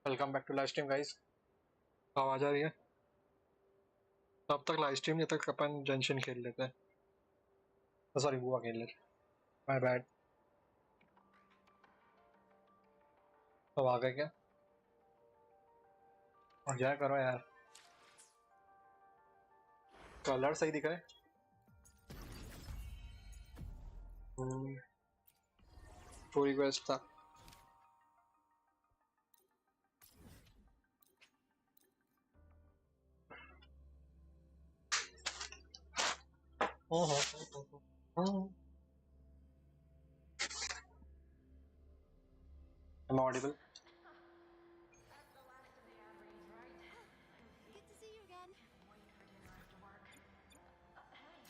Welcome back to live stream guys. आवाज आ रही है? तब तक लाइव स्ट्रीम, जब तक अपन जेंशिन खेल लेते हैं। सॉरी, बुआ खेल लेते। My bad. अब आ गए क्या? और क्या करो यार, कलर सही दिख रहे हैं। पूरी रिक्वेस्ट था। Am I audible? Good to see you again. Waiting for dinner after work. Hey.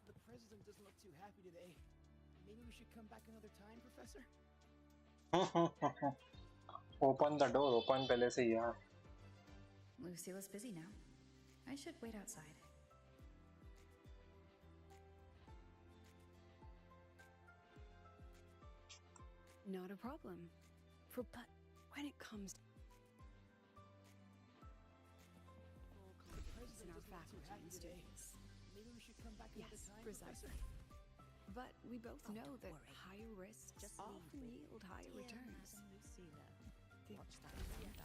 The president doesn't look too happy today. Maybe we should come back another time, Professor? Open the door, open पहले से ही यार। Lucilla's busy now. I should wait outside. Not a problem. But when it comes to full confidence in our faculty and students. Maybe we should come back another Yes, time, precisely. Professor? But we both know that worry. higher risks Just often leave yield higher Dear returns. Madam Lucilla. The- Watch that. Yes.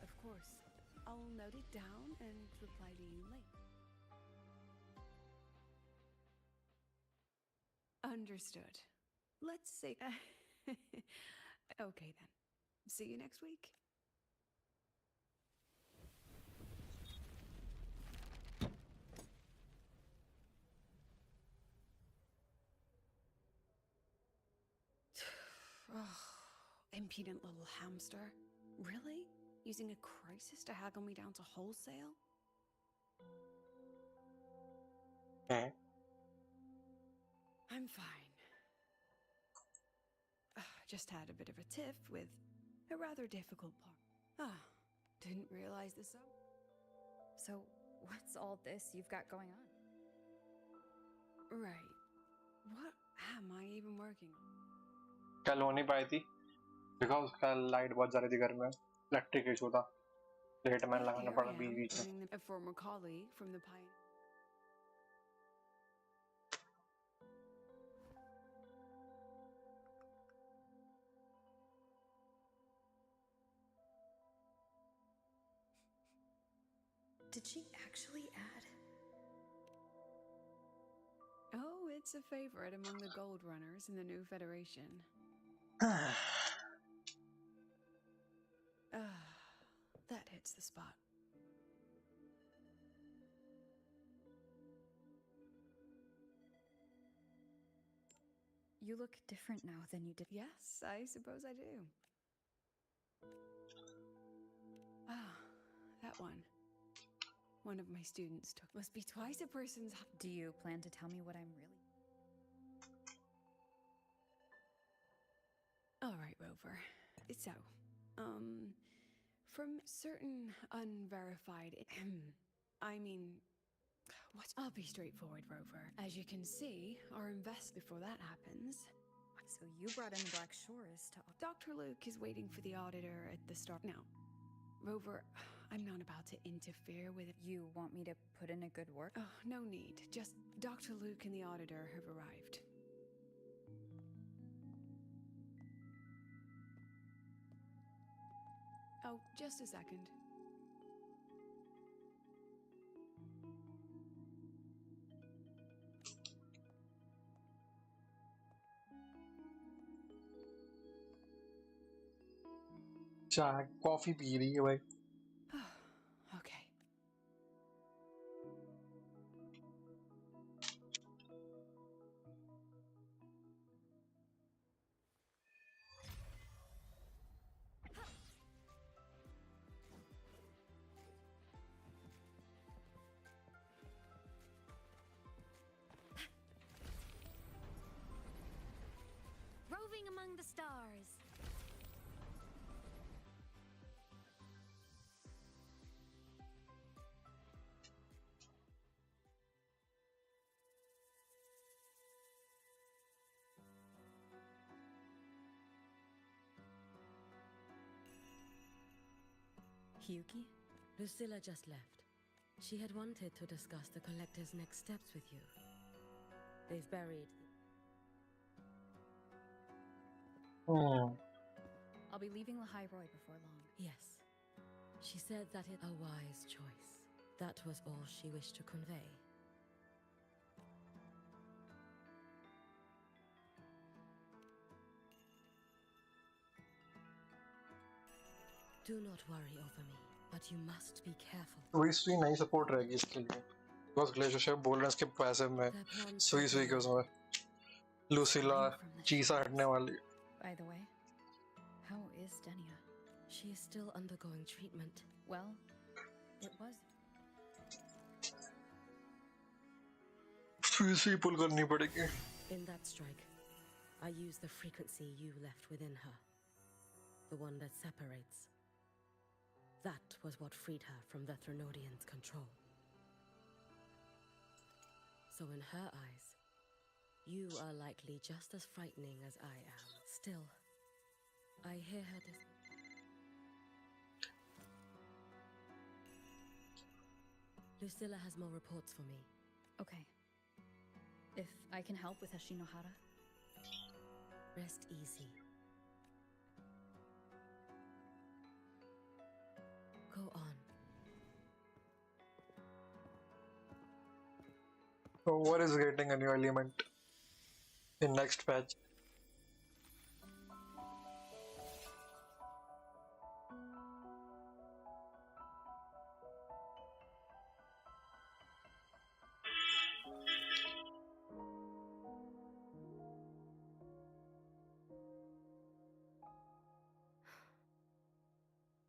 Of course. I'll note it down and reply to you later. Understood. Let's say... Okay then. See you next week. Impudent little hamster. Really? Using a crisis to haggle me down to wholesale? I'm fine. Just had a bit of a tiff with a rather difficult part. Didn't realize this. So, what's all this you've got going on? Right. What am I even working on? कल हो नहीं पाई थी because कल light बहुत जा रही थी घर में। इलेक्ट्रिक इशू था, लेट मैन Well, लगाना here पड़ा I बीच am, बीच में। learning a former colleague from the Pine. Did she actually add? Oh, it's a favorite among the Gold Runners in the new Federation. That hits the spot. You look different now than you did. Yes, I suppose I do. That one. One of my students took. Must be twice a person's. Do you plan to tell me what I'm really? All right, Rover. So, from certain unverified. I mean, what? I'll be straightforward, Rover. As you can see, our invest before that happens. So you brought in the Black Shores to... Dr. Luke is waiting for the auditor at the start. Now, Rover, I'm not about to interfere with it. You want me to put in a good work? Oh, no need. Just Dr. Luke and the auditor have arrived. Oh, just a second. चाय coffee P रही है भाई. Okay. Roving among the stars. Hyuki? Lucilla just left. She had wanted to discuss the Collector's next steps with you. They've buried... I'll be leaving the High Roy before long. Yes. She said that it a wise choice. That was all she wished to convey. Do not worry over me, but you must be careful. सुई नहीं support रहेगी इसके लिए. Because relationship बोल रहे हैं इसके पैसे में Their plans सुई to के fail. उसमें लूसिला Spying from the Chisa shadows. हटने वाली. By the way, how is Denia? She is still undergoing treatment. Well, it was. सुई पुल करनी पड़ेगी. In that strike, I used the frequency you left within her. The one that separates. That was what freed her from the Threnodians' control. So in her eyes, you are likely just as frightening as I am. Still, I hear her Lucilla has more reports for me. Okay. If I can help with Hashinohara. Rest easy. Go on. So what is getting a new element in next patch?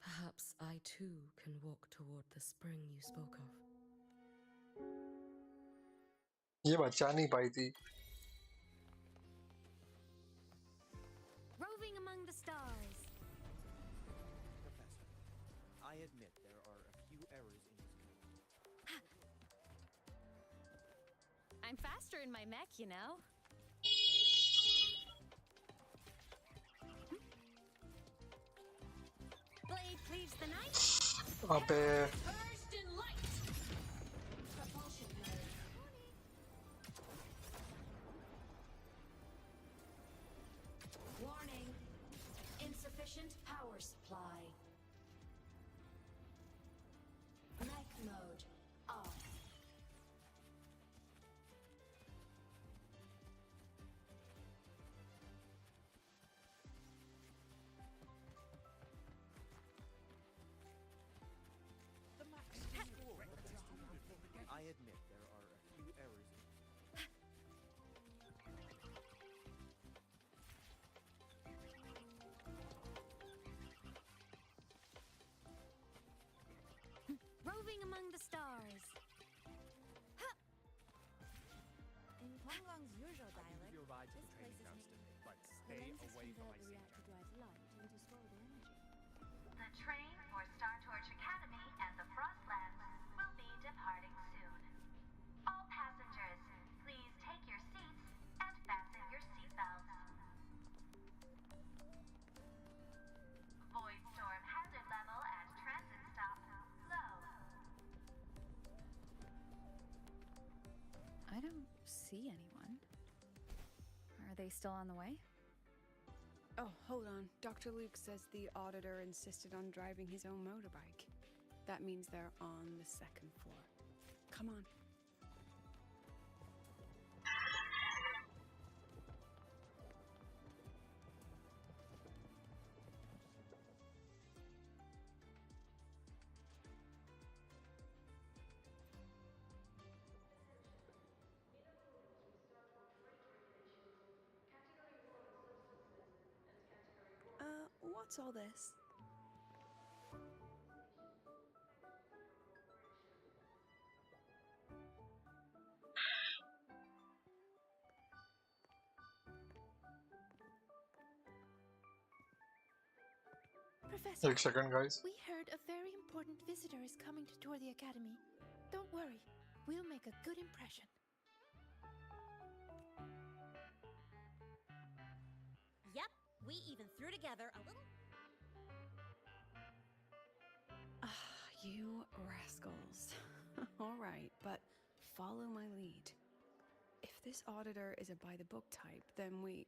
Perhaps I too can walk toward the spring you spoke of. ये बचा नहीं पाई थी. Roving among the stars. Professor, I admit there are a few errors in his code. I'm faster in my mech, you know. Blade cleaves the night. अबे Burst in light. Propulsion mode. Warning. Insufficient power supply. Mech mode off. The Max I admit there are a few errors in Roving among the stars. In Konglong's usual dialect, Your ride to this the place training is grounds named. today, but The stay lenses away from convert the icy reactor drive's light into stored energy. The train for Star Torch Academy and the Frostlands will be departing soon. All passengers, please take your seats and fasten your seatbelts. Void storm hazard level at transit stop low. I don't see anyone. Are they still on the way? Oh, hold on. Dr. Luke says the auditor insisted on driving his own motorbike. That means they're on the second floor. Come on. What's all this? Professor, 1 second, guys. we heard a very important visitor is coming to tour the academy. Don't worry, we'll make a good impression. Yep, we even threw together a little. You rascals. All right, but follow my lead. If this auditor is a by-the-book type, then we...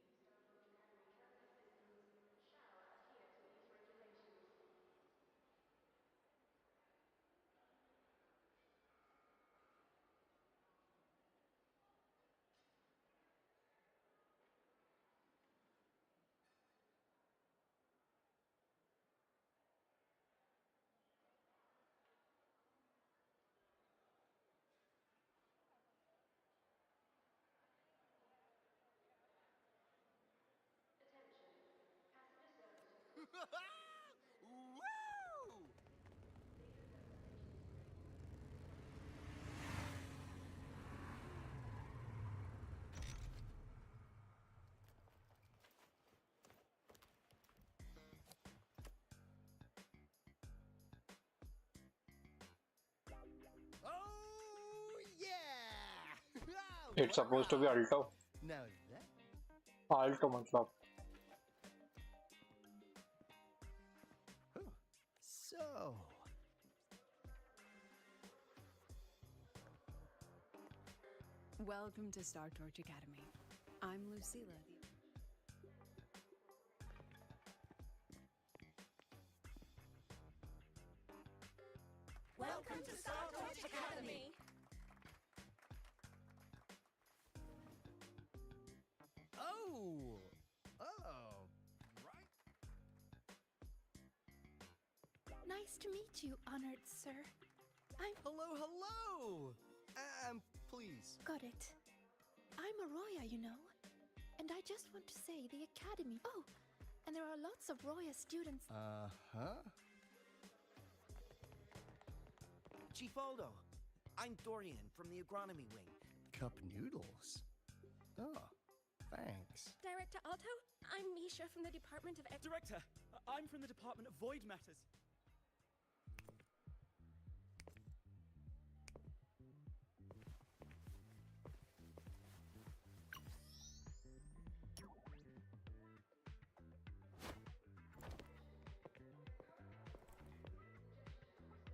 Woo! Oh yeah! It's supposed to be Wow. alto. Now that Alto मतलब. so. Welcome to Star Torch Academy. I'm Lucilla. Welcome to Star Torch Academy. Oh. Oh. Right. Nice to meet you, honored sir. Hello, hello. Please. Got it. I'm Arroya, you know. And I just want to say the academy. Oh, and there are lots of Roya students. Uh-huh. Chief Aldo, I'm Dorian from the agronomy wing. Cup noodles. Oh, thanks. Director Alto, I'm Misha from the Department of Director, I'm from the Department of Void Matters.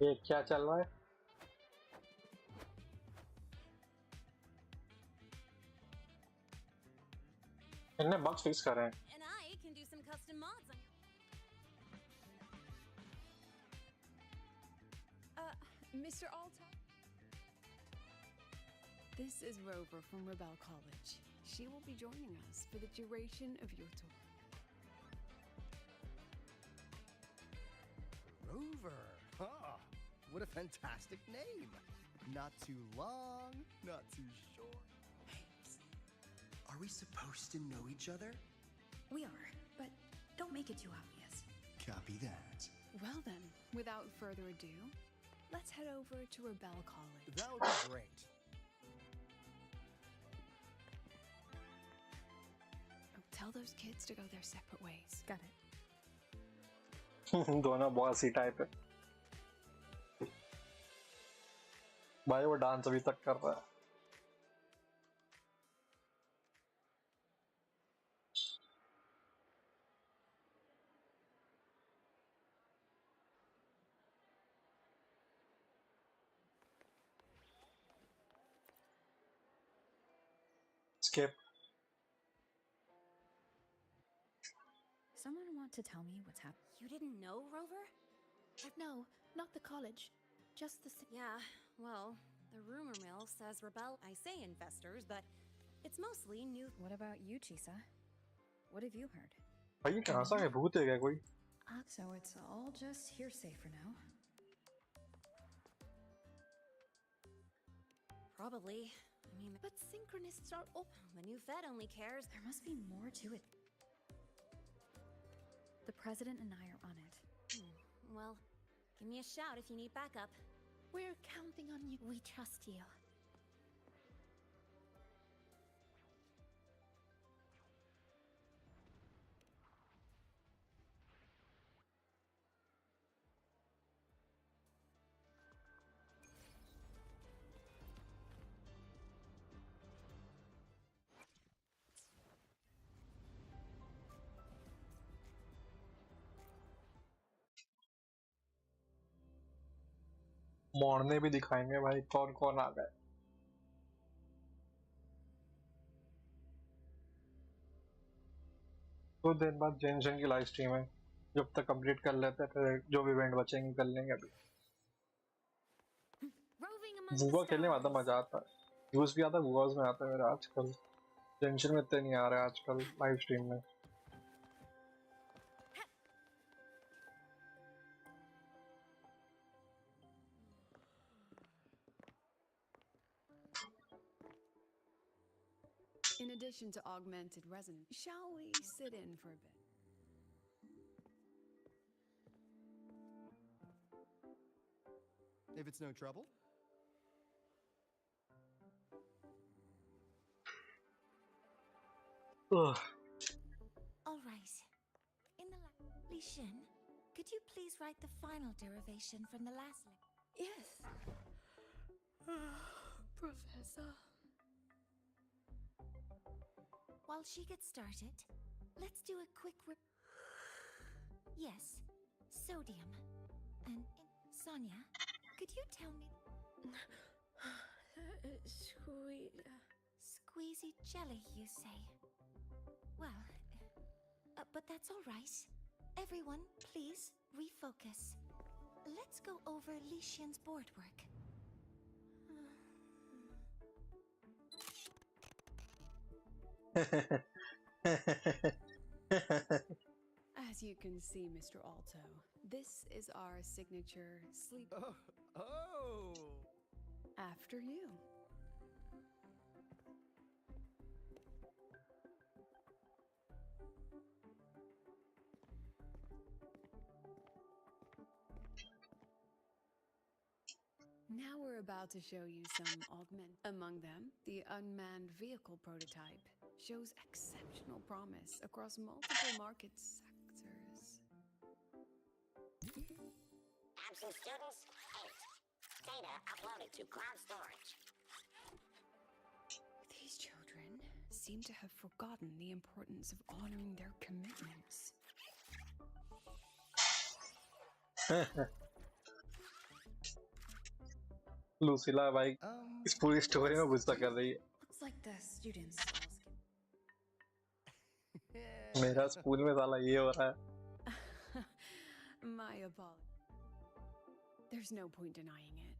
ये क्या चल रहा है? इन्हें bugs fix कर रहे हैं. and I can do some custom mods. Mr. Alto? This is Rover from Rebel College. She will be joining us for the duration of your tour. Rover. Huh. What a fantastic name. Not too long, not too short. Are we supposed to know each other? We are, but don't make it too obvious. Copy that. Well then, without further ado, let's head over to Rebel College. That would be great. Oh, tell those kids to go their separate ways. Got it. दोनों bossy type है. भाई वो dance अभी तक कर रहा है. Skip. Someone want to tell me what's happening? You didn't know, Rover? No, not the college. Just the... Yeah, well, the rumor mill says Rebel. I say investors, but it's mostly new. What about you, Chisa? What have you heard? भाई ये कहाँ से आए? भूत है क्या कोई? So it's all just hearsay for now. Probably. I mean, But synchronists are the new Fed only cares. There must be more to it. The President and I are on it. Well, give me a shout if you need backup. We're counting on you. We trust you. मोड़ने भी दिखाएंगे भाई कौन कौन आ गए। तो दिन बाद जेनशन की लाइव स्ट्रीम है, जब तक कंप्लीट कर लेते हैं फिर जो भी इवेंट बचेंगे कर लेंगे। अभी बुआ खेलने में आता मजा आता है, यूज भी आता है, बुआस में आता है मेरा। आजकल जेनशन में इतने नहीं आ रहे आजकल लाइव स्ट्रीम में। In addition to augmented resonance, shall we sit in for a bit? If it's no trouble. Ugh. All right. In the Li Shin, could you please write the final derivation from the last Yes. Professor. While she gets started, let's do a quick Yes, sodium. And Sonia, could you tell me? Squeezy jelly, you say? Well, but that's all right. Everyone, please refocus. Let's go over Li Shin's board work. As you can see, Mr. Alto, this is our signature sleep. Oh! After you. Now we're about to show you some augment. Among them, the unmanned vehicle prototype shows exceptional promise across multiple market sectors. Absent students, 8. Data uploaded to cloud storage. These children seem to have forgotten the importance of honoring their commitments. लूसिला भाई इस पूरी story में गुस्सा कर रही है। Looks like the students मेरा school में साला ये हो रहा है। My apologies. There's no point denying it.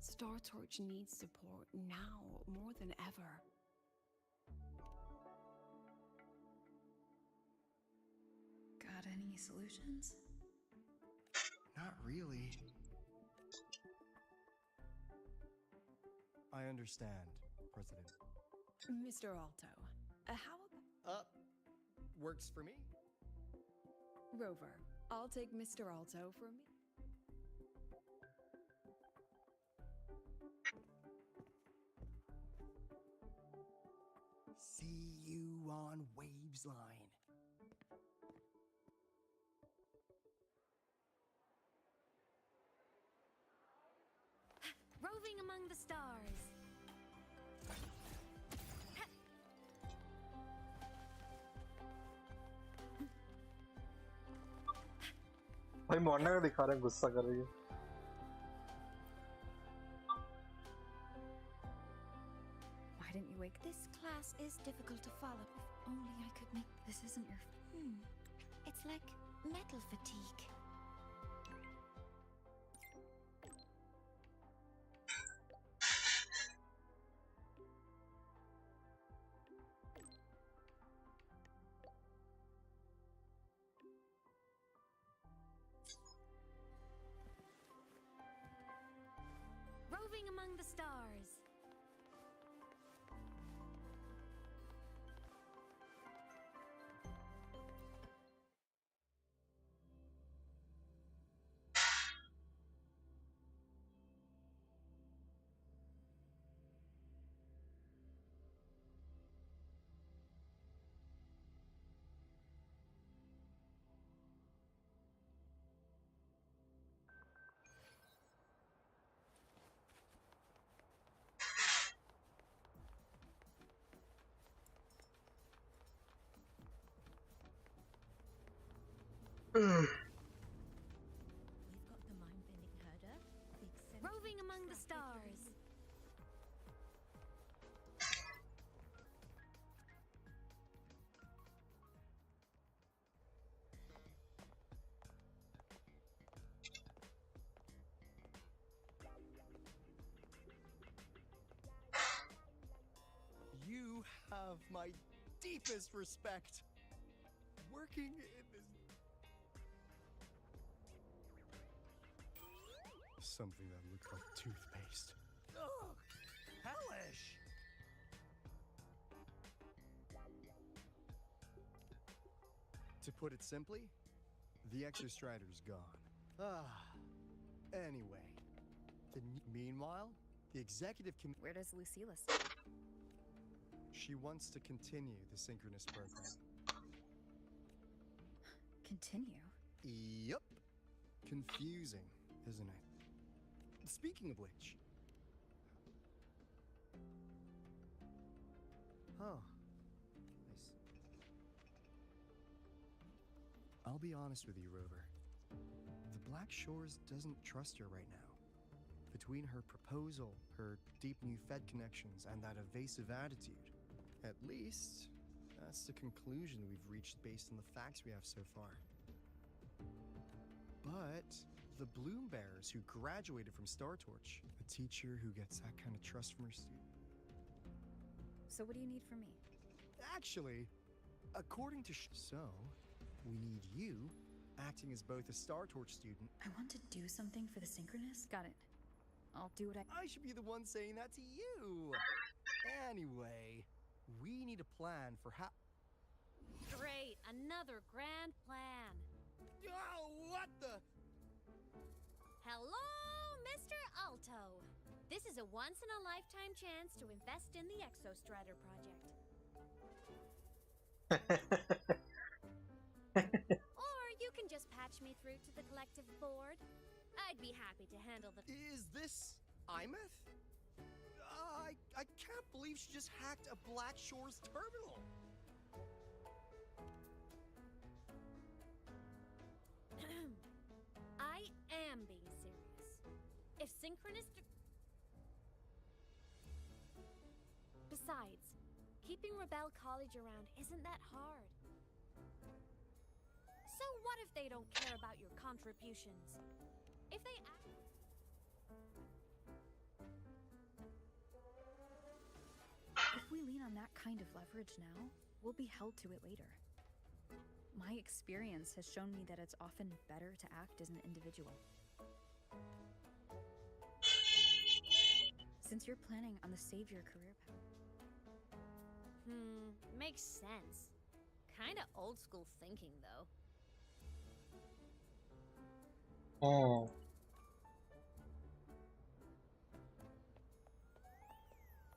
Star Torch needs support now more than ever. got any solutions? Not really. I understand, President. Mr. Alto, how about... Works for me. Rover, I'll take Mr. Alto for me. See you on Waves Line. Roving among the stars. भाई मोड़ने का दिखा रहे हैं, गुस्सा कर रही है। Why didn't you wake? This class is difficult to follow. If only I could make... This isn't your... It's like metal fatigue. Roving among the stars. got the mind-bending herder, the eccentric Roving among the stars. You have my deepest respect. Working in this... Something that looked like toothpaste. Ugh! Hellish! To put it simply, the Exostrider's gone. Anyway. Meanwhile, the executive Where does Lucilla stand? She wants to continue the synchronous program. Continue? Yup. Confusing, isn't it? Speaking of which... Oh. Nice. I'll be honest with you, Rover. The Black Shores doesn't trust her right now. Between her proposal, her deep new Fed connections, and that evasive attitude, at least, that's the conclusion we've reached based on the facts we have so far. But the Bloom Bearers who graduated from Star Torch, a teacher who gets that kind of trust from her student. So what do you need from me? Actually, according to we need you acting as both a Star Torch student. I want to do something for the Synchronous. Got it. I'll do what I should be the one saying that to you. Anyway, we need a plan for how... Great, another grand plan. Oh, what the... Hello, Mr. Alto. This is a once-in-a-lifetime chance to invest in the Exostrider project. Or you can just patch me through to the collective board. I'd be happy to handle the... Is this Imeth? I can't believe she just hacked a Black Shores terminal. I am being serious. If Synchronous... Besides, keeping Rebel College around isn't that hard. So what if they don't care about your contributions? If they If we lean on that kind of leverage now, we'll be held to it later. My experience has shown me that it's often better to act as an individual. Since you're planning on the Savior career path. Makes sense. Kinda old school thinking, though. Oh.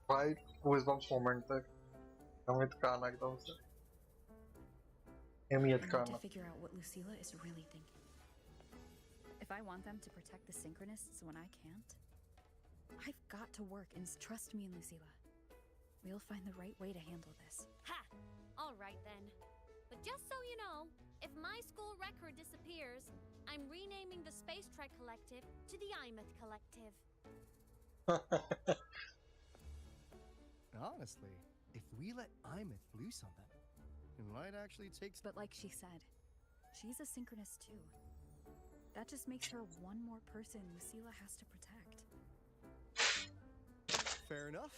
भाई wisdom moment तक अमित का आना एकदम से अहमियत का I need आना to figure out what Lucilla is really thinking. If I want them to protect the Synchronists when I can't, I've got to work and trust me and Lucilla. We'll find the right way to handle this. Ha! Alright then. But just so you know, if my school record disappears, I'm renaming the Space Trek Collective to the Imeth Collective. Honestly, if we let Imeth loose on them, it might actually take... But like she said, she's a Synchronist too. That just makes her one more person Lucilla has to protect. Fair enough,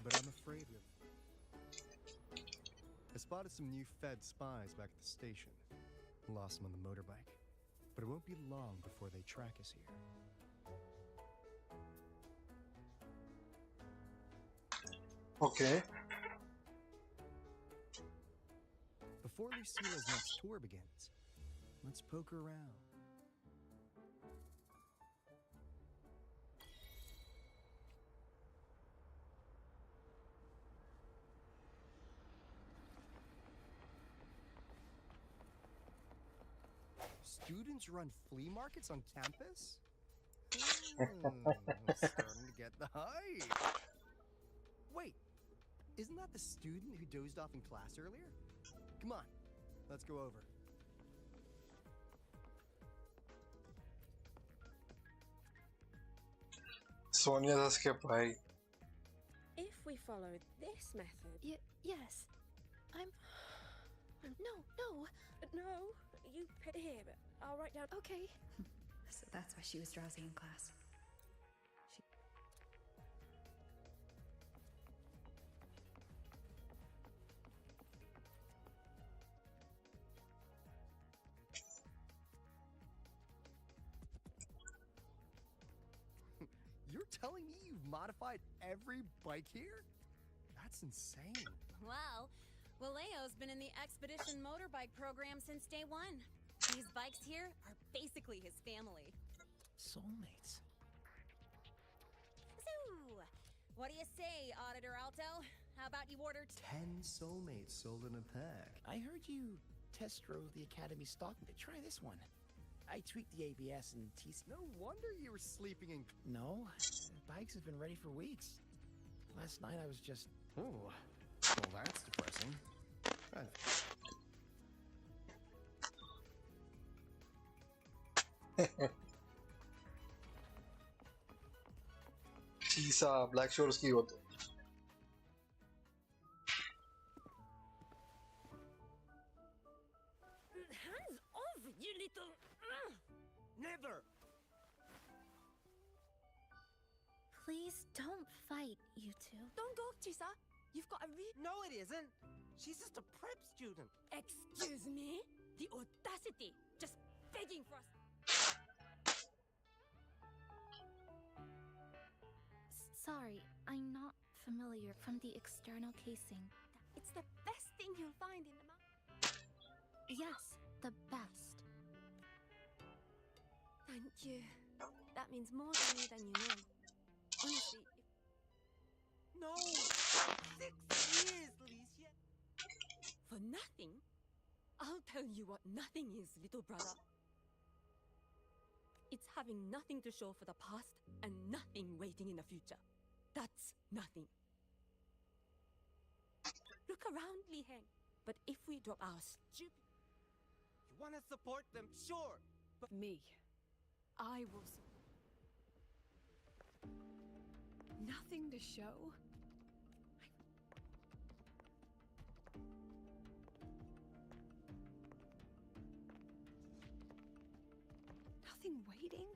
but I'm afraid of... I spotted some new Fed spies back at the station. Lost them on the motorbike. But it won't be long before they track us here. Okay. Before Lucilla's next tour begins, let's poke around. Students run flea markets on campus? Starting to get the hype. Wait, isn't that the student who dozed off in class earlier? Come on, let's go over. Sonia दस के भाई. If we follow this method... Yes. I'm... No. No, you put it here, but I'll write down... Okay. So that's why she was drowsy in class. You're telling me you've modified every bike here? That's insane. Well, Waleo's been in the Expedition motorbike program since day one. These bikes here are basically his family. Soulmates. So, what do you say, Auditor Alto? How about you order 10 soulmates sold in a pack. I heard you test drove the Academy stock. Try this one. I tweaked the ABS and TC. No wonder you were sleeping in... No, the bikes have been ready for weeks. Last night I was just... Oh, well that's depressing. शीशा black shores की हो तो. Hands off, you little... Never! Please don't fight, you two. Don't go, Chisa. You've got a No, it isn't. She's just a prep student. Excuse me? The audacity! Just begging for us. Sorry, I'm not familiar from the external casing. It's the best thing you'll find in the mountain. Yes, the best. Thank you. That means more to me than you know. Honestly, No! 6 years, Alicia! for nothing? I'll tell you what nothing is, little brother. It's having nothing to show for the past and nothing waiting in the future. That's nothing. Look around, Li Heng. But if we drop our stupid... You want to support them, sure! But Me. I will. Nothing to show? Nothing waiting?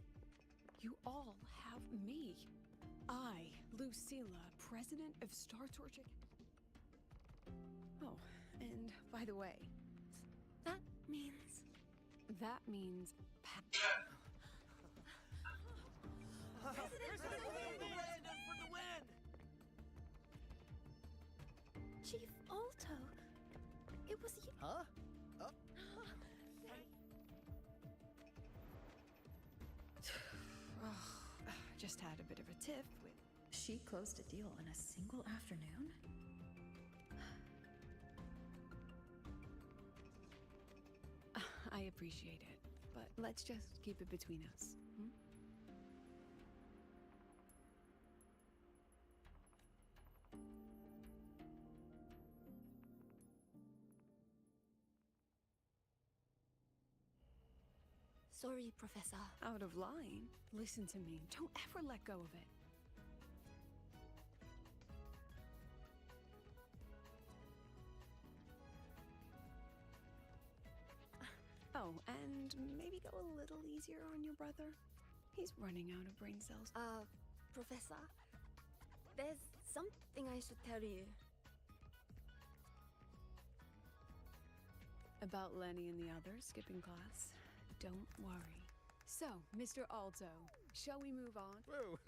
You all have me. I, Lucilla, president of Star Torchic. Oh, and by the way, That means... that means For the win! Chief Alto, it was you. Huh? just had a bit of a tiff with. She closed a deal in a single afternoon? I appreciate it, but let's just keep it between us. Hmm? Sorry, Professor. Out of line? Listen to me. Don't ever let go of it. Oh, and maybe go a little easier on your brother. He's running out of brain cells. Professor, there's something I should tell you. About Lenny and the others skipping class. Don't worry. So, Mr. Alto, shall we move on? Whoa.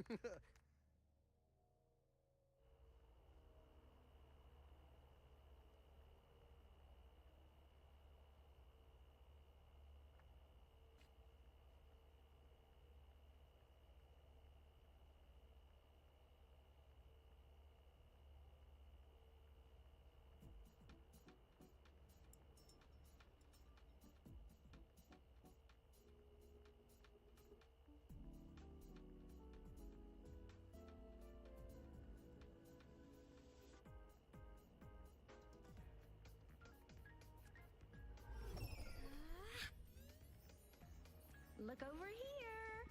Look over here!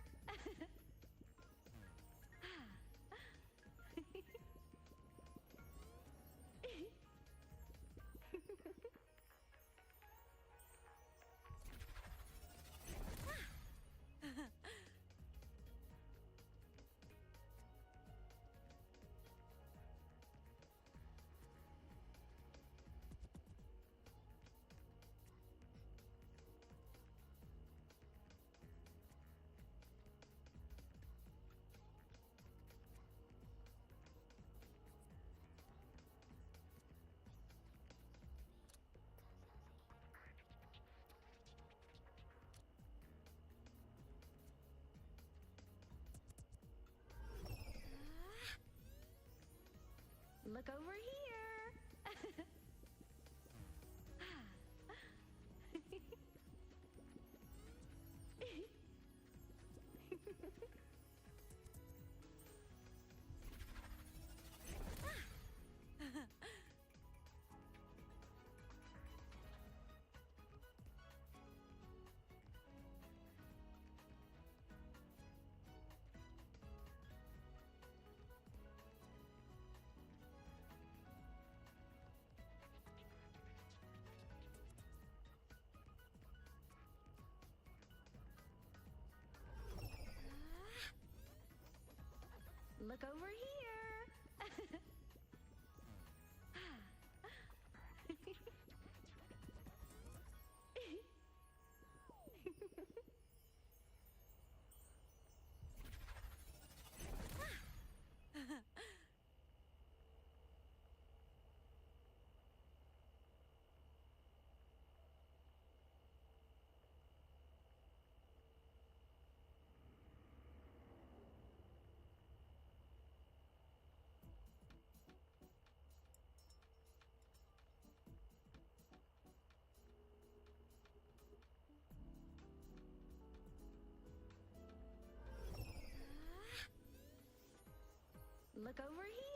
Look over here. Look over here. Look over here.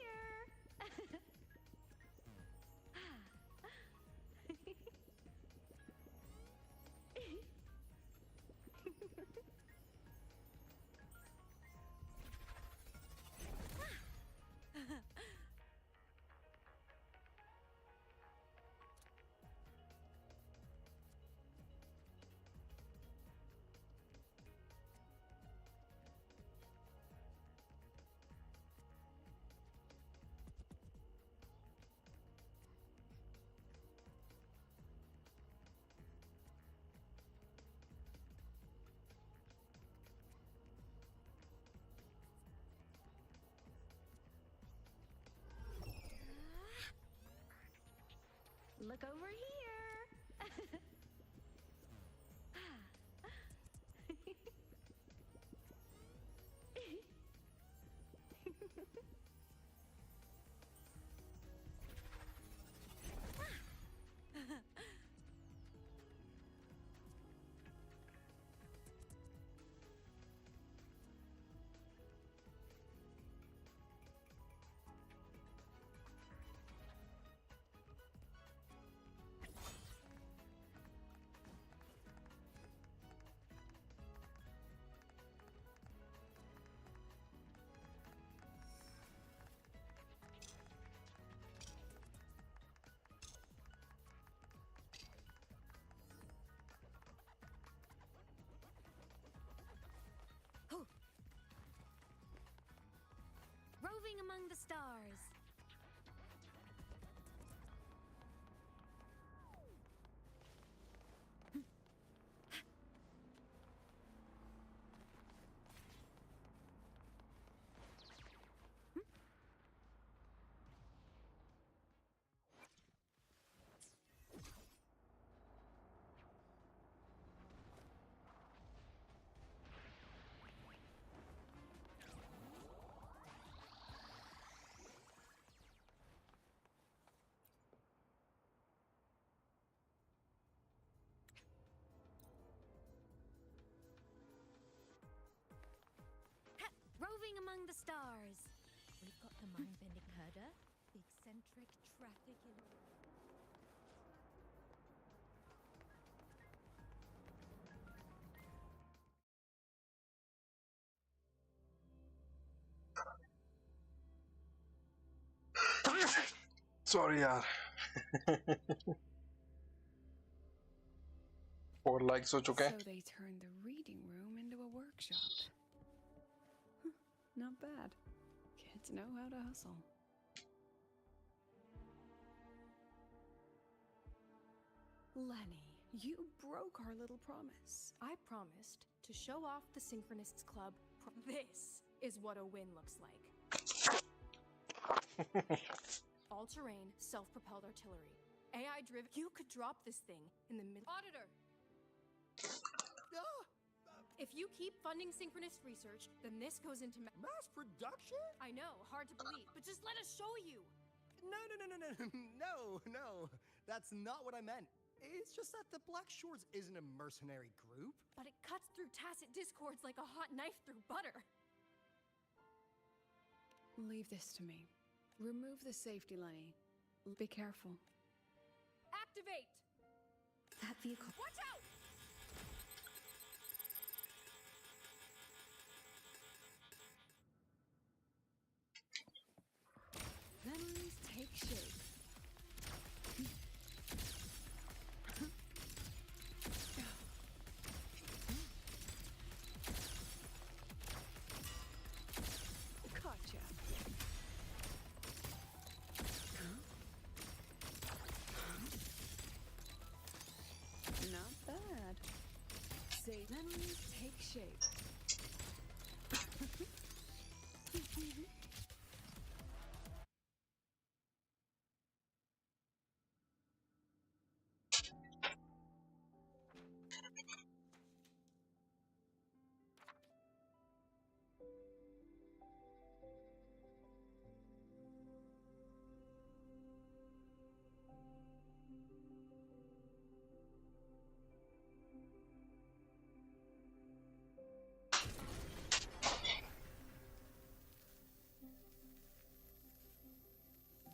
Look over here. Roving among the stars. Roving among the stars. We've got the mind-bending herder, the eccentric traffic in... Sorry यार 4 likes हो चुके हैं. So they turned the reading room into a workshop. Not bad. Kids know how to hustle. Lenny, you broke our little promise. I promised to show off the Synchronists Club. This is what a win looks like. All-terrain, self-propelled artillery. AI-driven. You could drop this thing in the middle. Auditor! If you keep funding synchronist research, then this goes into mass production? I know, hard to believe, but just let us show you. No. That's not what I meant. It's just that the Black Shores isn't a mercenary group. But it cuts through tacit discords like a hot knife through butter. Leave this to me. Remove the safety, Lenny. Be careful. Activate! That vehicle. Watch out! Memories take shape. Gotcha. Not bad. Say memories take shape.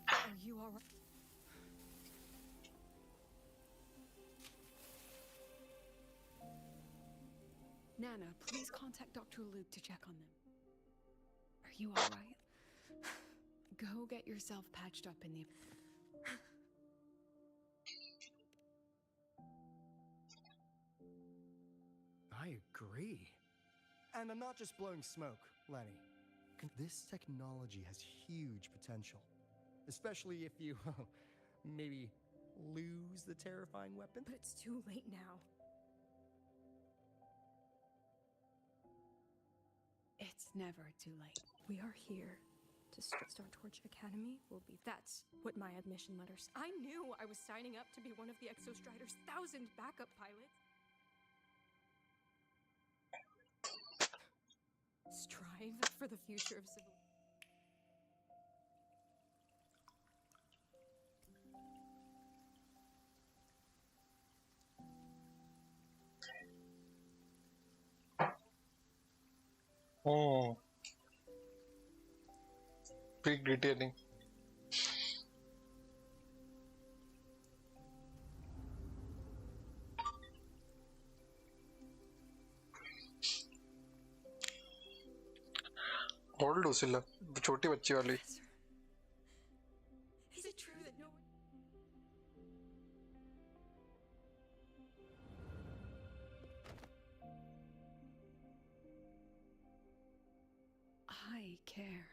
Are you alright? Nana, please contact Dr. Luke to check on them. Are you alright? Go get yourself patched up in the... I agree. And I'm not just blowing smoke, Lenny. This technology has huge potential. Especially if you, maybe lose the terrifying weapon. But it's too late now. It's never too late. We are here to Star Torch Academy will be. That's what my admission letters. I knew I was signing up to be one of the Exostrider's 1,000 backup pilots. Strive for the future of civil. Oh. Big detailing. Old Lucilla, the छोटी बच्ची वाली. Is it true that no one... I care.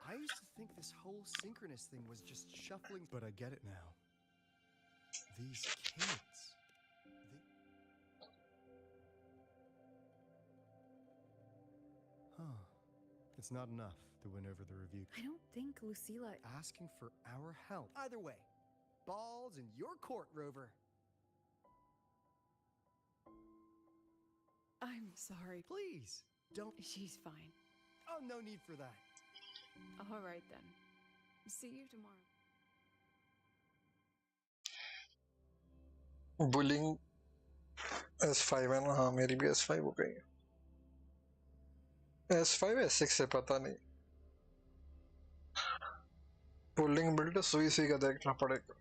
I used to think this whole synchronous thing was just shuffling, but I get it now. These kids. Huh. It's not enough to win over the review. I don't think Lucilla... Asking for our help. Either way, ball's in your court, Rover. I'm sorry. Please, don't... She's fine. Oh, no need for that. All right then. See you tomorrow. Bullying S5 है ना. हाँ मेरी भी S5 हो गई है. S5 S6 है पता नहीं. Bullying build सुई सुई का देखना पड़ेगा.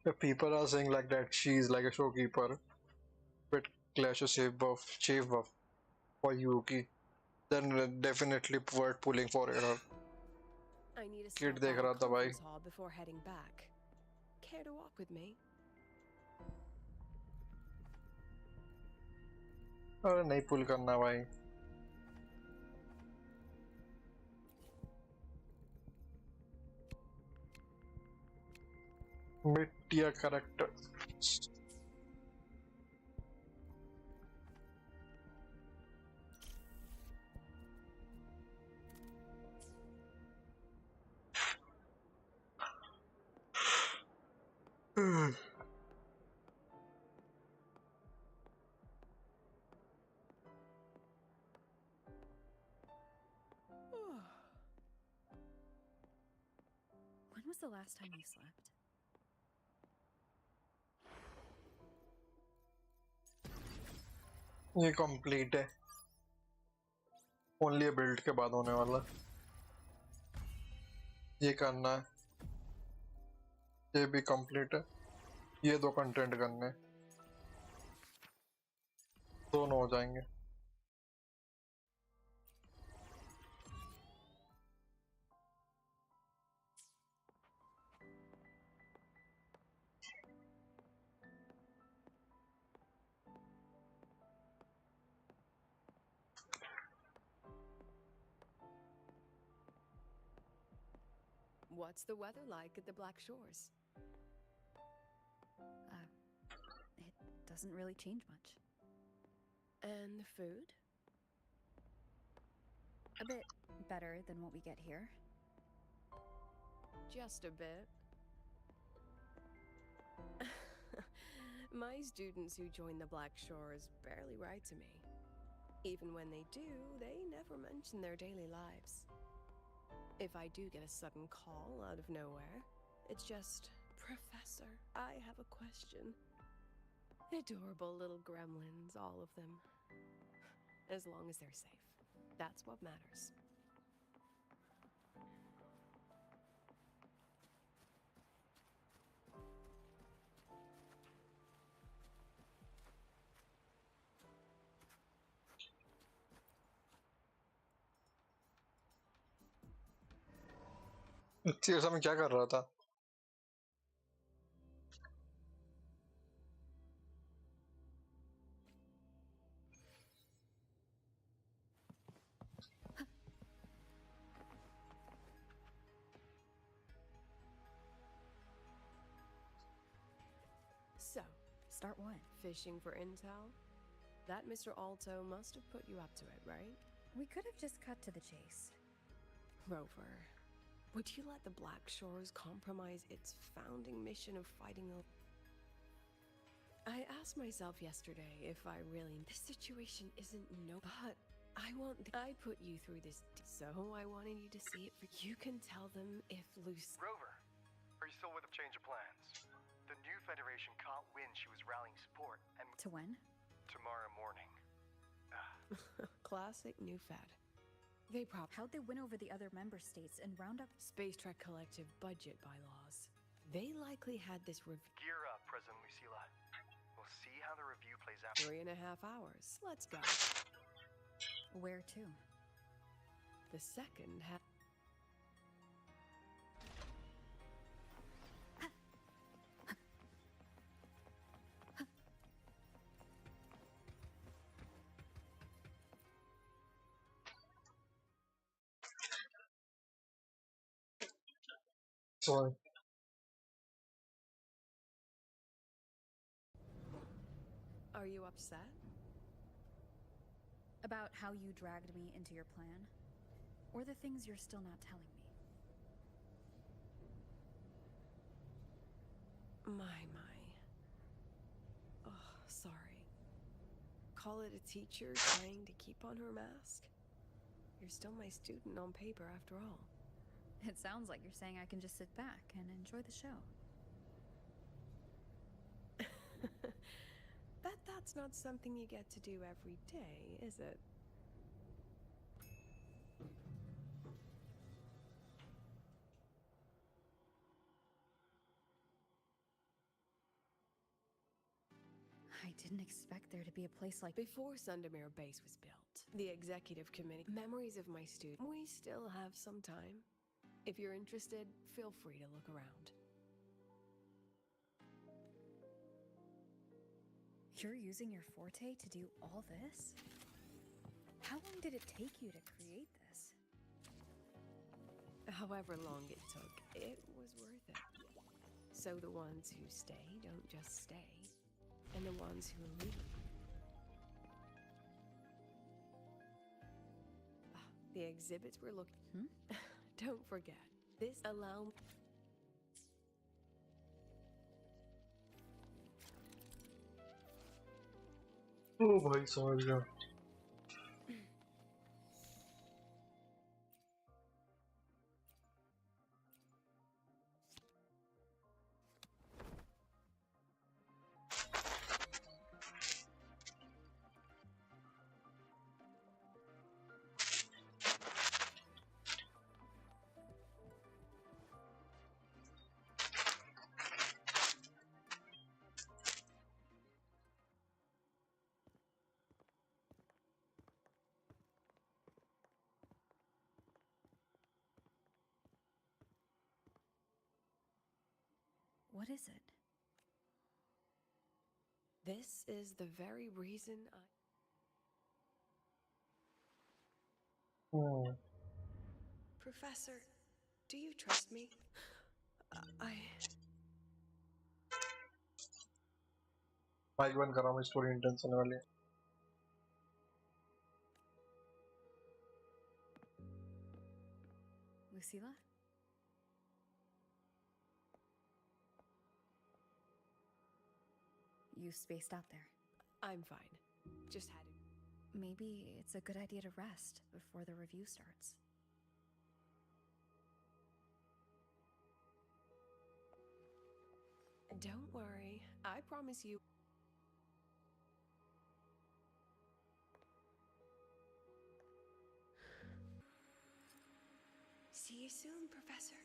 If people are saying like that she's like a showkeeper with Clash of Shave buff for Yuki, then definitely worth pulling for her. I need a Kid stop देख by रहा the था भाई. conference hall before heading back. Care to walk with me? अरे नहीं पुल करना भाई. Mid tier character. When was the last time you slept? ये complete है, ओनली बिल्ड के बाद होने वाला। ये करना है, ये भी कंप्लीट है, ये दो कंटेंट करने, दोनों हो जाएंगे। What's the weather like at the Black Shores? It doesn't really change much. And the food? A bit better than what we get here. Just a bit. My students who join the Black Shores barely write to me. Even when they do, they never mention their daily lives. If I do get a sudden call out of nowhere, it's just, "Professor, I have a question." Adorable little gremlins, all of them. As long as they're safe. That's what matters. इतनी ऐसा मैं क्या कर रहा था? So, start what? Fishing for intel? That Mr. Alto must have put you up to it, right? We could have just cut to the chase. Rover, would you let the Black Shores compromise its founding mission of fighting the... I asked myself yesterday if I really... This situation isn't no... But I put you through this... So I wanted you to see it for... You can tell them if Rover, are you still with a change of plans? The new Federation caught wind she was rallying support, and... To when? Tomorrow morning. Classic new Fed. How'd they win over the other member states and round up... Space Trek Collective budget bylaws. They likely had this Gear up, President Lucilla. We'll see how the review plays out. 3.5 hours. Let's go. Where to? The second half... Sorry. Are you upset? About how you dragged me into your plan? Or the things you're still not telling me? My. Oh, sorry. Call it a teacher trying to keep on her mask? You're still my student on paper after all. It sounds like you're saying I can just sit back and enjoy the show. That's not something you get to do every day, is it? I didn't expect there to be a place like... Before Sundermere Base was built, the executive committee... Memories of my student... We still have some time. If you're interested, feel free to look around. You're using your forte to do all this? How long did it take you to create this? However long it took, it was worth it. So the ones who stay don't just stay, and the ones who leave. The exhibits we're looking... Don't forget, this allow... Oh भाई समझ गया। What is it? This is the very reason Professor, do you trust me? Mic बंद कर रहा हूँ, story intense होने वाली है. Lucilla? You spaced out there. I'm fine. Just had it. Maybe it's a good idea to rest before the review starts. Don't worry. I promise you. See you soon, Professor.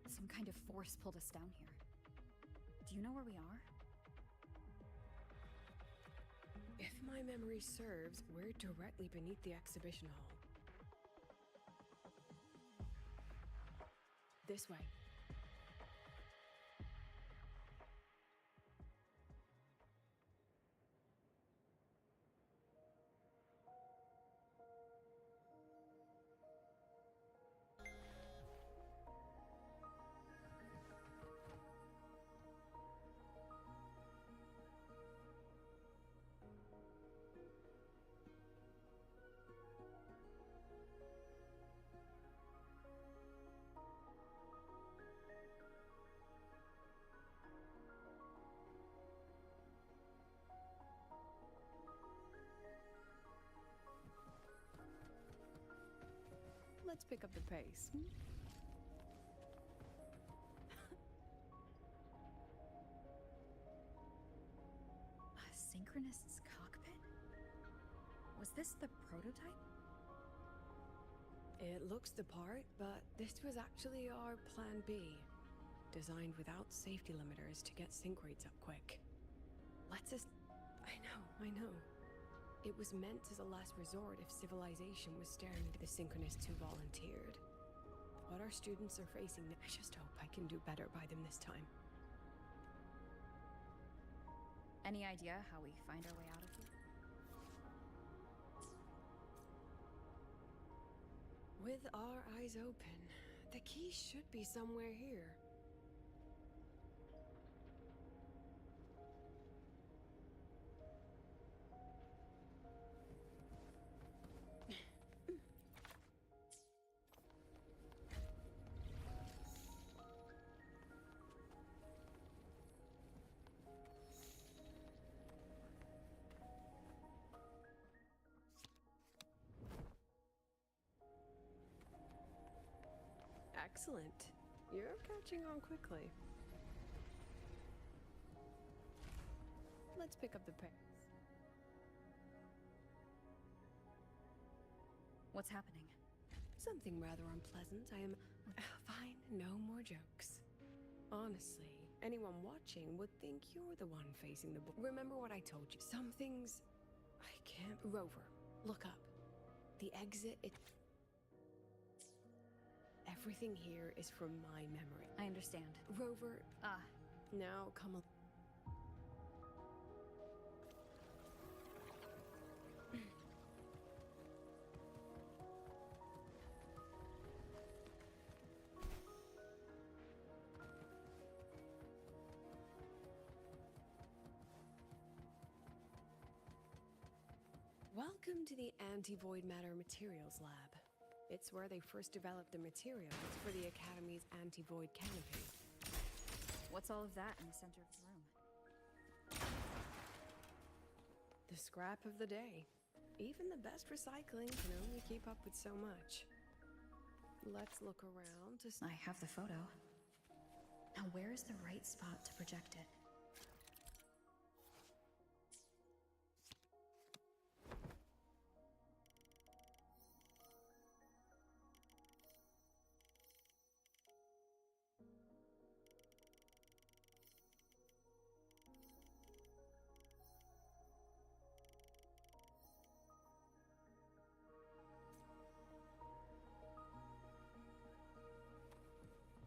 Some kind of force pulled us down here. Do you know where we are? If my memory serves, we're directly beneath the exhibition hall. This way. Let's pick up the pace. A synchronist's cockpit? Was this the prototype? It looks the part, but this was actually our plan B. Designed without safety limiters to get sync rates up quick. Let's us... I know. It was meant as a last resort if civilization was staring into the synchronists who volunteered. What our students are facing, I just hope I can do better by them this time. Any idea how we find our way out of here? With our eyes open, the key should be somewhere here. Excellent. You're catching on quickly. Let's pick up the pace. What's happening? Something rather unpleasant. I am... Fine, no more jokes. Honestly, anyone watching would think you're the one facing the... Remember what I told you. Some things... I can't... Rover, look up. The exit, Everything here is from my memory. I understand. Rover... Now, come on. Welcome to the Anti-Void Matter Materials Lab. It's where they first developed the materials for the Academy's anti-void canopy. What's all of that in the center of the room? The scrap of the day. Even the best recycling can only keep up with so much. Let's look around to I have the photo. Now, where is the right spot to project it?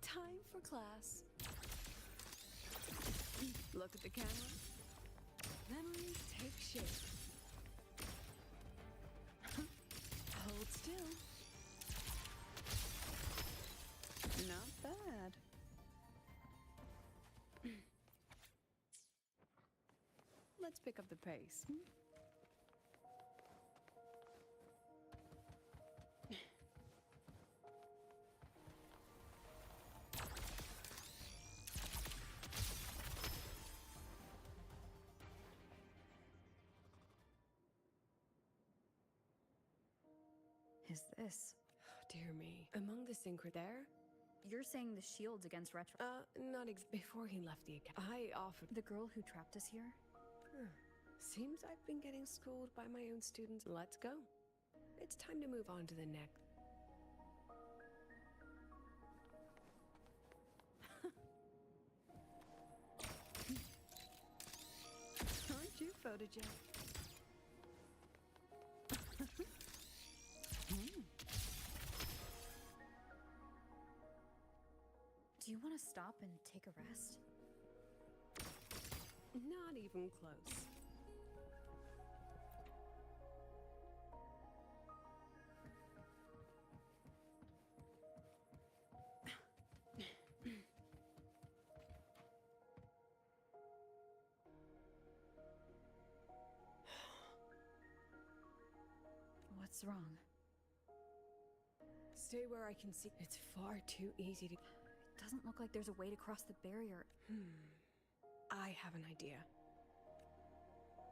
Time for class. Look at the camera. Memories take shape. Hold still. Not bad. Let's pick up the pace. Is this? Dear me. Among the synchro there? You're saying the shields against retro. Not before he left the account. I offered. The girl who trapped us here? Seems I've been getting schooled by my own students. Let's go. It's time to move on to the next. Aren't you photogenic? Do you want to stop and take a rest? Not even close. What's wrong? Stay where I can see. It's far too easy to... It doesn't look like there's a way to cross the barrier. I have an idea.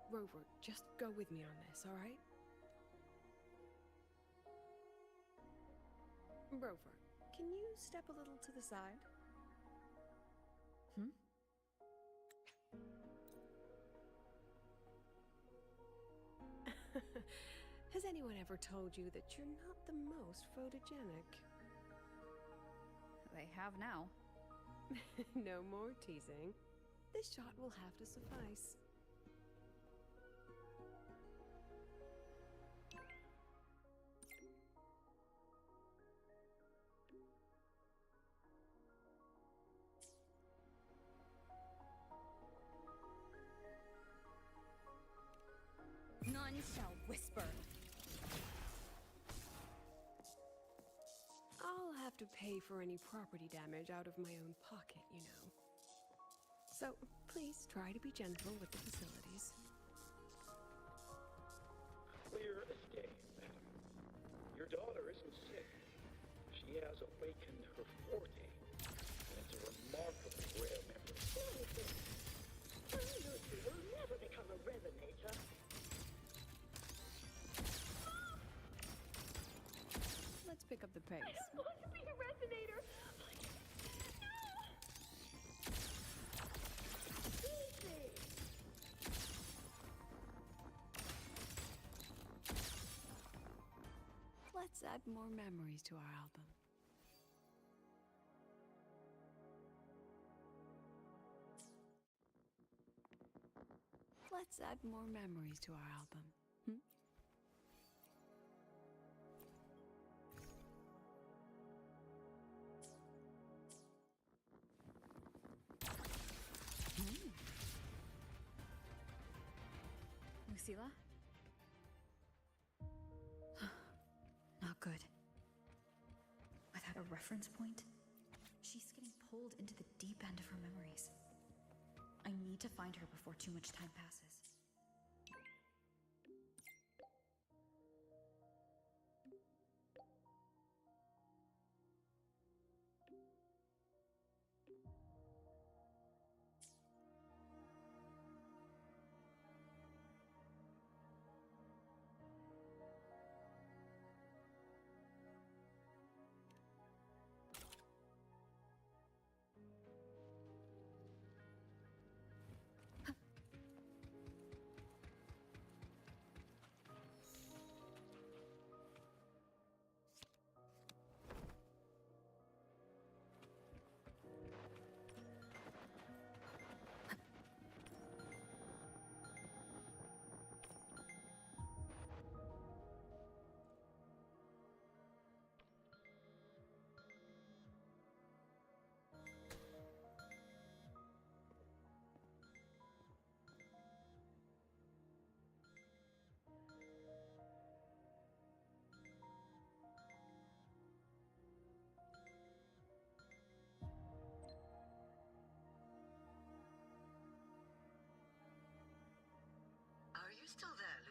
Rover, just go with me on this, all right? Rover, can you step a little to the side? Has anyone ever told you that you're not the most photogenic? They have now. No more teasing. This shot will have to suffice. None shall whisper. I'll have to pay for any property damage out of my own pocket, you know. So, please try to be gentle with the facilities. Clear as day, madam. Your daughter isn't sick. She has awakened her forte. And it's a remarkably rare memory. Lucy will never become a resonator. Let's pick up the pace. I want to be a resonator. Let's add more memories to our album. Let's add more memories to our album. Lucilla? Not good. Without a reference point, she's getting pulled into the deep end of her memories. I need to find her before too much time passes.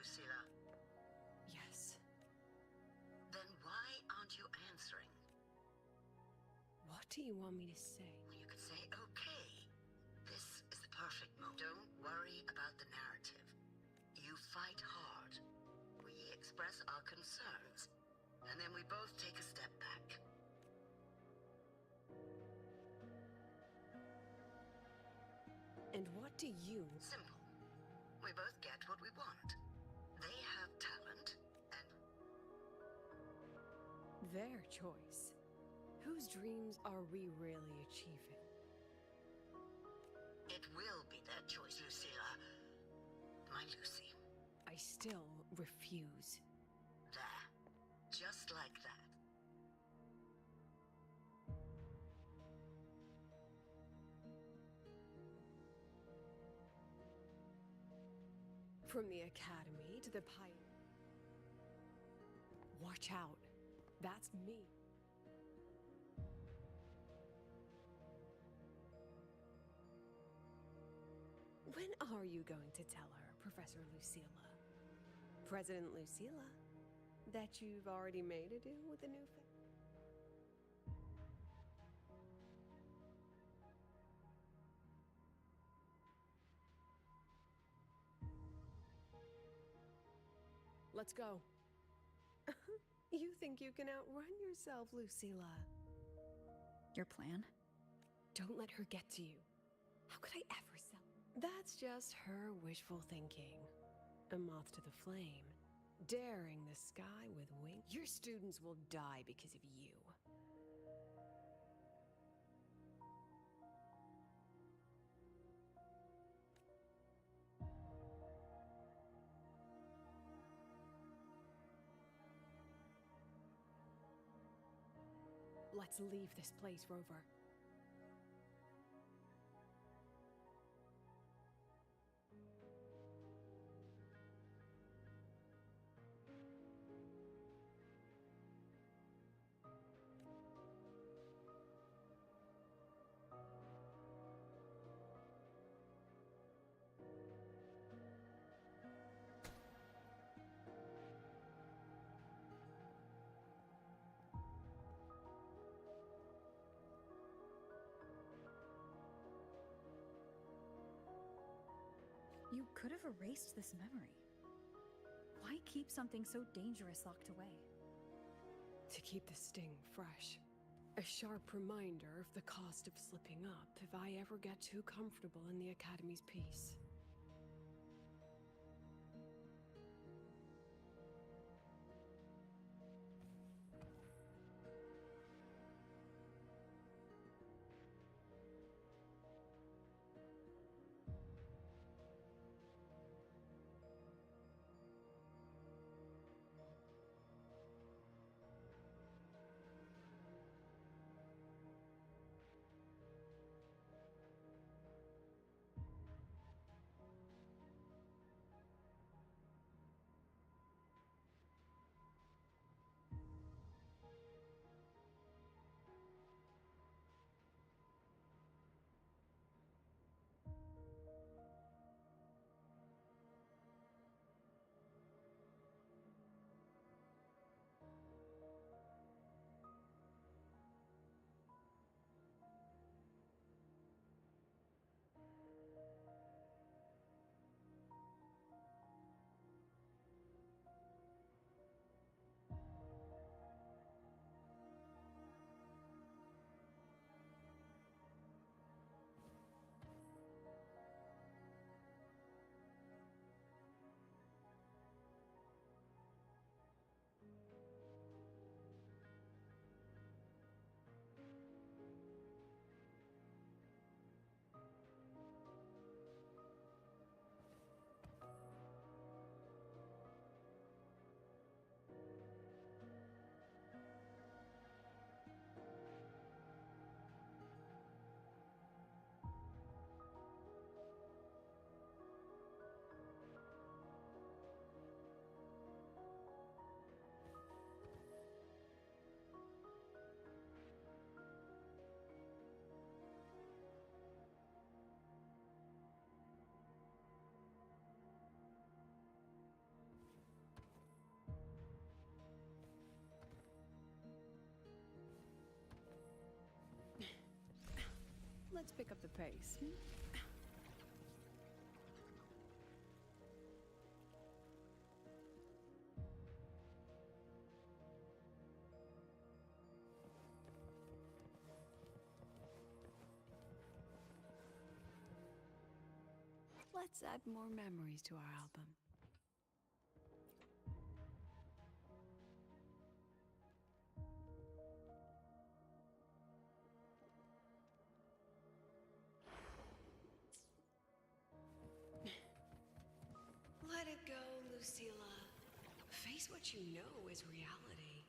Lucilla? Yes. Then why aren't you answering? What do you want me to say? You could say, okay, this is the perfect moment. Don't worry about the narrative. You fight hard. We express our concerns. And then we both take a step back. And what do you... Simple. We both get what we want. They have talent, and... Their choice. Whose dreams are we really achieving? It will be their choice, Lucilla. My Lucy. I still refuse. There. Just like that. From the academy to the pipe. Watch out. That's me. When are you going to tell her, Professor Lucilla? President Lucilla? That you've already made a deal with the new Let's go. You think you can outrun yourself, Lucilla? Your plan? Don't let her get to you. How could I ever sell? That's just her wishful thinking. A moth to the flame, daring the sky with wings. Your students will die because of you. Let's leave this place, Rover. You could have erased this memory. Why keep something so dangerous locked away? To keep the sting fresh. A sharp reminder of the cost of slipping up if I ever get too comfortable in the Academy's peace. Let's pick up the pace. Let's add more memories to our album. Let it go, Lucilla. Face what you know is reality.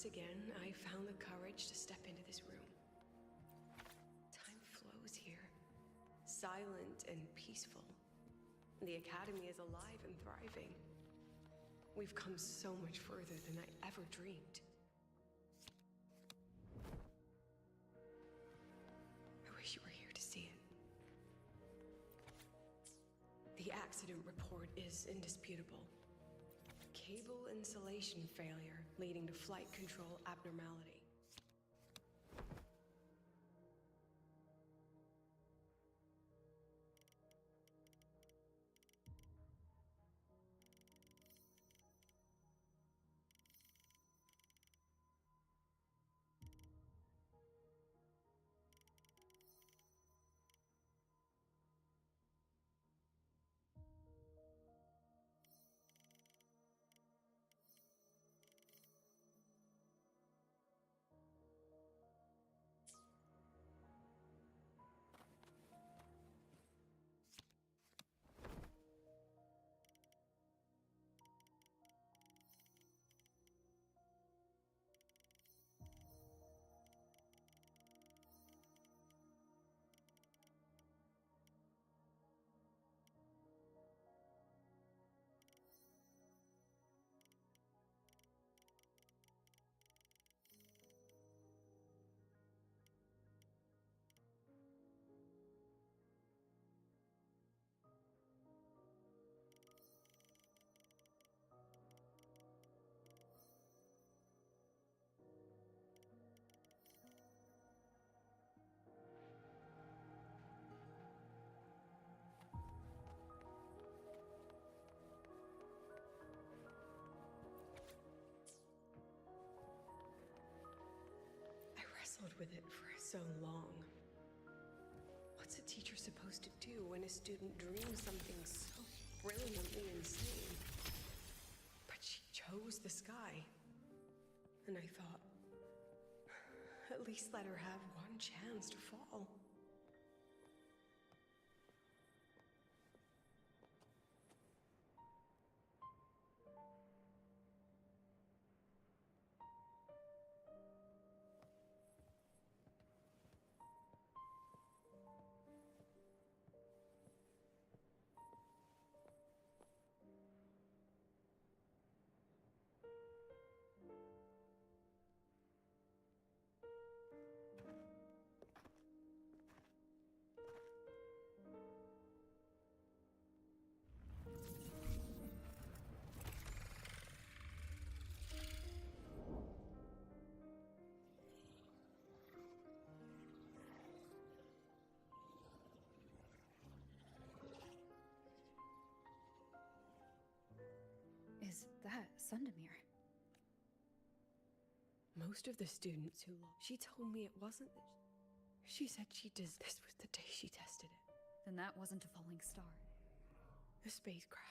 once again, I found the courage to step into this room. Time flows here, silent and peaceful. The Academy is alive and thriving. We've come so much further than I ever dreamed. I wish you were here to see it. The accident report is indisputable. Cable insulation failure leading to flight control abnormality. With it for so long. What's a teacher supposed to do when a student dreams something so brilliantly insane? But she chose the sky. And I thought, at least let her have one chance to fall. Is that Sundamir? Most of the students who she told me it wasn't. She said this was the day she tested it. Then that wasn't a falling star. A spacecraft.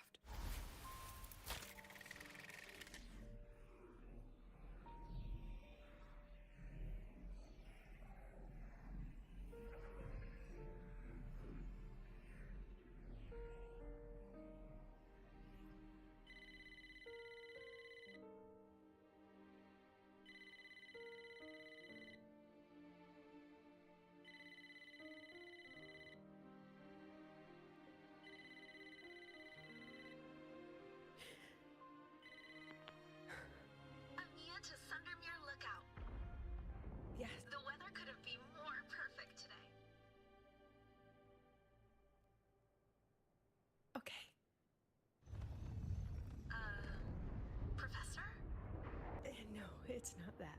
It's not that.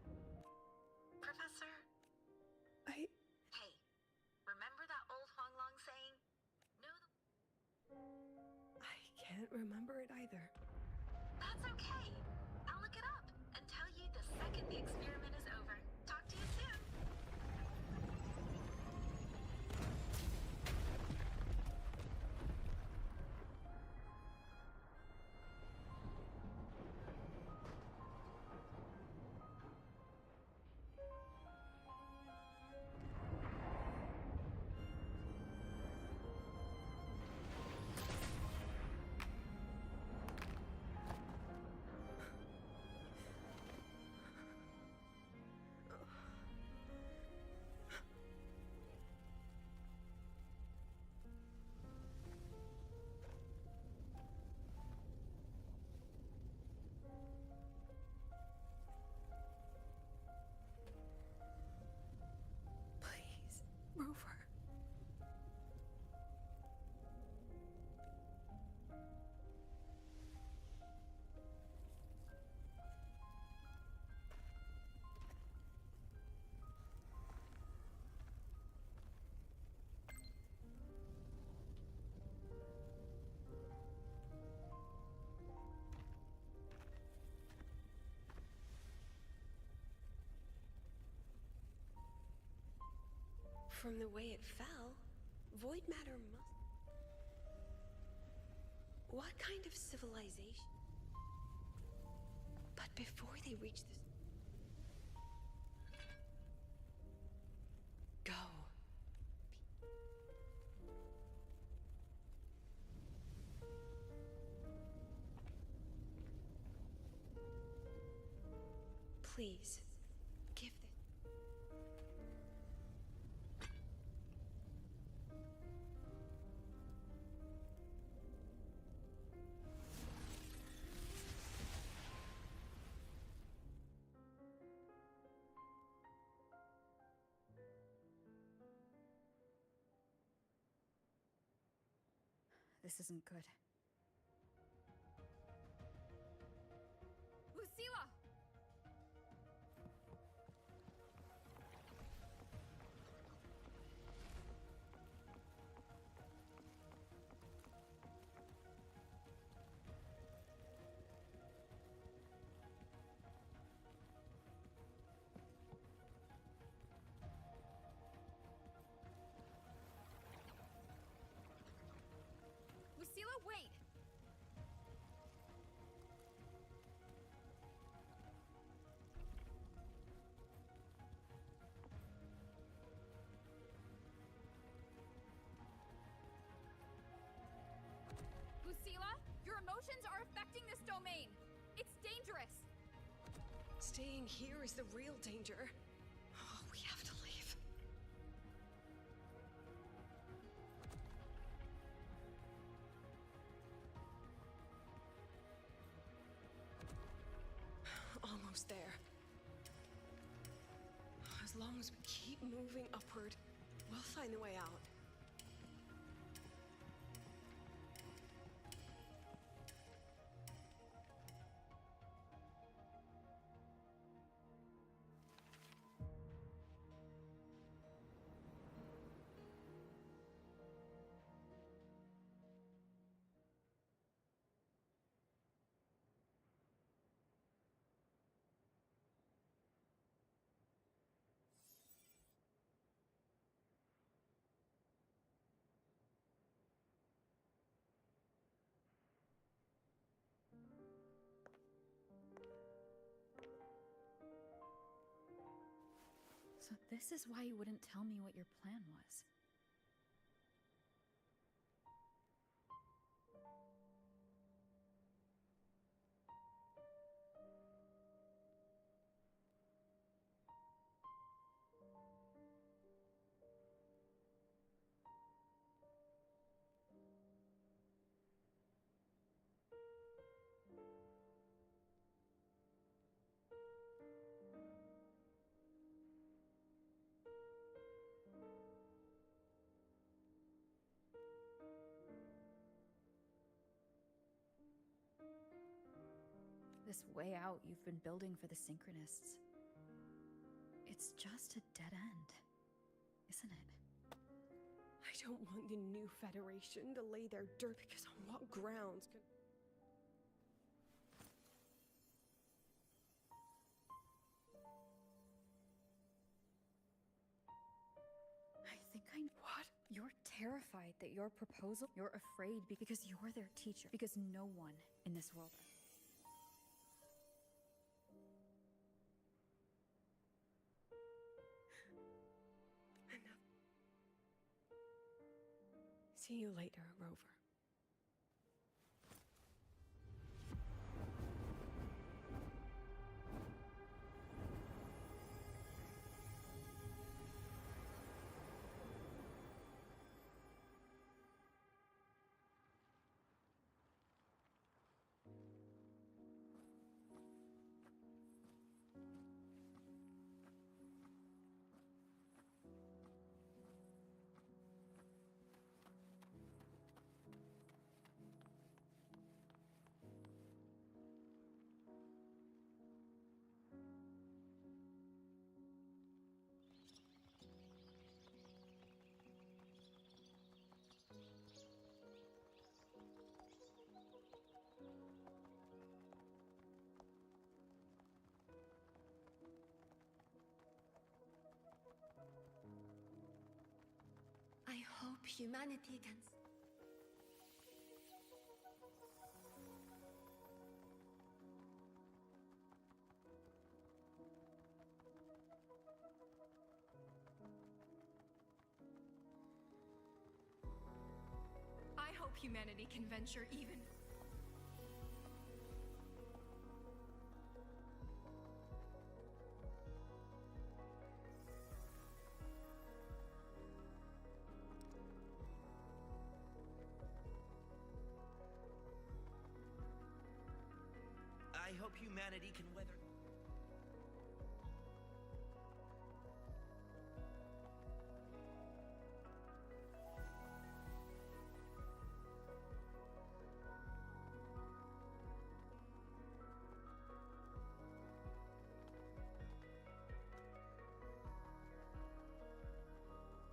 Professor? Hey, remember that old Huanglong saying? I can't remember it either. That's okay. I'll look it up and tell you the second the experiment is over. Talk to you soon. From the way it fell, void matter must... What kind of civilization? But before they reach this... Go. Please, give this. This isn't good. Lucilla! Lucilla, wait! Lucilla, your emotions are affecting this domain. It's dangerous. Staying here is the real danger. Oh, we have to leave. Almost there. As long as we keep moving upward, we'll find the way out. So this is why you wouldn't tell me what your plan was. This way out you've been building for the Synchronists. It's just a dead end, isn't it? I don't want the new Federation to lay their dirt because on what grounds can... I think I... What? You're terrified that your proposal... You're afraid because you're their teacher. Because no one in this world... See you later, Rover. humanity can. I hope humanity can venture even. I hope humanity can weather.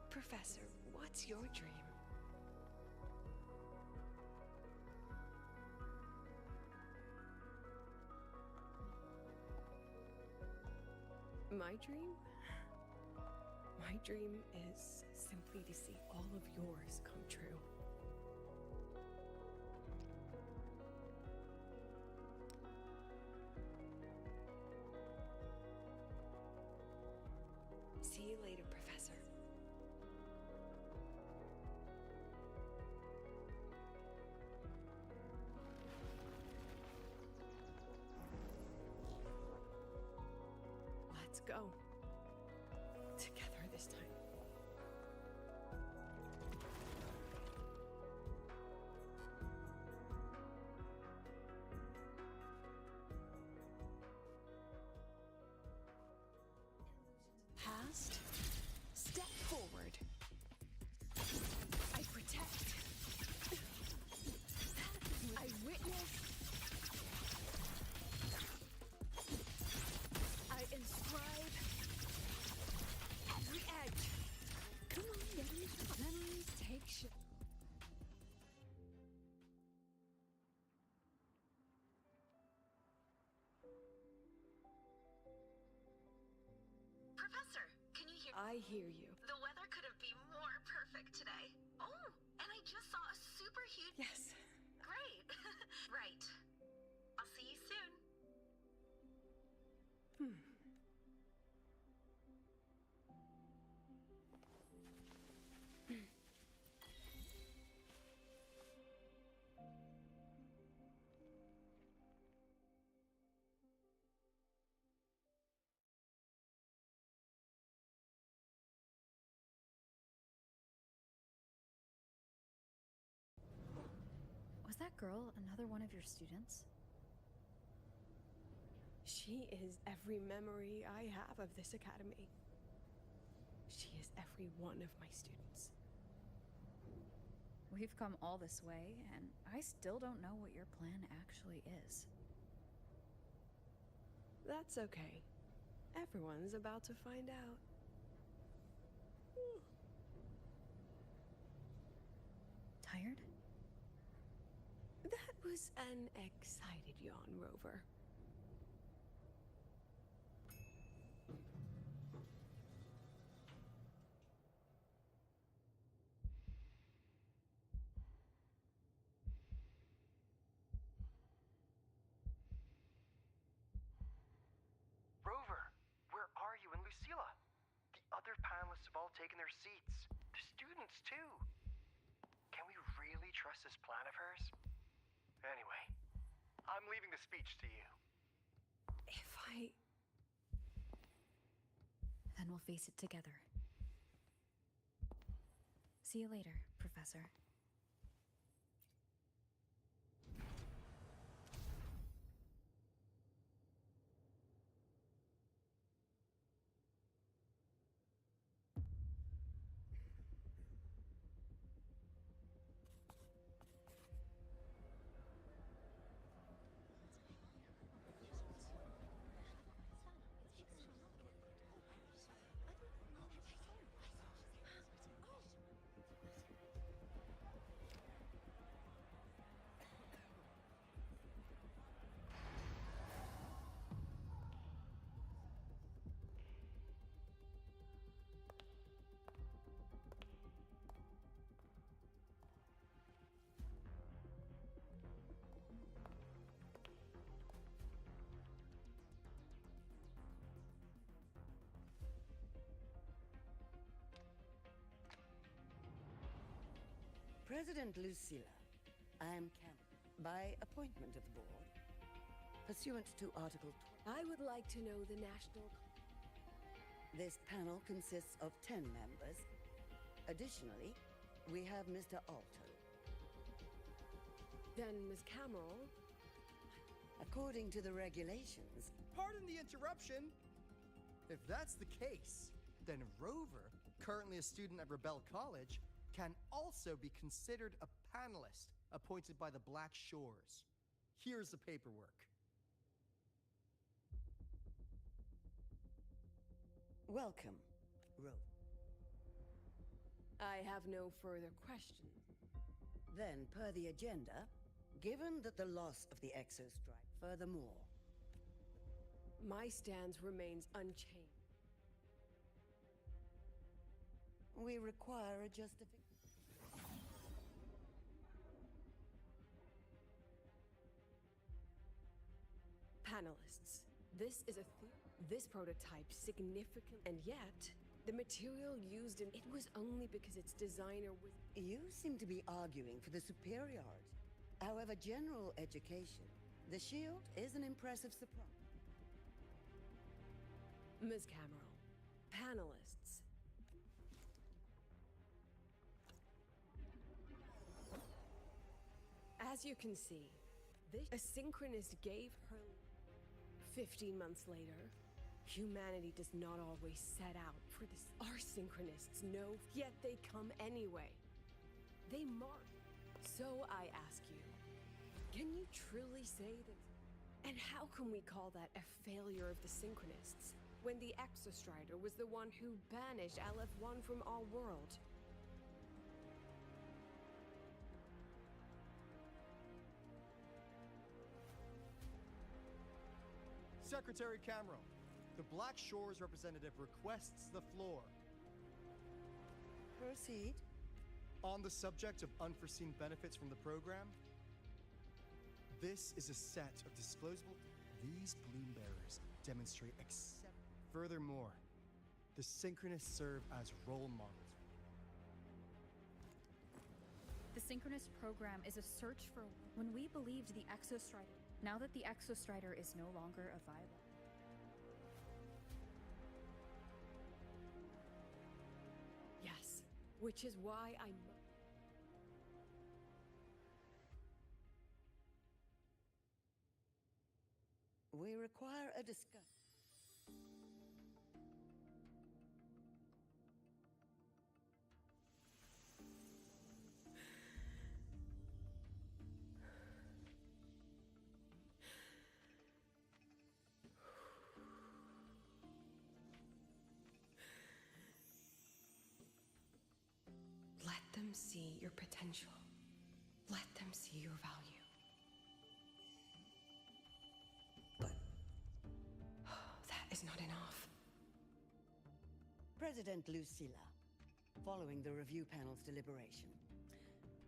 Professor, what's your dream? My dream? My dream is simply to see all of yours come true. See you later, Professor. Let's go. Together this time. Past, step forward. I protect. I witness. I inscribe. Every edge. Come on, memories take shape. Professor, can you hear? I hear you. The weather couldn't be more perfect today. Oh, and I just saw a super huge. Yes. Great. Right. I'll see you soon. Was that girl another one of your students? She is every memory I have of this academy. She is every one of my students. We've come all this way, and I still don't know what your plan actually is. That's okay. Everyone's about to find out. Tired? That was an excited yawn, Rover. Rover, where are you and Lucilla? The other panelists have all taken their seats. The students, too. Can we really trust this plan of hers? Anyway, I'm leaving the speech to you. If I... Then we'll face it together. See you later, Professor. President Lucilla, I am Campbell, by appointment of the board, pursuant to Article 20. I would like to know the national... This panel consists of 10 members. Additionally, we have Mr. Alto. Then, Ms. Cameron... According to the regulations... Pardon the interruption! If that's the case, then Rover, currently a student at Rebel College, can also be considered a panelist appointed by the Black Shores. Here's the paperwork. Welcome, Rover. I have no further questions. Then, per the agenda, given that the loss of the exostrike, furthermore... My stance remains unchanged. We require a justification. Panelists, this is this prototype significant, and yet the material used in it was only because its designer was... You seem to be arguing for the superiority. However, general education, the shield is an impressive surprise. Ms. Cameron, panelists. As you can see, this asynchronous gave her 15 months later. Humanity does not always set out for this. Our synchronists know, yet they come anyway. They mark. So I ask you, can you truly say that? And how can we call that a failure of the synchronists when the Exostrider was the one who banished LF1 from our world? Secretary Cameron, the Black Shores representative requests the floor. Proceed. On the subject of unforeseen benefits from the program, this is a set of disclosable... These bloom bearers demonstrate Furthermore, the Synchronists serve as role models. The Synchronist program is a search for when we believed the Exostrider. Now that the Exostrider is no longer a viable... Yes, which is why I... We require a discussion. Let them see your potential. Let them see your value. That is not enough. President Lucilla, following the review panel's deliberation,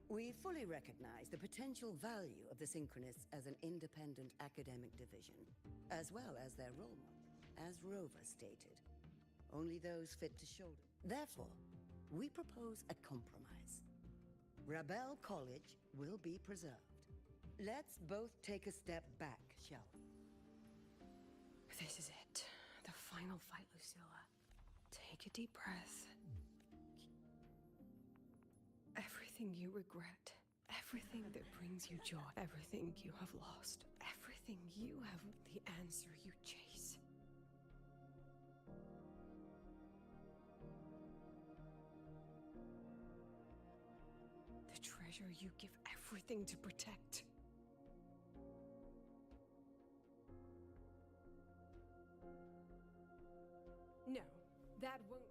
we fully recognize the potential value of the Synchronists as an independent academic division, as well as their role model, as Rover stated. Only those fit to shoulder. Therefore, we propose a compromise. Rebel College will be preserved. Let's both take a step back, shall we? This is it. The final fight, Lucilla. Take a deep breath. Everything you regret, everything that brings you joy, everything you have lost, everything you have, the answer you chase. The treasure you give everything to protect. No, that won't...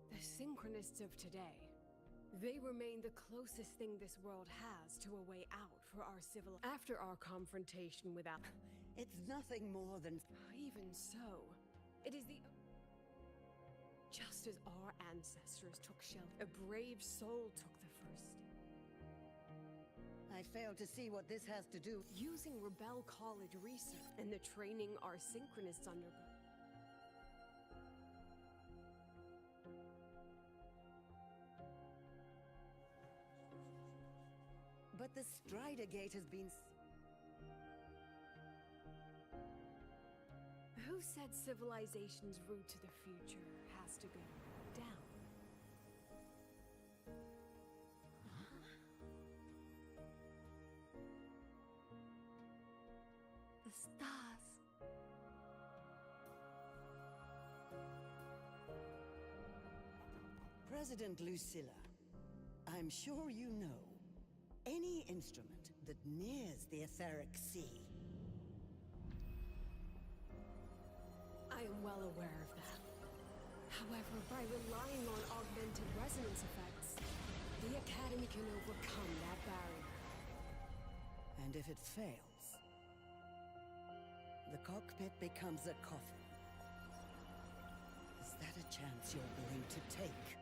The Synchronists of today, they remain the closest thing this world has to a way out for our civil... After our confrontation with It's nothing more than... Even so, it is the... Just as our ancestors took shelter, a brave soul took the first step. I fail to see what this has to do. Using Rebel College research and the training our Synchronists undergo. But the Strider Gate has been... Who said civilization's route to the future has to go down? The stars. President Lucilla, I'm sure you know, any instrument that nears the etheric sea... I am well aware of that. However, by relying on augmented resonance effects, the Academy can overcome that barrier. And if it fails, the cockpit becomes a coffin. Is that a chance you're willing to take?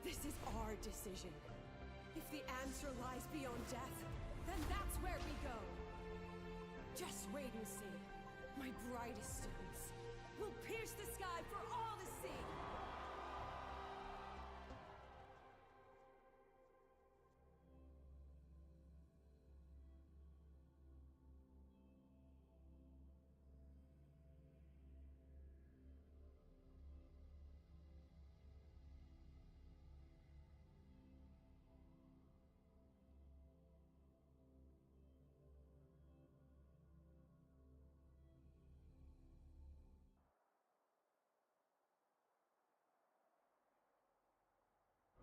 This is our decision. If the answer lies beyond death, then that's where we go. Just wait and see. My brightest students will pierce the sky for all to see.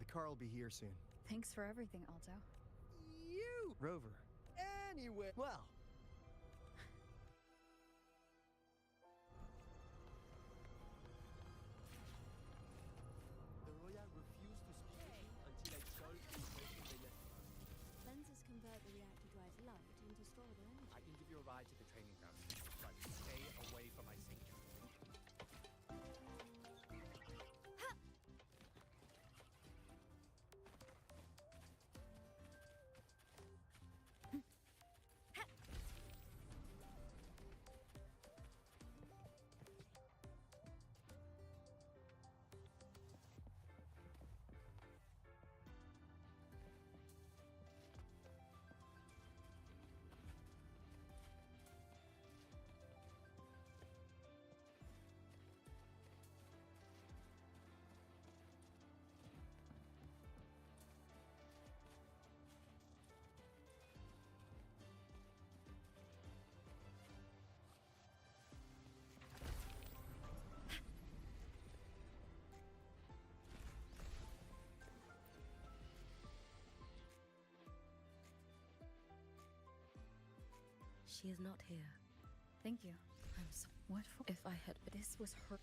The car will be here soon. Thanks for everything, Alto. You! Rover. Anyway, well... The Royal refused to speak with me until I solved the equation they left behind. Lenses convert the reactor drive's light into storeable energy. I can give you a ride to the training ground, but stay away from my sink. She is not here. Thank you. I'm so... What for? If I had... This was her...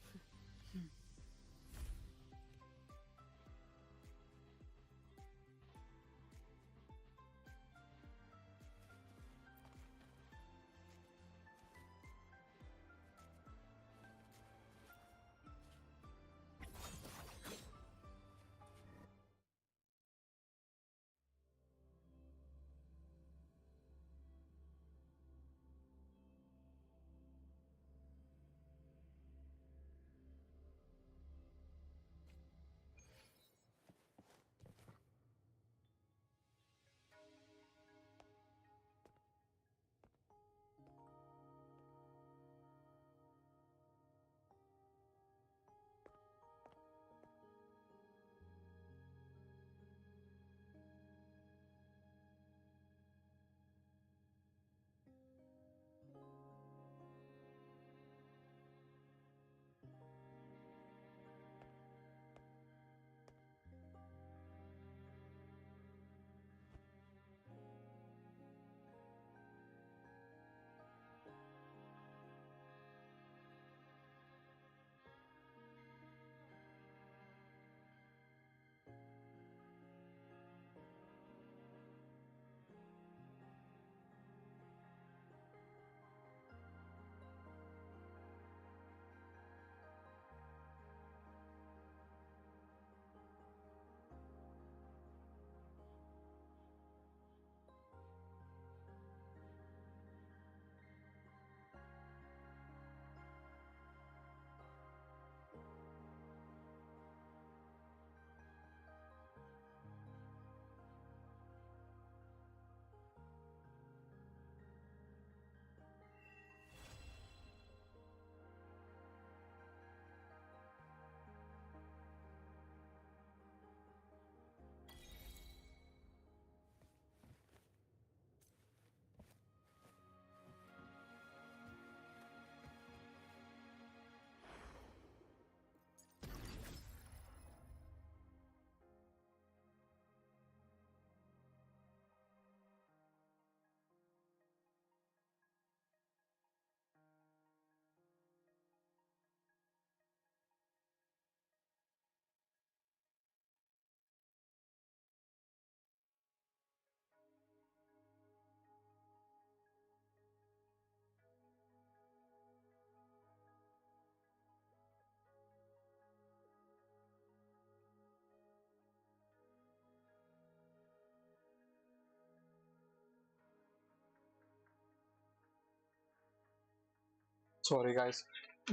sorry guys,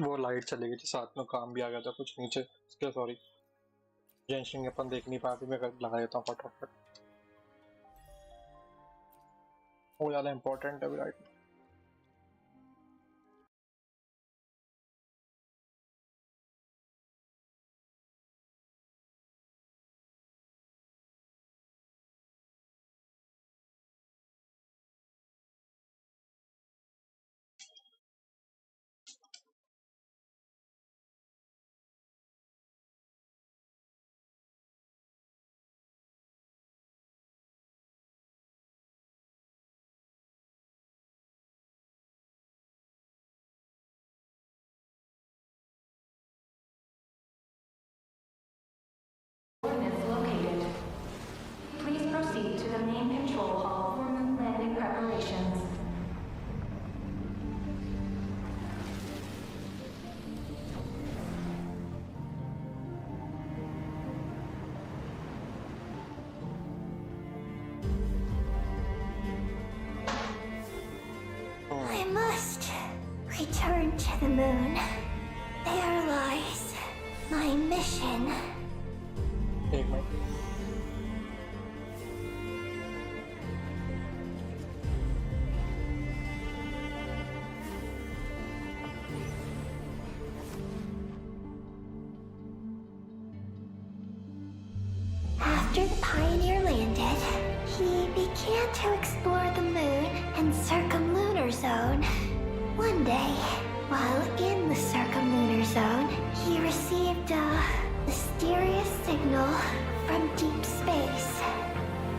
वो light चली गई थी, साथ में काम भी आ गया था कुछ नीचे, इसके सॉरी। जेंशिन अपन देख नहीं पाते, मैं लगा देता हूँ फटाफट। वो ज़्यादा इम्पोर्टेंट है right. Located. Please proceed to the main control hall for moon landing preparations. I must return to the moon. There lies my mission. After the Pioneer landed, he began to explore the moon and circumlunar zone. One day, while in the circumlunar zone, he received a mysterious signal from deep space.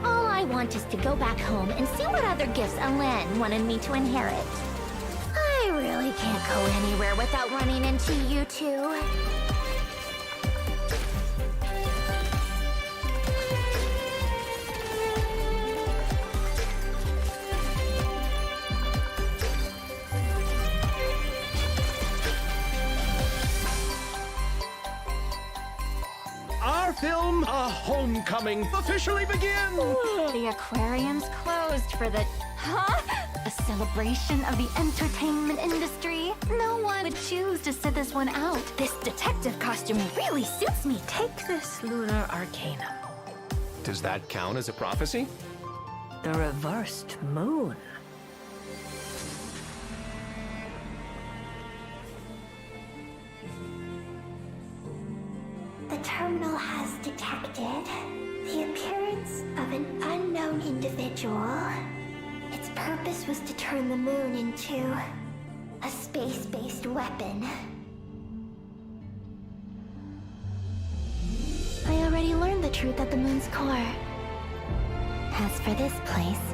All I want is to go back home and see what other gifts Alen wanted me to inherit. I really can't go anywhere without running into you two. Our film, A Homecoming, officially begins! The aquarium's closed for the... Huh? A celebration of the entertainment industry? No one would choose to sit this one out. This detective costume really suits me. Take this lunar arcanum. Does that count as a prophecy? The reversed moon. The terminal has detected the appearance of an unknown individual. Its purpose was to turn the moon into a space-based weapon. I already learned the truth at the moon's core. As for this place,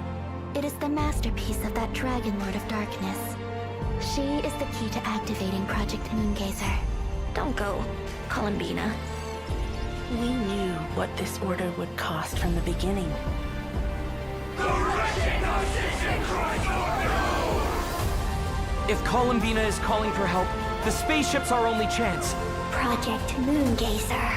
it is the masterpiece of that Dragon Lord of Darkness. She is the key to activating Project Moongazer. Don't go, Columbina. We knew what this order would cost from the beginning. If Columbina is calling for help, the spaceship's our only chance. Project Moongazer.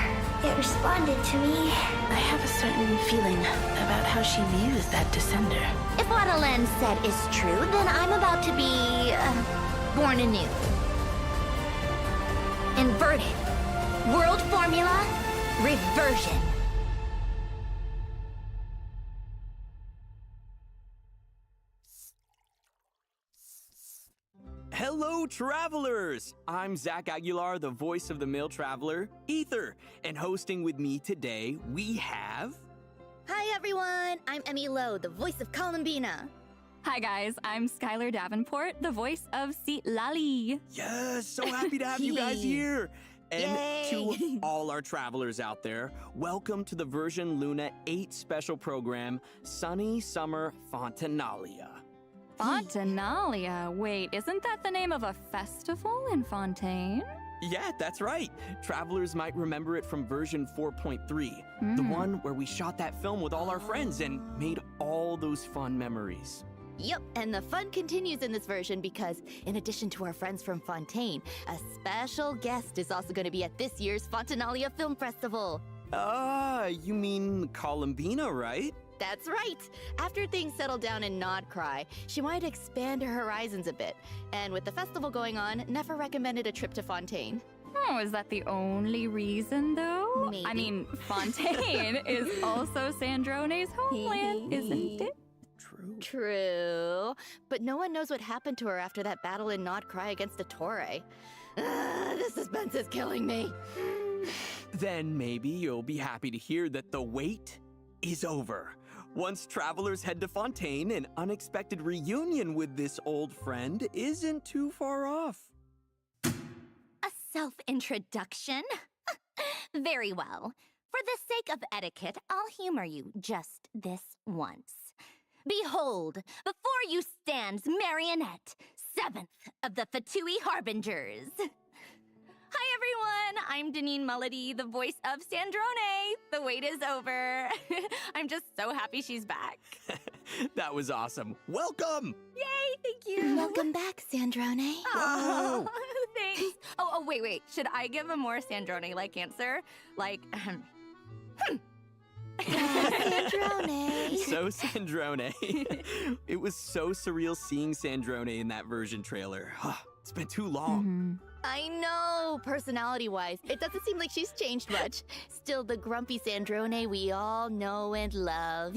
It responded to me. I have a certain feeling about how she views that descender. If what Alen said is true, then I'm about to be... born anew. Inverted. World formula, reversion. Hello, travelers! I'm Zach Aguilar, the voice of the male traveler, Ether, and hosting with me today, we have... Hi, everyone! I'm Emmy Lowe, the voice of Columbina. Hi, guys. I'm Skylar Davenport, the voice of Lali. Yes, so happy to have you guys here! And to all our travelers out there, welcome to the version Luna 8 special program, Sunny Summer Fontanalia. Fontanalia? Wait, isn't that the name of a festival in Fontaine? Yeah, that's right. Travelers might remember it from version 4.3, the one where we shot that film with all our friends and made all those fun memories. Yep, and the fun continues in this version because, in addition to our friends from Fontaine, a special guest is also going to be at this year's Fontanalia Film Festival. You mean Columbina, right? That's right. After things settled down in Nodcry, she wanted to expand her horizons a bit. And with the festival going on, Nefer recommended a trip to Fontaine. Oh, is that the only reason, though? Maybe. I mean, Fontaine is also Sandrone's homeland, isn't it? True. But no one knows what happened to her after that battle in Nodcry against the Torre. The suspense is killing me. Then maybe you'll be happy to hear that the wait is over. Once travelers head to Fontaine, an unexpected reunion with this old friend isn't too far off. A self-introduction? Very well. For the sake of etiquette, I'll humor you just this once. Behold, before you stands Marionette, 7th of the Fatui Harbingers. Hi everyone, I'm Deneen Melody, the voice of Sandrone. The wait is over. I'm just so happy she's back. That was awesome. Welcome! Yay, thank you. Welcome back, Sandrone. Oh, thanks. Oh, wait. Should I give a more Sandrone-like answer? Like, Sandrone. So Sandrone. It was so surreal seeing Sandrone in that version trailer. It's been too long. I know, personality-wise, it doesn't seem like she's changed much. Still the grumpy Sandrone we all know and love.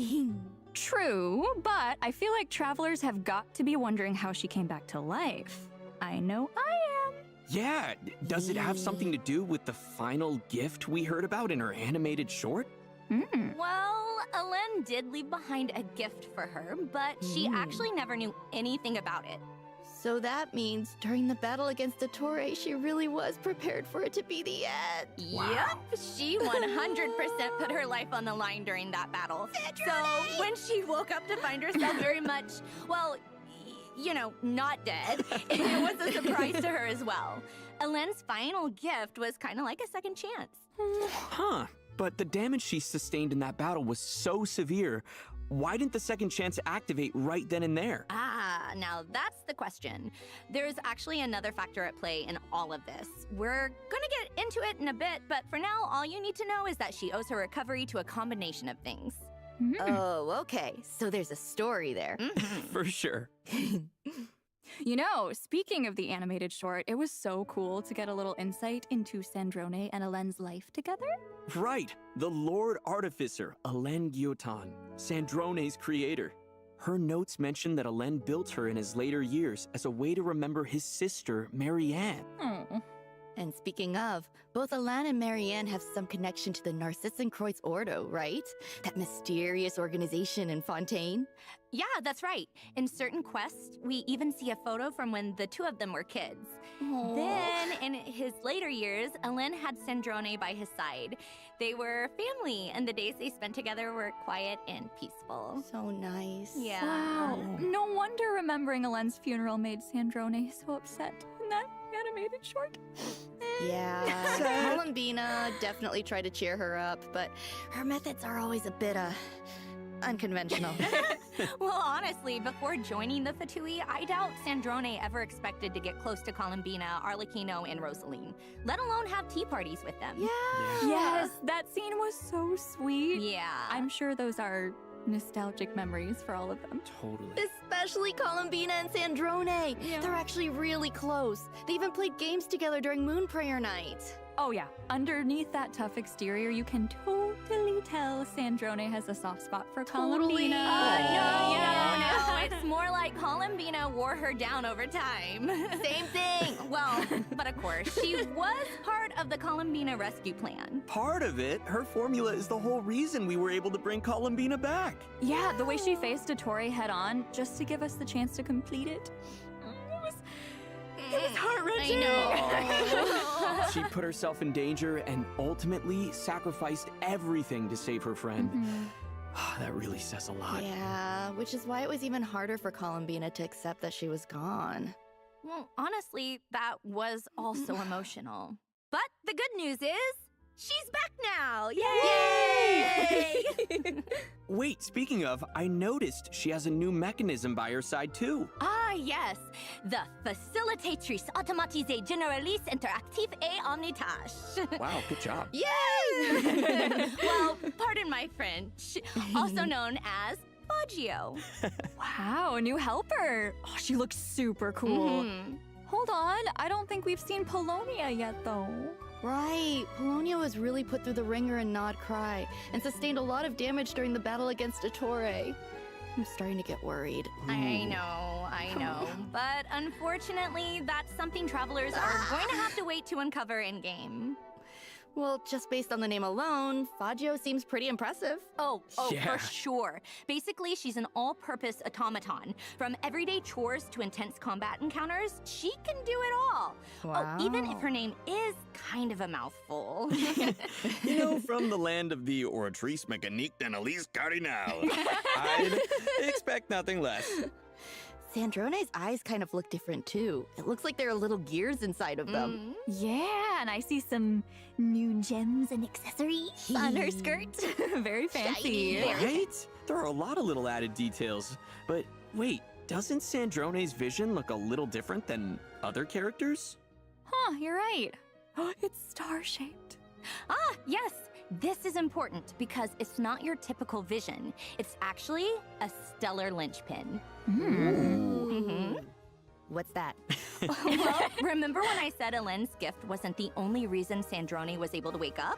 True, but I feel like travelers have got to be wondering how she came back to life. I know I am. Yeah, does it have something to do with the final gift we heard about in her animated short? Well, Alen did leave behind a gift for her, but she actually never knew anything about it. So that means during the battle against the Torre, she really was prepared for it to be the end. Yep, she 100% put her life on the line during that battle. So when she woke up to find herself very much, well, you know, not dead, it was a surprise to her as well. Alen's final gift was kind of like a second chance. Huh, but the damage she sustained in that battle was so severe. Why didn't the second chance activate right then and there? Now that's the question. There's actually another factor at play in all of this. We're gonna get into it in a bit, but for now, all you need to know is that she owes her recovery to a combination of things. Oh, okay. So there's a story there. For sure. You know, speaking of the animated short, it was so cool to get a little insight into Sandrone and Alen's life together. Right, the Lord Artificer, Alen Guillotin, Sandrone's creator. Her notes mention that Alen built her in his later years as a way to remember his sister, Marianne. And speaking of, both Alan and Marianne have some connection to the Narcissenkreuz Ordo, right? That mysterious organization in Fontaine? Yeah, that's right. In certain quests, we even see a photo from when the two of them were kids. Aww. Then, in his later years, Alen had Sandrone by his side. They were family, and the days they spent together were quiet and peaceful. So nice. Yeah. Wow. No wonder remembering Alen's funeral made Sandrone so upset in that animated short. Yeah, Columbina definitely tried to cheer her up, but her methods are always a bit, unconventional. Well, honestly, before joining the Fatui, I doubt Sandrone ever expected to get close to Columbina, Arlecchino, and Rosaline, let alone have tea parties with them. Yes, that scene was so sweet. Yeah. I'm sure those are nostalgic memories for all of them. Totally. Especially Columbina and Sandrone. Yeah. They're actually really close. They even played games together during Moon Prayer Night. Oh yeah, underneath that tough exterior, you can totally tell Sandrone has a soft spot for Columbina. No, it's more like Columbina wore her down over time. Same thing. Well, but of course, she was part of the Columbina rescue plan. Part of it, her formula is the whole reason we were able to bring Columbina back. Yeah, the way she faced a Torre head on just to give us the chance to complete it. It was heart-wrenching. I know. She put herself in danger and ultimately sacrificed everything to save her friend. That really says a lot. Yeah, which is why it was even harder for Columbina to accept that she was gone. Well, honestly, that was also emotional. But the good news is, she's back now! Yay! Wait, speaking of, I noticed she has a new mechanism by her side too. Ah, yes. The Facilitatrice Automatisée Généraliste Interactive et Omnitâche. Wow, good job. Yay! Well, pardon my French. Also known as Baggio. Wow, a new helper. Oh, she looks super cool. Hold on, I don't think we've seen Polonia yet, though. Right, Polonia was really put through the ringer in Nod Cry and sustained a lot of damage during the battle against Ettore. I'm starting to get worried. I know. But unfortunately, that's something travelers are going to have to wait to uncover in-game. Well, just based on the name alone, Faggio seems pretty impressive. Oh, Yeah. for sure. Basically, she's an all-purpose automaton. From everyday chores to intense combat encounters, she can do it all. Wow. Oh, even if her name is kind of a mouthful. You know, from the land of the oratrice mécanique d'analyse cardinal, I'd expect nothing less. Sandrone's eyes kind of look different too. It looks like there are little gears inside of them. Yeah, and I see some new gems and accessories on her skirt. Very fancy. Right? There are a lot of little added details. But wait, doesn't Sandrone's vision look a little different than other characters? Huh, you're right. It's star-shaped. Ah, yes. This is important because it's not your typical vision. It's actually a stellar linchpin. What's that? Well, remember when I said Elend's gift wasn't the only reason Sandrone was able to wake up?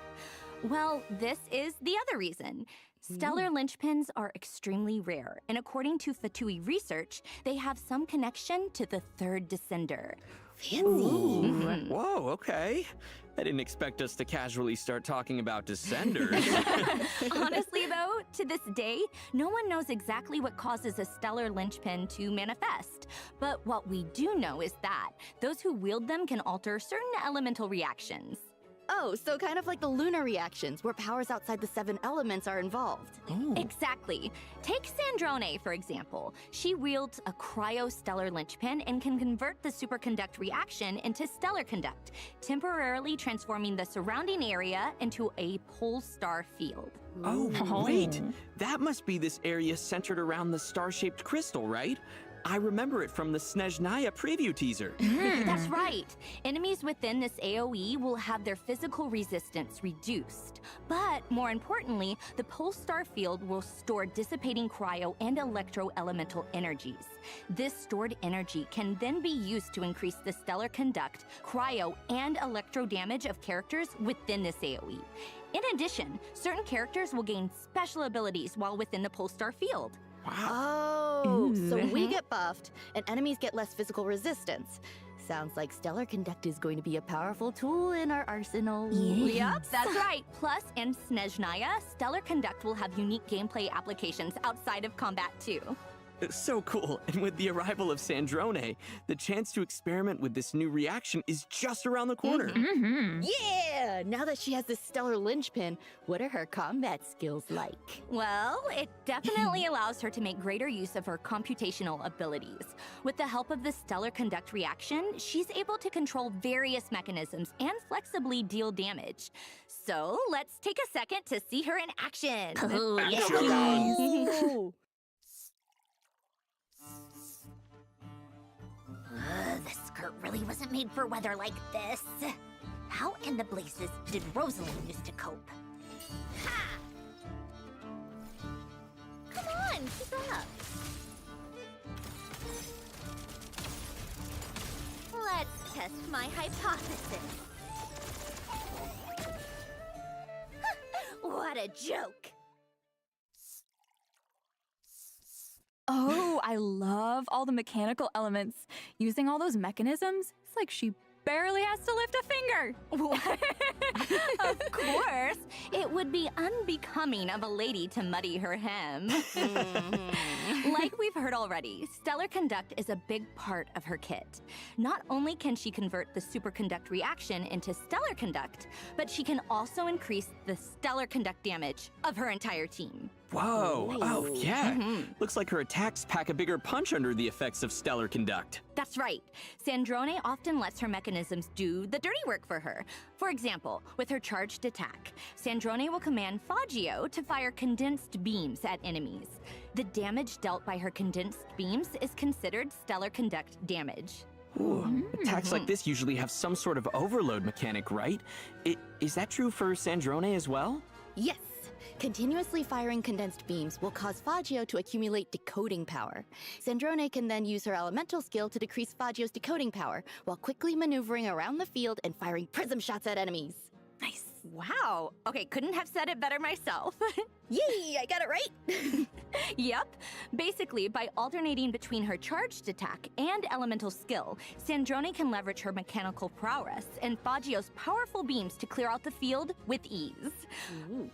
Well, this is the other reason. Stellar linchpins are extremely rare, and according to Fatui research, they have some connection to the third descender. Fancy. Whoa, okay. I didn't expect us to casually start talking about descenders. Honestly, though, to this day, no one knows exactly what causes a stellar linchpin to manifest. But what we do know is that those who wield them can alter certain elemental reactions. Oh, so kind of like the lunar reactions, where powers outside the 7 elements are involved. Exactly. Take Sandrone, for example. She wields a cryostellar linchpin and can convert the superconduct reaction into stellar conduct, temporarily transforming the surrounding area into a pole star field. Oh, wait. That must be this area centered around the star-shaped crystal, right? I remember it from the Snezhnaya preview teaser. That's right. Enemies within this AoE will have their physical resistance reduced. But more importantly, the pole star field will store dissipating cryo and electro-elemental energies. This stored energy can then be used to increase the stellar conduct, cryo, and electro damage of characters within this AoE. In addition, certain characters will gain special abilities while within the pole star field. Oh, so we get buffed, and enemies get less physical resistance. Sounds like Stellar Conduct is going to be a powerful tool in our arsenal. Yep, that's right. Plus, in Snezhnaya, Stellar Conduct will have unique gameplay applications outside of combat too. So cool. And with the arrival of Sandrone, the chance to experiment with this new reaction is just around the corner. Yeah! Now that she has this stellar linchpin, what are her combat skills like? Well, it definitely allows her to make greater use of her computational abilities. With the help of the Stellar Conduct reaction, she's able to control various mechanisms and flexibly deal damage. So, let's take a second to see her in action. Oh, yes. This skirt really wasn't made for weather like this. How in the blazes did Rosalind used to cope? Ha! Come on, keep up. Let's test my hypothesis. What a joke! Oh, I love all the mechanical elements. Using all those mechanisms, it's like she barely has to lift a finger. Of course, it would be unbecoming of a lady to muddy her hem. Like we've heard already, Stellar Conduct is a big part of her kit. Not only can she convert the superconduct reaction into stellar conduct, but she can also increase the stellar conduct damage of her entire team. Whoa. Oh, yeah. Mhm. Looks like her attacks pack a bigger punch under the effects of stellar conduct. That's right. Sandrone often lets her mechanisms do the dirty work for her. For example, with her charged attack, Sandrone will command Fagio to fire condensed beams at enemies. The damage dealt by her condensed beams is considered stellar conduct damage. Ooh, attacks like this usually have some sort of overload mechanic, right? Is that true for Sandrone as well? Yes. Continuously firing condensed beams will cause Fagio to accumulate decoding power. Sandrone can then use her elemental skill to decrease Fagio's decoding power, while quickly maneuvering around the field and firing prism shots at enemies. Nice. Wow. Okay, couldn't have said it better myself. Yay, I got it right! Yep. Basically, by alternating between her charged attack and elemental skill, Sandrone can leverage her mechanical prowess and Fagio's powerful beams to clear out the field with ease.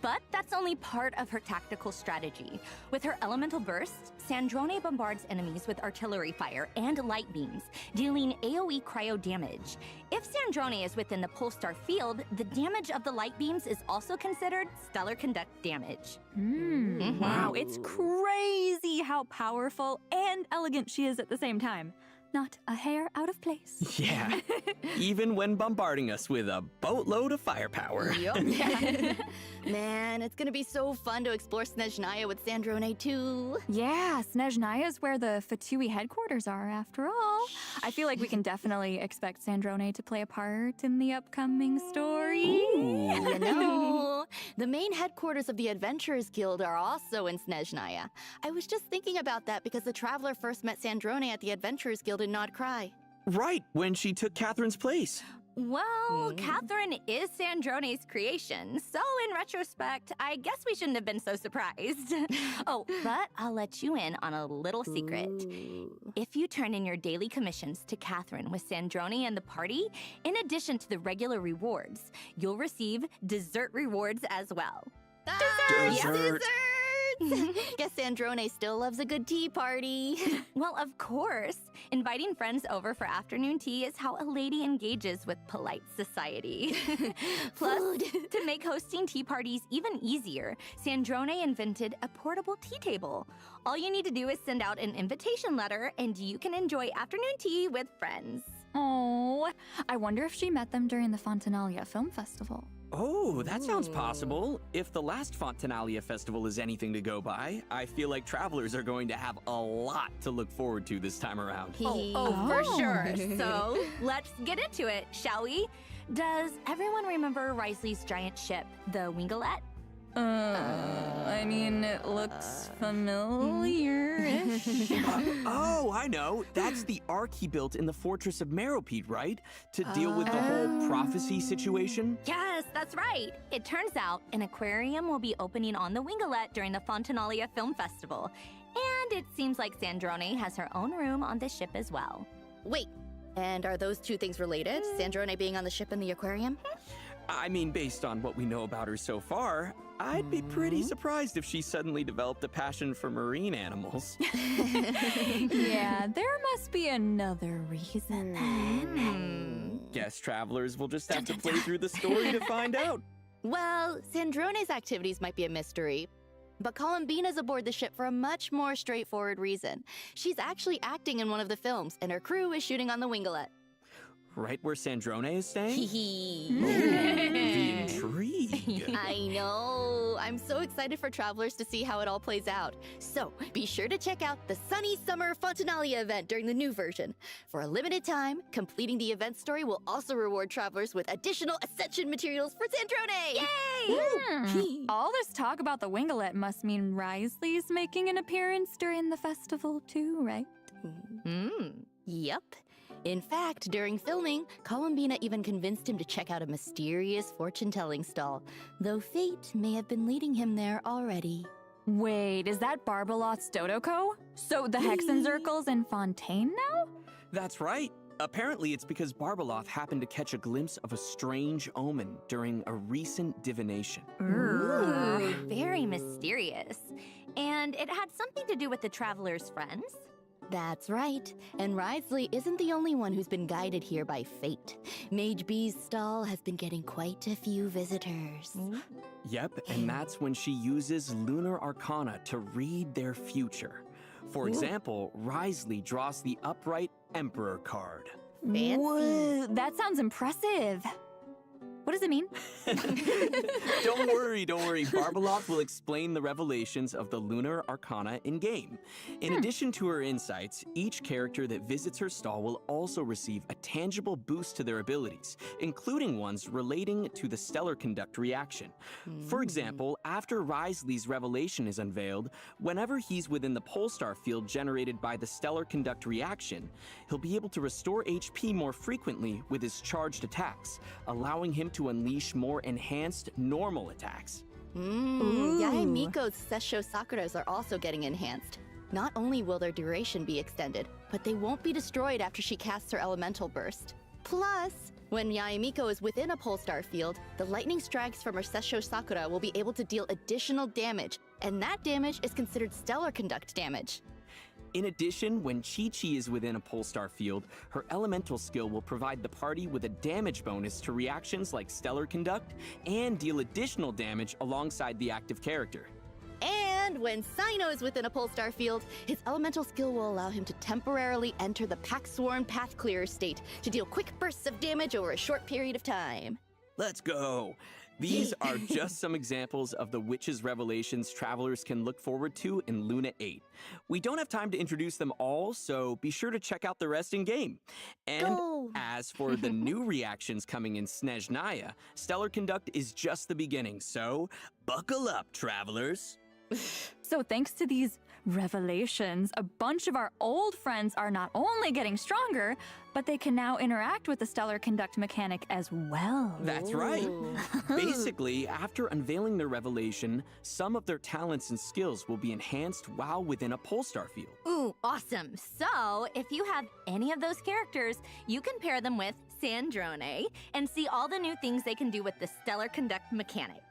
But that's only part of her tactical strategy. With her elemental burst, Sandrone bombards enemies with artillery fire and light beams, dealing AoE cryo damage. If Sandrone is within the Polestar field, the damage of the light beams is also considered stellar conduct damage. Wow, it's crazy how powerful and elegant she is at the same time. Not a hair out of place. Yeah. Even when bombarding us with a boatload of firepower. Yup. Man, it's gonna be so fun to explore Snezhnaya with Sandrone too. Yeah, Snezhnaya is where the Fatui headquarters are, after all. I feel like we can definitely expect Sandrone to play a part in the upcoming story. You know, the main headquarters of the Adventurers Guild are also in Snezhnaya. I was just thinking about that because the Traveler first met Sandrone at the Adventurers Guild in Nod Cry. Right, when she took Catherine's place. Well, Catherine is Sandrone's creation, so in retrospect, I guess we shouldn't have been so surprised. Oh, but I'll let you in on a little secret. If you turn in your daily commissions to Catherine with Sandrone and the party, in addition to the regular rewards, you'll receive dessert rewards as well. Dessert! Guess Sandrone still loves a good tea party. Well, of course. Inviting friends over for afternoon tea is how a lady engages with polite society. Plus, to make hosting tea parties even easier, Sandrone invented a portable tea table. All you need to do is send out an invitation letter and you can enjoy afternoon tea with friends. Oh, I wonder if she met them during the Fontanalia Film Festival. Oh, that sounds possible. If the last Fontanalia festival is anything to go by, I feel like travelers are going to have a lot to look forward to this time around. For sure. So, let's get into it, shall we? Does everyone remember Risley's giant ship, the Wingalette? I mean, it looks familiar-ish. Oh, I know. That's the ark he built in the Fortress of Meropide, right? To deal with the whole prophecy situation? Yes, that's right. It turns out an aquarium will be opening on the Wingalette during the Fontanalia Film Festival. And it seems like Sandrone has her own room on this ship as well. Wait, and are those two things related? Sandrone being on the ship and the aquarium? I mean, based on what we know about her so far, I'd be pretty surprised if she suddenly developed a passion for marine animals. Yeah, there must be another reason then. Guess travelers will just have to play through the story to find out. Well, Sandrone's activities might be a mystery, but Columbina's aboard the ship for a much more straightforward reason. She's actually acting in one of the films, and her crew is shooting on the Wingalette. Right where Sandrone is staying? The intrigue. I know. I'm so excited for travelers to see how it all plays out. So be sure to check out the Sunny Summer Fontanalia event during the new version. For a limited time, completing the event story will also reward travelers with additional Ascension materials for Sandrone! Yay! All this talk about the Wingalette must mean Risley's making an appearance during the festival too, right? Yep. In fact, during filming, Columbina even convinced him to check out a mysterious fortune-telling stall, though fate may have been leading him there already. Wait, is that Barbalot's Dodoko? So the Hexenzirkel's in Fontaine now? That's right. Apparently, it's because Barbaloth happened to catch a glimpse of a strange omen during a recent divination. Ooh, very mysterious. And it had something to do with the traveler's friends? That's right, and Risley isn't the only one who's been guided here by fate. Mage B's stall has been getting quite a few visitors. Yep, and that's when she uses lunar arcana to read their future. For example, Risley draws the upright Emperor card. Whoa, that sounds impressive. What does it mean? Don't worry. Barbalot will explain the revelations of the lunar arcana in-game. In addition to her insights, each character that visits her stall will also receive a tangible boost to their abilities, including ones relating to the stellar conduct reaction. For example, after Risley's revelation is unveiled, whenever he's within the Polestar field generated by the stellar conduct reaction, he'll be able to restore HP more frequently with his charged attacks, allowing him to unleash more enhanced normal attacks. Yae Miko's Sessho Sakura's are also getting enhanced. Not only will their duration be extended, but they won't be destroyed after she casts her elemental burst. Plus, when Yae Miko is within a Polestar field, the lightning strikes from her Sessho Sakura will be able to deal additional damage, and that damage is considered stellar conduct damage. In addition, when Chi-Chi is within a Polestar field, her elemental skill will provide the party with a damage bonus to reactions like Stellar Conduct and deal additional damage alongside the active character. And when Sino is within a Polestar field, his elemental skill will allow him to temporarily enter the Pack-Sworn Path Clearer state to deal quick bursts of damage over a short period of time. Let's go! These are just some examples of the witches' revelations travelers can look forward to in Luna 8. We don't have time to introduce them all, so be sure to check out the rest in game. And as for the new reactions coming in Snezhnaya, Stellar Conduct is just the beginning, so buckle up, travelers. So thanks to these revelations, a bunch of our old friends are not only getting stronger, but they can now interact with the Stellar Conduct mechanic as well. That's right. Basically, after unveiling their revelation, some of their talents and skills will be enhanced while within a Polestar field. Ooh, awesome. So, if you have any of those characters, you can pair them with Sandrone and see all the new things they can do with the Stellar Conduct mechanic.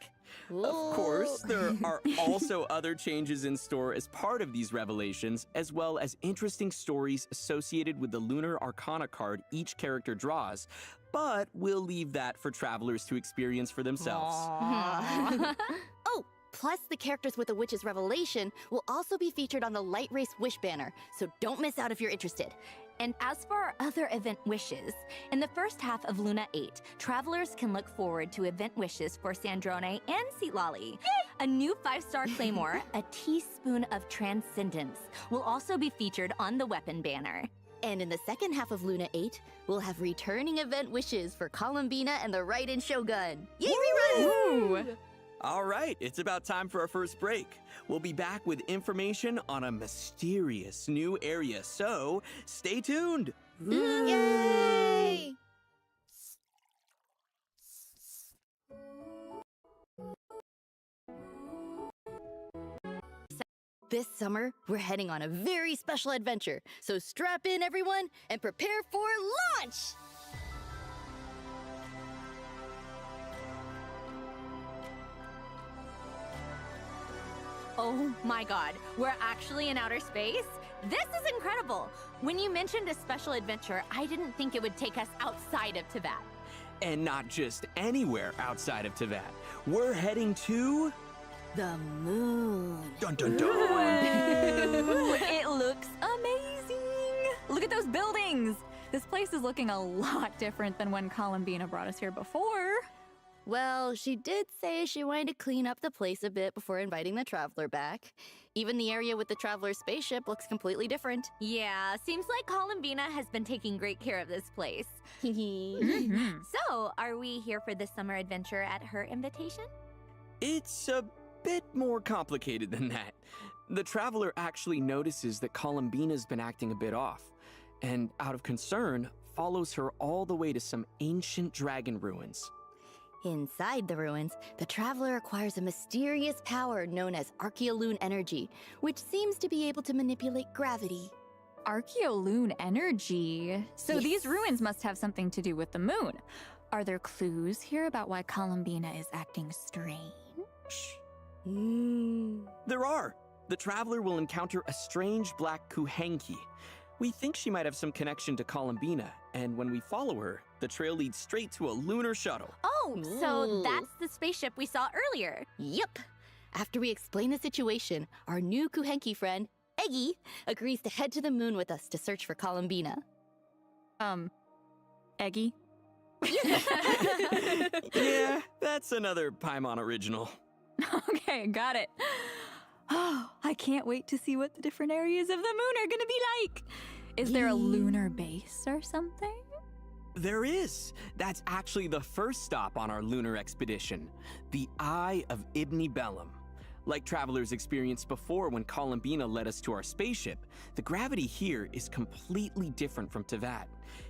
Of course, there are also other changes in store as part of these revelations, as well as interesting stories associated with the Lunar Arcana card each character draws, but we'll leave that for travelers to experience for themselves. Oh, plus the characters with the Witch's Revelation will also be featured on the Light Race Wish banner, so don't miss out if you're interested. And as for our other event wishes, in the first half of Luna 8, travelers can look forward to event wishes for Sandrone and Seatlolly. A new 5-star claymore, a teaspoon of transcendence, will also be featured on the weapon banner. And in the second half of Luna 8, we'll have returning event wishes for Columbina and the Raiden Shogun. Yay, reruns! All right, it's about time for our first break. We'll be back with information on a mysterious new area, so stay tuned. Yay! This summer, we're heading on a very special adventure, so strap in, everyone, and prepare for launch! Oh my god, we're actually in outer space? This is incredible! When you mentioned a special adventure, I didn't think it would take us outside of Teyvat. And not just anywhere outside of Teyvat. We're heading to... the moon. Dun dun dun! Whoa, it looks amazing! Look at those buildings! This place is looking a lot different than when Columbina brought us here before. Well, she did say she wanted to clean up the place a bit before inviting the Traveler back. Even the area with the Traveler's spaceship looks completely different. Yeah, seems like Columbina has been taking great care of this place. So, are we here for this summer adventure at her invitation? It's a bit more complicated than that. The Traveler actually notices that Columbina's been acting a bit off, and out of concern, follows her all the way to some ancient dragon ruins. Inside the ruins, the Traveler acquires a mysterious power known as Archeoloon energy, which seems to be able to manipulate gravity. Archeoloon energy? So these ruins must have something to do with the moon. Are there clues here about why Columbina is acting strange? There are. The Traveler will encounter a strange black Kuhenki. We think she might have some connection to Columbina, and when we follow her, the trail leads straight to a lunar shuttle. Oh, Oh, so that's the spaceship we saw earlier. Yep. After we explain the situation, our new Kuhenki friend, Eggy, agrees to head to the moon with us to search for Columbina. Eggy? Yeah, that's another Paimon original. Okay, got it. Oh, I can't wait to see what the different areas of the moon are gonna be like. Is there a lunar base or something? There is. That's actually the first stop on our lunar expedition, the Eye of Ibni Bellum. Like travelers experienced before when Columbina led us to our spaceship, the gravity here is completely different from Tevat.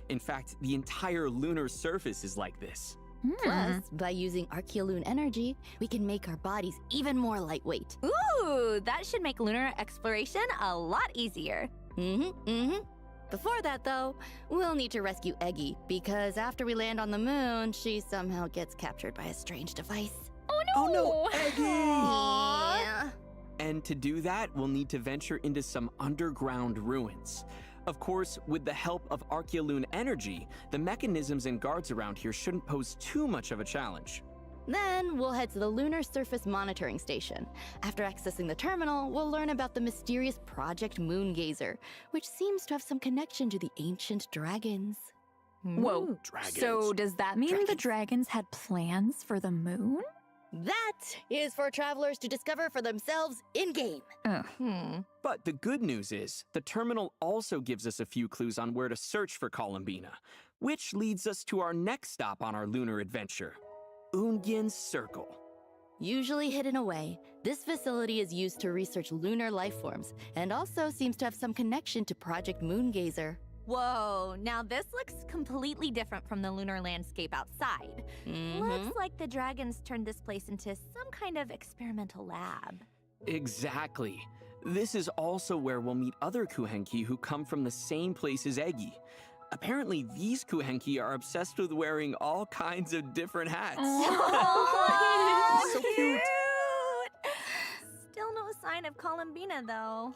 In fact, the entire lunar surface is like this. Plus, by using Archeolune energy, we can make our bodies even more lightweight. Ooh, that should make lunar exploration a lot easier. Before that, though, we'll need to rescue Eggy, because after we land on the moon, she somehow gets captured by a strange device. Oh no, Eggy! Yeah. And to do that, we'll need to venture into some underground ruins. Of course, with the help of Archeolune energy, the mechanisms and guards around here shouldn't pose too much of a challenge. Then we'll head to the Lunar Surface Monitoring Station. After accessing the terminal, we'll learn about the mysterious Project Moongazer, which seems to have some connection to the ancient dragons. Whoa. Dragons. So does that mean the dragons had plans for the moon? That is for travelers to discover for themselves in-game. But the good news is, the terminal also gives us a few clues on where to search for Columbina, which leads us to our next stop on our lunar adventure, Ungyen's Circle. Usually hidden away, this facility is used to research lunar life forms, and also seems to have some connection to Project Moongazer. Whoa, now this looks completely different from the lunar landscape outside. Looks like the dragons turned this place into some kind of experimental lab. Exactly. This is also where we'll meet other Kuhenki who come from the same place as Eggy. Apparently, these Kuhenki are obsessed with wearing all kinds of different hats. Oh, so cute. Still no sign of Columbina, though.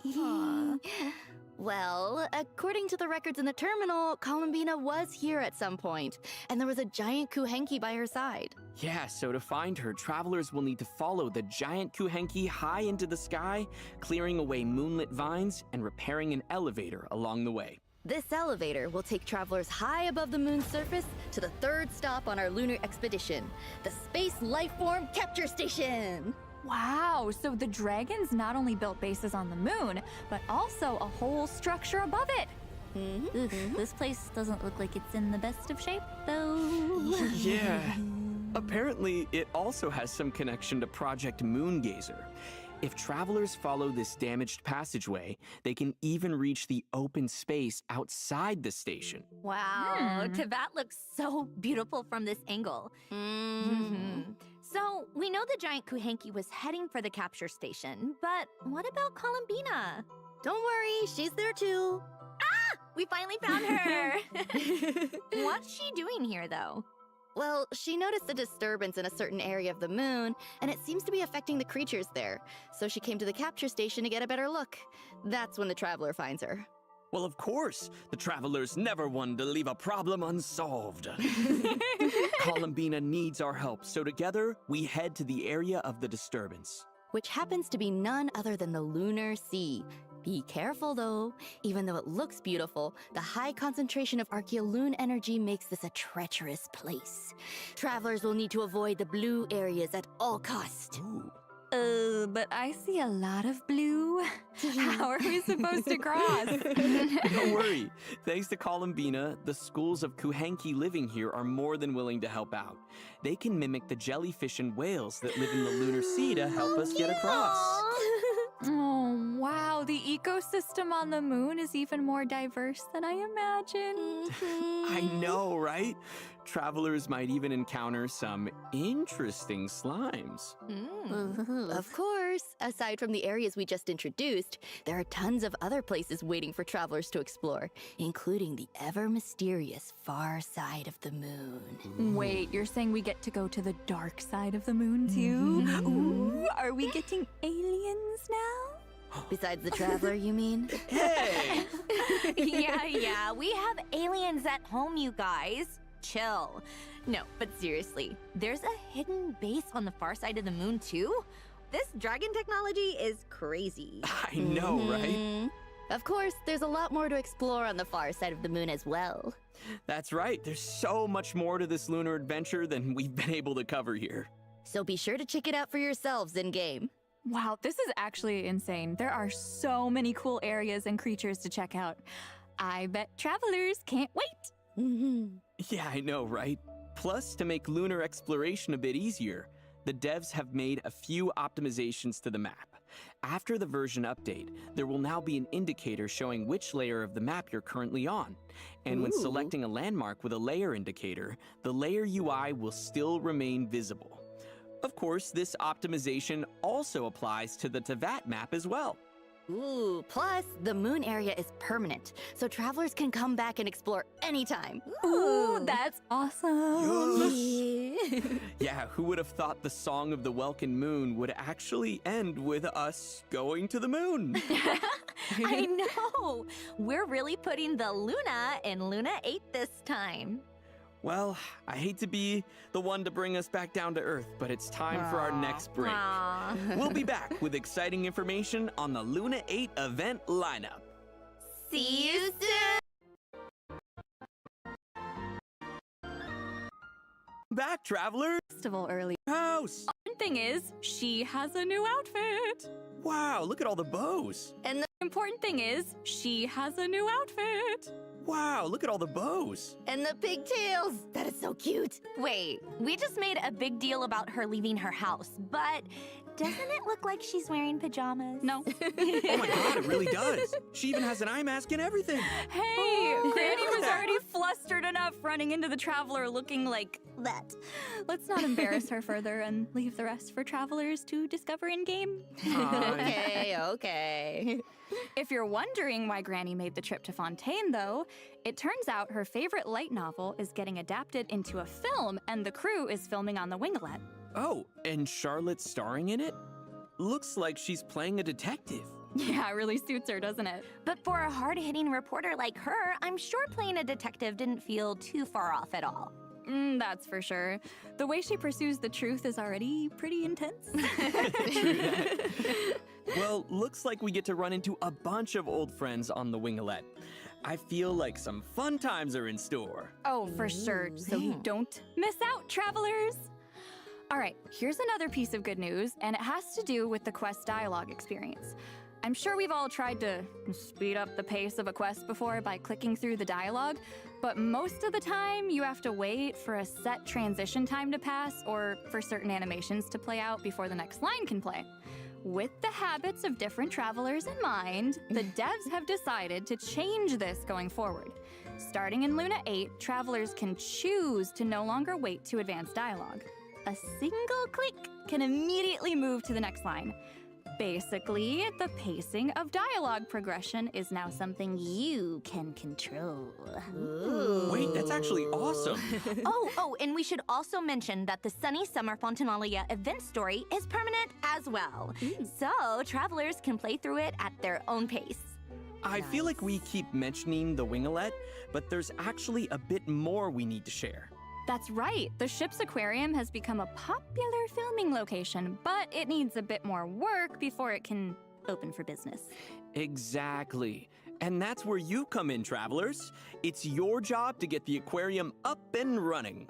Well, according to the records in the terminal, Columbina was here at some point, and there was a giant Kuhenki by her side. Yeah, so to find her, travelers will need to follow the giant Kuhenki high into the sky, clearing away moonlit vines and repairing an elevator along the way. This elevator will take travelers high above the moon's surface to the third stop on our lunar expedition, the Space Lifeform Capture Station. Wow, so the dragons not only built bases on the moon, but also a whole structure above it. This place doesn't look like it's in the best of shape, though. Yeah. Apparently, it also has some connection to Project Moongazer. If travelers follow this damaged passageway, they can even reach the open space outside the station. Wow, Tevat looks so beautiful from this angle. So, we know the giant Kuhenki was heading for the capture station, but what about Columbina? Don't worry, she's there too. Ah! We finally found her! What's she doing here, though? Well, she noticed a disturbance in a certain area of the moon, and it seems to be affecting the creatures there. So she came to the capture station to get a better look. That's when the traveler finds her. Well, of course, the traveler's never one to leave a problem unsolved. Columbina needs our help, so together we head to the area of the disturbance. Which happens to be none other than the Lunar Sea. Be careful though. Even though it looks beautiful, the high concentration of Archeolune energy makes this a treacherous place. Travelers will need to avoid the blue areas at all costs. But I see a lot of blue. How are we supposed to cross? Don't worry. Thanks to Columbina, the schools of Kuhenki living here are more than willing to help out. They can mimic the jellyfish and whales that live in the lunar sea to help us get across. Oh, wow. The ecosystem on the moon is even more diverse than I imagined. I know, right? Travelers might even encounter some interesting slimes. Of course, aside from the areas we just introduced, there are tons of other places waiting for travelers to explore, including the ever-mysterious far side of the moon. Wait, you're saying we get to go to the dark side of the moon, too? Ooh, are we getting aliens now? Besides the traveler, you mean? Hey! Yeah, we have aliens at home, you guys. chill. No, but seriously, there's a hidden base on the far side of the moon too? This dragon technology is crazy. I know, right? Mhm. Of course, there's a lot more to explore on the far side of the moon as well. That's right. There's so much more to this lunar adventure than we've been able to cover here. So be sure to check it out for yourselves in-game. Wow, this is actually insane. There are so many cool areas and creatures to check out. I bet travelers can't wait. Yeah, I know, right? Plus, to make lunar exploration a bit easier, the devs have made a few optimizations to the map. After the version update, there will now be an indicator showing which layer of the map you're currently on. And when selecting a landmark with a layer indicator, the layer UI will still remain visible. Of course, this optimization also applies to the Tevat map as well. Ooh, plus, the moon area is permanent, so travelers can come back and explore anytime. Ooh, that's awesome. Yeah, who would have thought the Song of the Welkin Moon would actually end with us going to the moon? I know! We're really putting the Luna in Luna 8 this time. Well, I hate to be the one to bring us back down to Earth, but it's time for our next break. We'll be back with exciting information on the Luna 8 event lineup. See you soon! Back, travelers! Festival early. House! One thing is, she has a new outfit. Wow, look at all the bows. And the important thing is, she has a new outfit. Wow, look at all the bows. And the pigtails! That is so cute. Wait, we just made a big deal about her leaving her house, but doesn't it look like she's wearing pajamas? No. Oh my god, it really does. She even has an eye mask and everything. Hey, Granny was already flustered enough running into the traveler looking like that. Let's not embarrass her further and leave the rest for travelers to discover in-game. Okay. If you're wondering why Granny made the trip to Fontaine, though, it turns out her favorite light novel is getting adapted into a film, and the crew is filming on the Winglet. Oh, and Charlotte's starring in it? Looks like she's playing a detective. Yeah, it really suits her, doesn't it? But for a hard-hitting reporter like her, I'm sure playing a detective didn't feel too far off at all. That's for sure. The way she pursues the truth is already pretty intense. Well, looks like we get to run into a bunch of old friends on the Winglet. I feel like some fun times are in store. Oh, for sure. So you don't miss out, travelers. All right, here's another piece of good news, and it has to do with the quest dialogue experience. I'm sure we've all tried to speed up the pace of a quest before by clicking through the dialogue, but most of the time you have to wait for a set transition time to pass or for certain animations to play out before the next line can play. With the habits of different travelers in mind, the devs have decided to change this going forward. Starting in Luna 8, travelers can choose to no longer wait to advance dialogue. A single click can immediately move to the next line. Basically, the pacing of dialogue progression is now something you can control. Wait, that's actually awesome. Oh, and we should also mention that the Sunny Summer Fontanalia event story is permanent as well. So travelers can play through it at their own pace. I feel like we keep mentioning the Winglet, but there's actually a bit more we need to share. That's right. The ship's aquarium has become a popular filming location, but it needs a bit more work before it can open for business. Exactly. And that's where you come in, travelers. It's your job to get the aquarium up and running.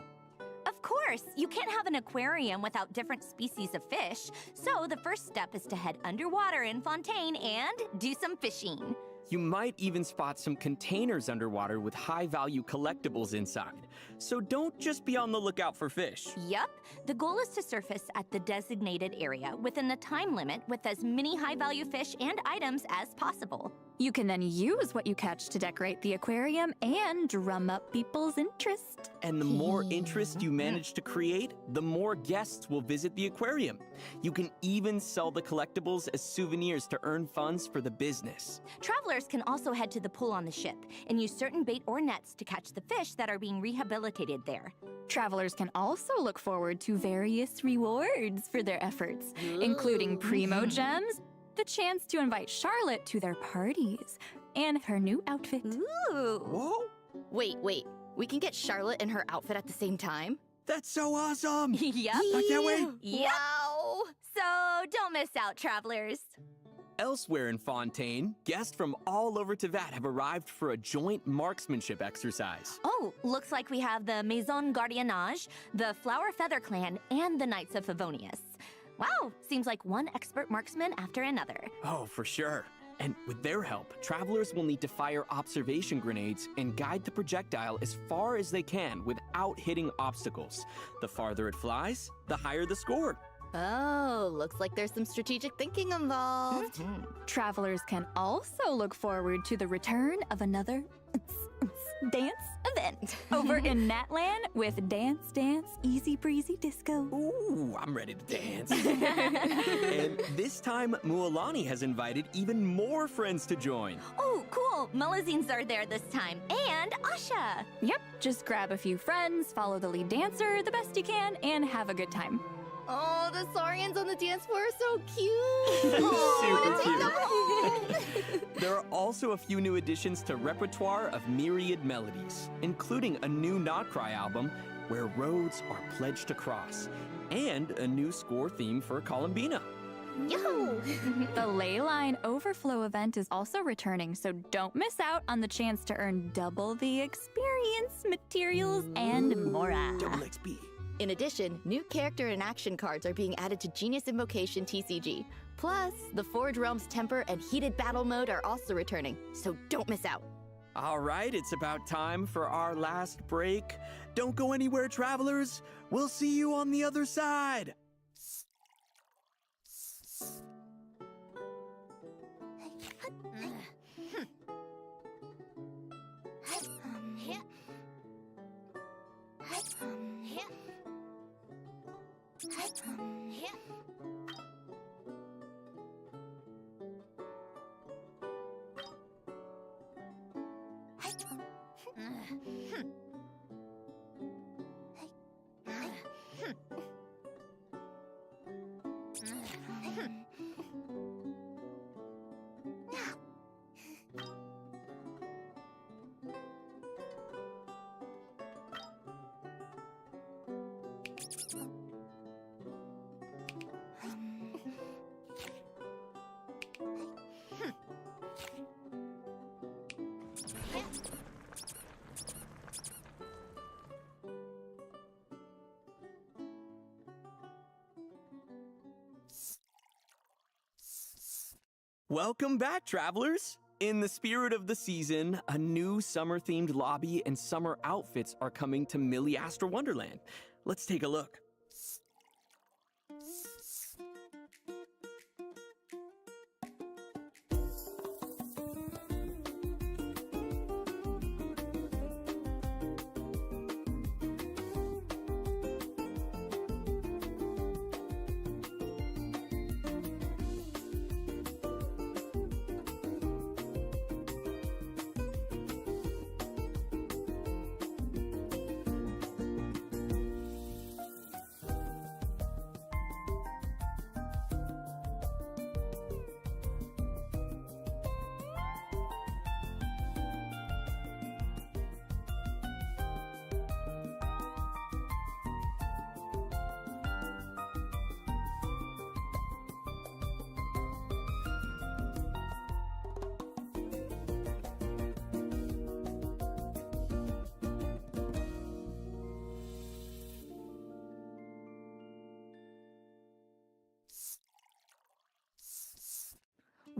Of course, you can't have an aquarium without different species of fish, so the first step is to head underwater in Fontaine and do some fishing. You might even spot some containers underwater with high-value collectibles inside. So don't just be on the lookout for fish. Yup. The goal is to surface at the designated area within the time limit with as many high-value fish and items as possible. You can then use what you catch to decorate the aquarium and drum up people's interest. And the more interest you manage to create, the more guests will visit the aquarium. You can even sell the collectibles as souvenirs to earn funds for the business. Travelers can also head to the pool on the ship and use certain bait or nets to catch the fish that are being rehabilitated there. Travelers can also look forward to various rewards for their efforts, including Primo Gems, the chance to invite Charlotte to their parties, and her new outfit. Ooh! Whoa! Wait. We can get Charlotte in her outfit at the same time. That's so awesome! Yep. I can't wait! Wow! So don't miss out, travelers. Elsewhere in Fontaine, guests from all over Tevat have arrived for a joint marksmanship exercise. Oh, looks like we have the Maison Gardiennage, the Flower Feather Clan, and the Knights of Favonius. Wow, seems like one expert marksman after another. Oh, for sure. And with their help, travelers will need to fire observation grenades and guide the projectile as far as they can without hitting obstacles. The farther it flies, the higher the score. Oh, looks like there's some strategic thinking involved. Travelers can also look forward to the return of another dance event over in Natland with Dance Dance Easy Breezy Disco. Ooh, I'm ready to dance. And this time, Mualani has invited even more friends to join. Oh, cool. Malazines are there this time. And Asha. Yep, just grab a few friends, follow the lead dancer the best you can, and have a good time. Oh, the Saurians on the dance floor are so cute. Super cute. There are also a few new additions to repertoire of myriad melodies, including a new Not Cry album where roads are pledged to cross, and a new score theme for Columbina. Yo! The Leyline Overflow event is also returning, so don't miss out on the chance to earn double the experience, materials, and more. Double XP. In addition, new character and action cards are being added to Genius Invocation TCG. Plus, the Forge Realms Temper and Heated Battle mode are also returning, so don't miss out. All right, it's about time for our last break. Don't go anywhere, travelers. We'll see you on the other side. Welcome back, travelers! In the spirit of the season, a new summer-themed lobby and summer outfits are coming to Miliastra Wonderland. Let's take a look.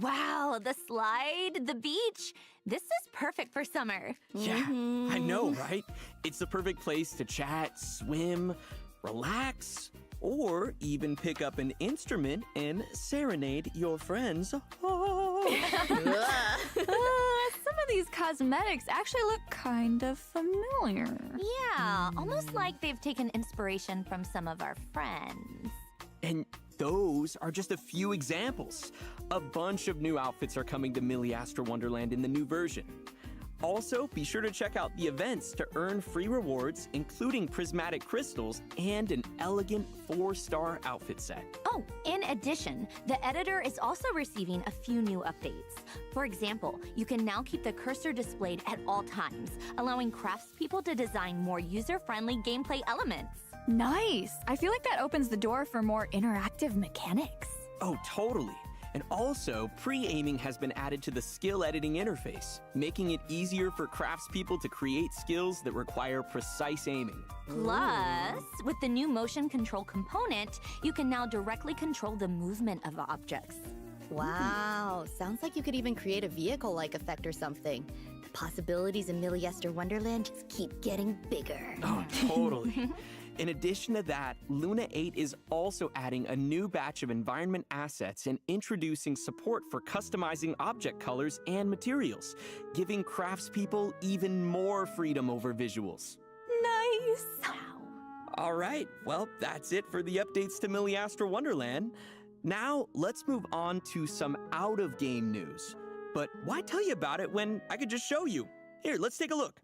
Wow, the slide, the beach. This is perfect for summer. Yeah, I know, right? It's the perfect place to chat, swim, relax, or even pick up an instrument and serenade your friends. Some of these cosmetics actually look kind of familiar. Yeah, almost like they've taken inspiration from some of our friends. And those are just a few examples. A bunch of new outfits are coming to Miliastra Wonderland in the new version. Also, be sure to check out the events to earn free rewards, including prismatic crystals and an elegant 4-star outfit set. Oh, in addition, the editor is also receiving a few new updates. For example, you can now keep the cursor displayed at all times, allowing craftspeople to design more user-friendly gameplay elements. Nice! I feel like that opens the door for more interactive mechanics. Oh, totally. And also, pre-aiming has been added to the skill editing interface, making it easier for craftspeople to create skills that require precise aiming. Plus, with the new motion control component, you can now directly control the movement of objects. Wow, sounds like you could even create a vehicle-like effect or something. The possibilities in Milliester Wonderland just keep getting bigger. Oh, totally. In addition to that, Luna 8 is also adding a new batch of environment assets and introducing support for customizing object colors and materials, giving craftspeople even more freedom over visuals. Nice! All right, well, that's it for the updates to Milliastra Wonderland. Now, let's move on to some out-of-game news. But why tell you about it when I could just show you? Here, let's take a look.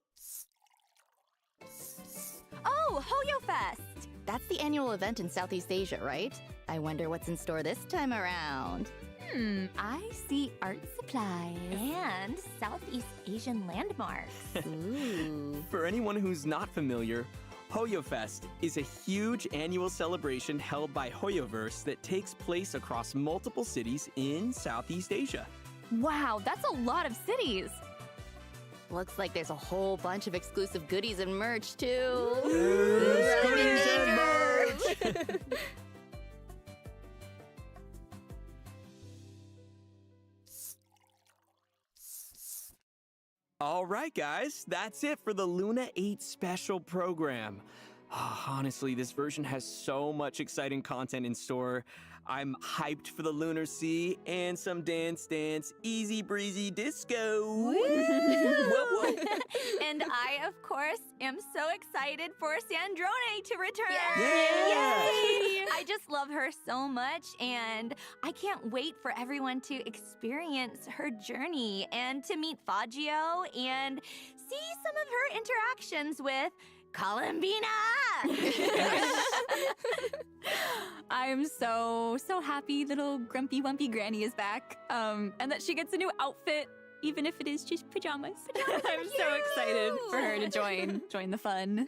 Oh, Hoyo Fest! That's the annual event in Southeast Asia, right? I wonder what's in store this time around. I see art supplies and Southeast Asian landmarks. Ooh. For anyone who's not familiar, Hoyo Fest is a huge annual celebration held by Hoyoverse that takes place across multiple cities in Southeast Asia. Wow, that's a lot of cities! Looks like there's a whole bunch of exclusive goodies and merch, too. Goodies and merch! All right, guys, that's it for the Luna 8 special program. Honestly, this version has so much exciting content in store. I'm hyped for the Lunar Sea and some Dance Dance Easy Breezy Disco. Whoa. And I, of course, am so excited for Sandrone to return. Yay! I just love her so much, and I can't wait for everyone to experience her journey and to meet Faggio and see some of her interactions with Columbina! I'm so happy little grumpy wumpy granny is back. And that she gets a new outfit, even if it is just pajamas. I'm so excited for her to join the fun.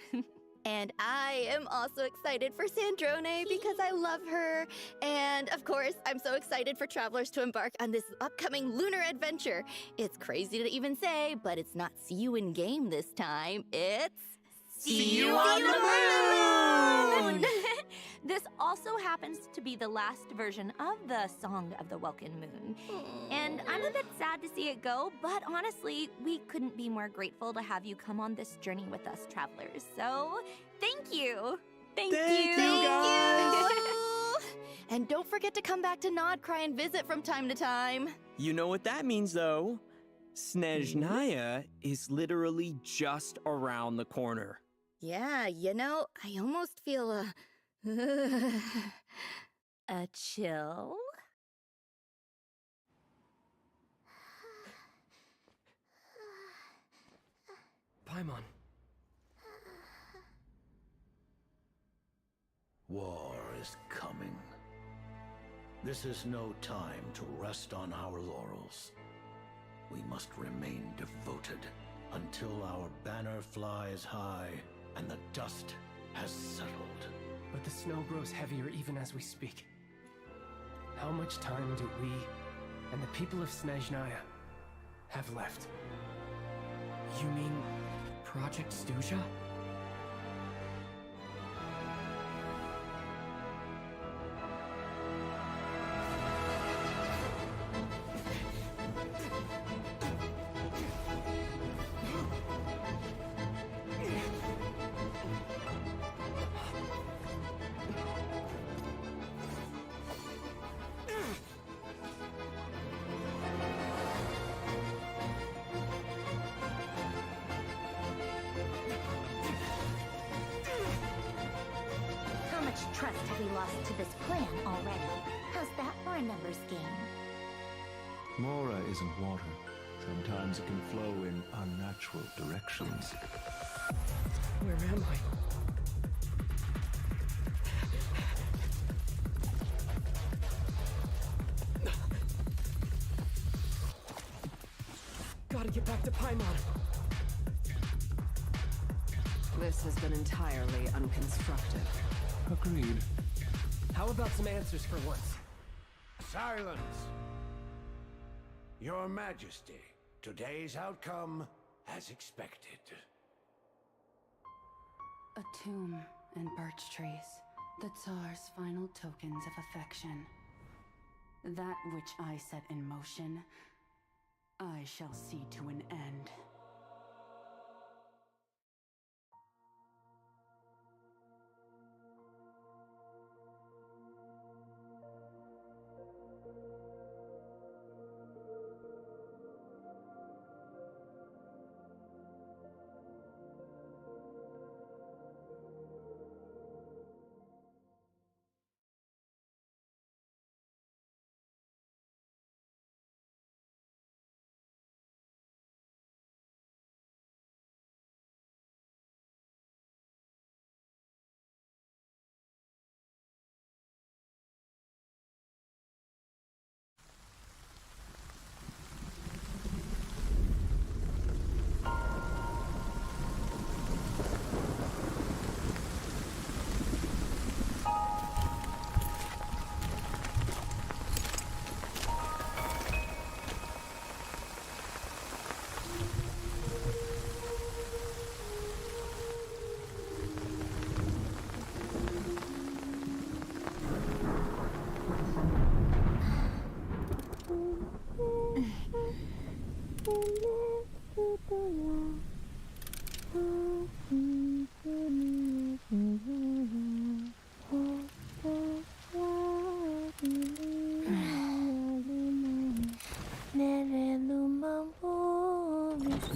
And I am also excited for Sandrone because I love her. And of course, I'm so excited for travelers to embark on this upcoming lunar adventure. It's crazy to even say, but it's not see you in game this time. It's see you on the moon! This also happens to be the last version of the Song of the Welkin Moon. And I'm a bit sad to see it go, but honestly, we couldn't be more grateful to have you come on this journey with us, travelers. So, thank you. Thank you, guys! And don't forget to come back to Nodcry and visit from time to time. You know what that means, though. Snezhnaya is literally just around the corner. Yeah, you know, I almost feel a chill? Paimon. War is coming. This is no time to rest on our laurels. We must remain devoted until our banner flies high and the dust has settled. But the snow grows heavier even as we speak. How much time do we and the people of Snezhnaya have left? You mean Project Stuja? Trust have we lost to this plan already? How's that for a numbers game? Mora isn't water, so Sometimes it can flow in unnatural directions. Where am I? Gotta get back to Paimon. This has been entirely unconstructive. Agreed. How about some answers for once? Silence! Your Majesty, today's outcome as expected. A tomb and birch trees, the Tsar's final tokens of affection. That which I set in motion, I shall see to an end.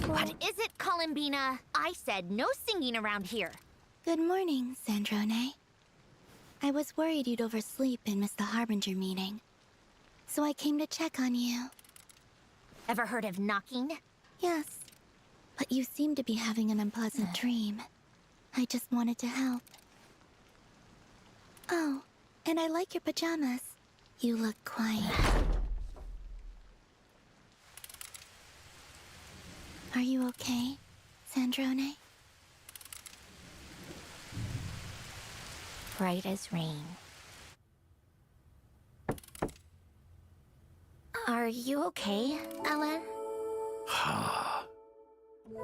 What is it, Columbina? I said no singing around here. Good morning, Sandrone. I was worried you'd oversleep and miss the Harbinger meeting. So I came to check on you. Ever heard of knocking? Yes, but you seem to be having an unpleasant dream. I just wanted to help. Oh, and I like your pajamas. You look quiet. Are you okay, Sandrone? Bright as rain. Are you okay, Ellen? Ha.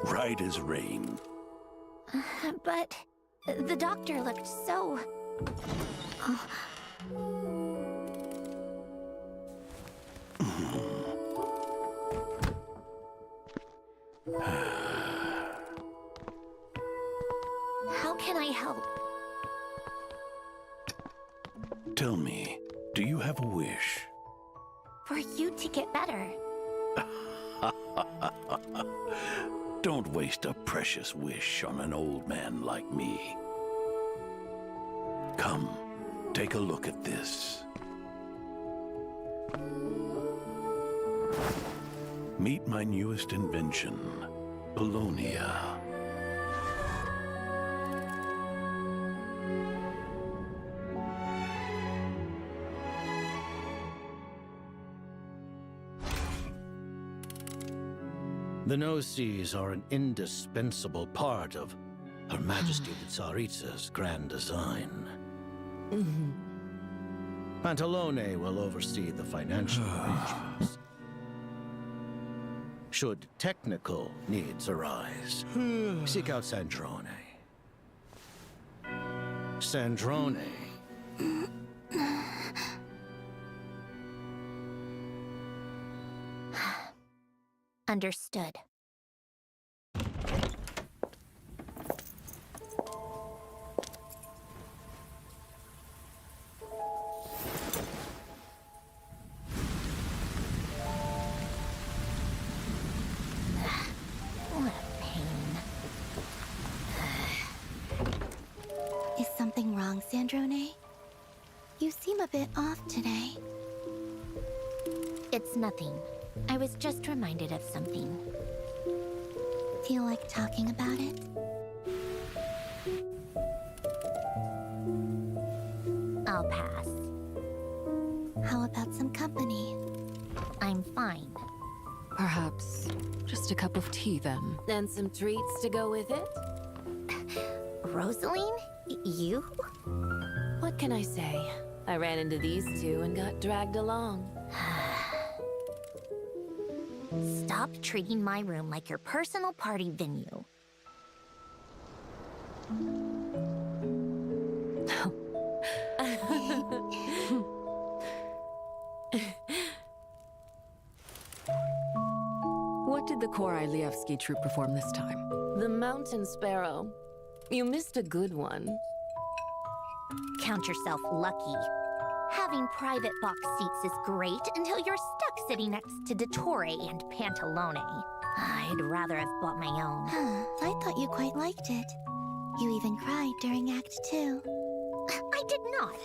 Right as rain. But the doctor looked so... How can I help? Tell me, do you have a wish? For you to get better. Don't waste a precious wish on an old man like me. Come, take a look at this. Meet my newest invention, Polonia. The no-seas are an indispensable part of Her Majesty the Tsaritsa's grand design. Pantalone will oversee the financial arrangements. Should technical needs arise, seek out Sandrone. Sandrone. Understood. What a pain. Is something wrong, Sandrone? You seem a bit off today. It's nothing. I was just reminded of something. Feel like talking about it? I'll pass. How about some company? I'm fine. Perhaps just a cup of tea then. And some treats to go with it? Rosaline? You? What can I say? I ran into these two and got dragged along. Stop treating my room like your personal party venue. What did the Korailyevsky troupe perform this time? The Mountain Sparrow. You missed a good one. Count yourself lucky. Having private box seats is great until you're stuck sitting next to Dottore and Pantalone. I'd rather have bought my own. I thought you quite liked it. You even cried during Act 2. I did not.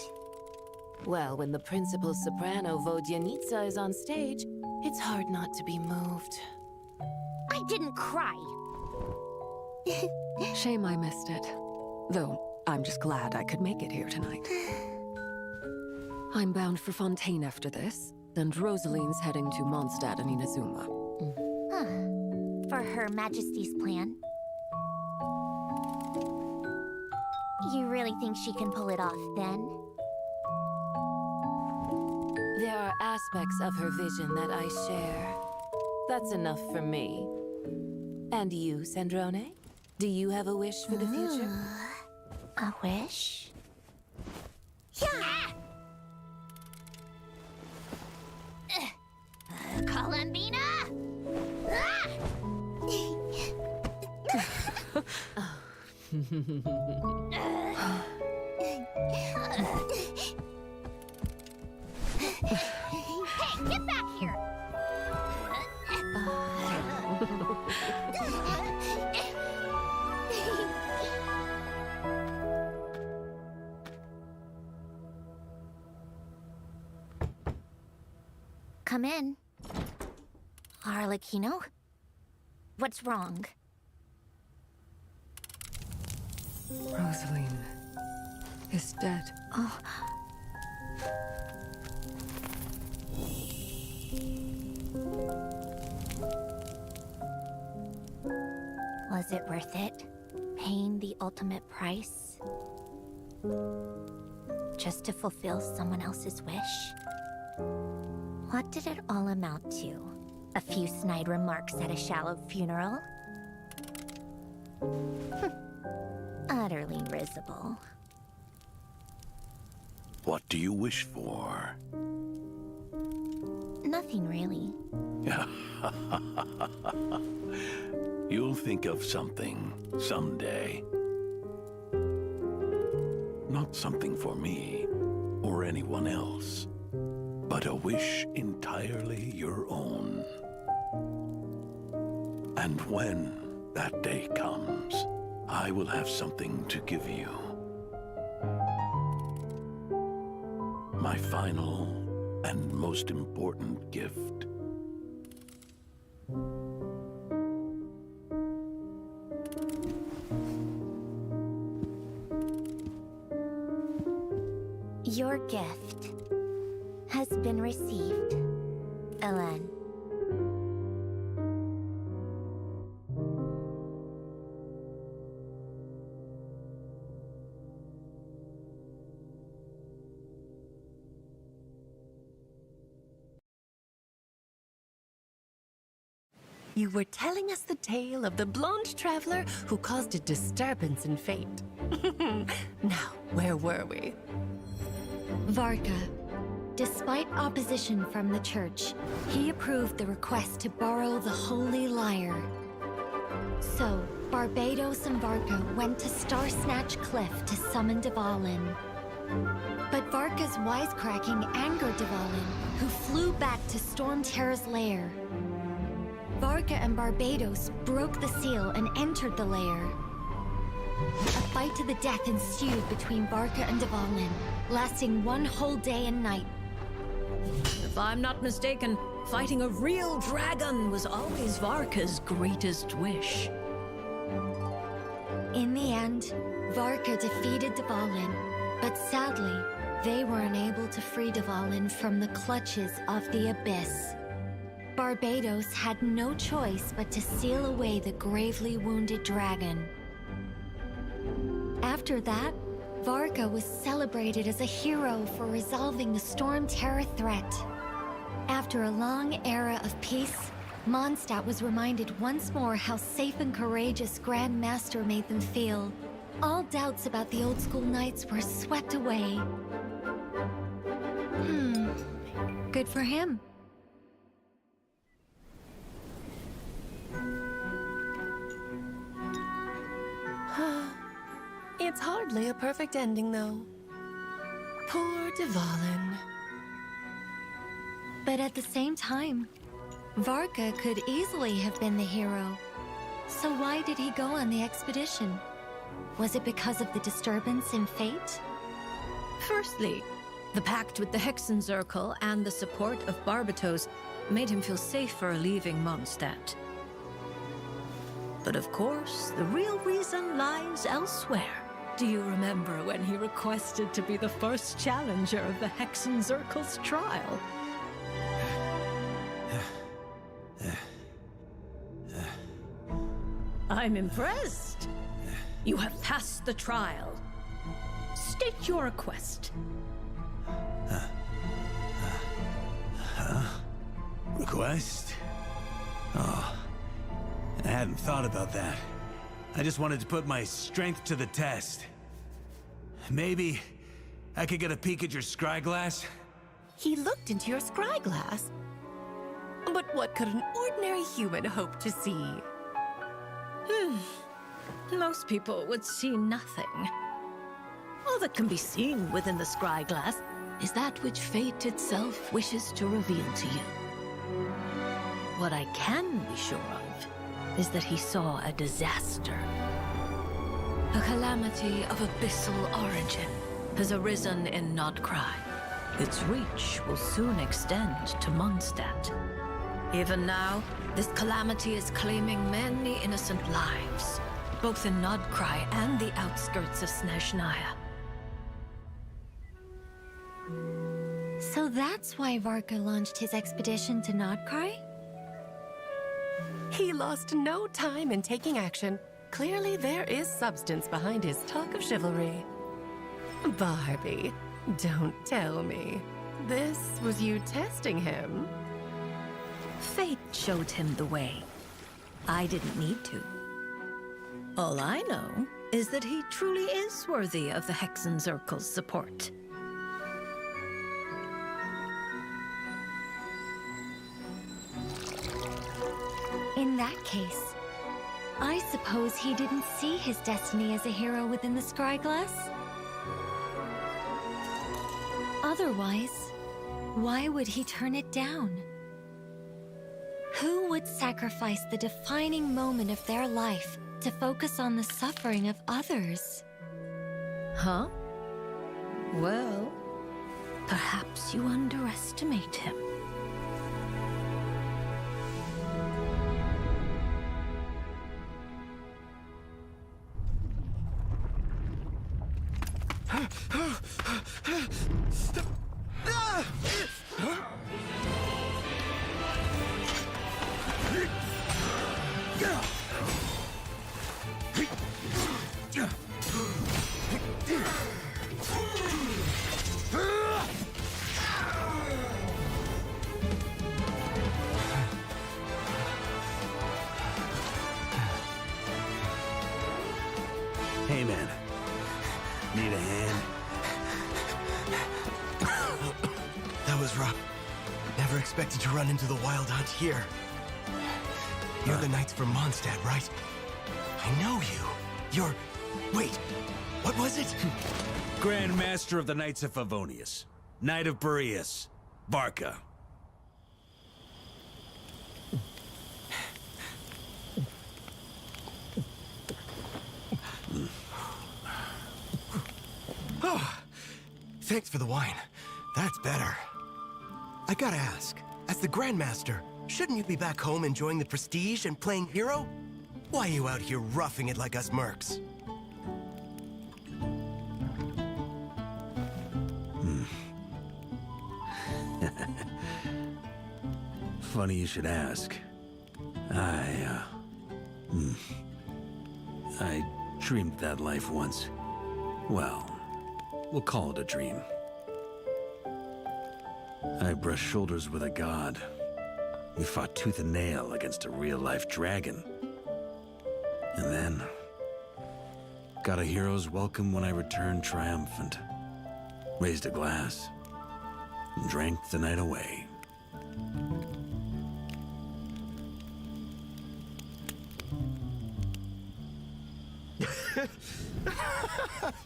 Well, when the principal soprano Vodyanitsa is on stage, it's hard not to be moved. I didn't cry. Shame I missed it. Though, I'm just glad I could make it here tonight. I'm bound for Fontaine after this, and Rosaline's heading to Mondstadt and Inazuma. For Her Majesty's plan. You really think she can pull it off, then? There are aspects of her vision that I share. That's enough for me. And you, Sandrone? Do you have a wish for the future? A wish? Yeah! Columbina! Hey, get back here! Come in. Arlecchino? What's wrong? Rosaline is dead. Oh. Was it worth it? Paying the ultimate price? Just to fulfill someone else's wish? What did it all amount to? A few snide remarks at a shallow funeral? Utterly risible. What do you wish for? Nothing really. You'll think of something someday. Not something for me or anyone else, but a wish entirely your own. And when that day comes, I will have something to give you. My final and most important gift. Your gift has been received, Ellen. You were telling us the tale of the blonde traveler who caused a disturbance in fate. Now, where were we? Varka. Despite opposition from the church, he approved the request to borrow the Holy Lyre. So, Barbados and Varka went to Starsnatch Cliff to summon Dvalin. But Varka's wisecracking angered Dvalin, who flew back to Storm Terra's lair. Varka and Barbados broke the seal and entered the lair. A fight to the death ensued between Varka and Dvalin, lasting one whole day and night. If I'm not mistaken, Fighting a real dragon was always Varka's greatest wish. In the end, Varka defeated Dvalin, but sadly, they were unable to free Dvalin from the clutches of the Abyss. Barbados had no choice but to seal away the gravely wounded dragon. After that, Varka was celebrated as a hero for resolving the Storm Terror threat. After a long era of peace, Mondstadt was reminded once more how safe and courageous Grand Master made them feel. All doubts about the old school knights were swept away. Good for him. It's hardly a perfect ending, though. Poor Dvalin. But at the same time, Varka could easily have been the hero. So why did he go on the expedition? Was it because of the disturbance in fate? Firstly, the pact with the Hexenzirkel and the support of Barbatos made him feel safer leaving Mondstadt. But of course, the real reason lies elsewhere. Do you remember when he requested to be the first challenger of the Hexenzirkel's trial? I'm impressed. You have passed the trial. State your request. Request? Oh, I hadn't thought about that. I just wanted to put my strength to the test. Maybe I could get a peek at your scry glass? He looked into your scry glass. But what could an ordinary human hope to see? Most people would see nothing. All that can be seen within the scry glass is that which fate itself wishes to reveal to you. What I can be sure of is that he saw a disaster. A calamity of abyssal origin has arisen in Nodcry. Its reach will soon extend to Mondstadt. Even now, this calamity is claiming many innocent lives, both in Nodcry and the outskirts of Snezhnaya. So that's why Varka launched his expedition to Nodcry? He lost no time in taking action. Clearly there is substance behind his talk of chivalry. Barbie, don't tell me. This was you testing him? Fate showed him the way. I didn't need to. All I know is that he truly is worthy of the Hexenzirkel's support. In that case, I suppose he didn't see his destiny as a hero within the scry glass? Otherwise, why would he turn it down? Who would sacrifice the defining moment of their life to focus on the suffering of others? Huh? Well, perhaps you underestimate him. Hey, man. Need a hand? That was rough. Never expected to run into the Wild Hunt here. You're the Knights from Mondstadt, right? I know you. You're... Wait, what was it? Grand Master of the Knights of Favonius. Knight of Boreas. Varka. Oh, thanks for the wine. That's better. I gotta ask, As the Grandmaster, shouldn't you be back home enjoying the prestige and playing hero? Why are you out here roughing it like us mercs? Funny you should ask. I dreamed that life once. Well, we'll call it a dream. I brushed shoulders with a god. We fought tooth and nail against a real-life dragon. And then, got a hero's welcome when I returned triumphant. Raised a glass, and drank the night away.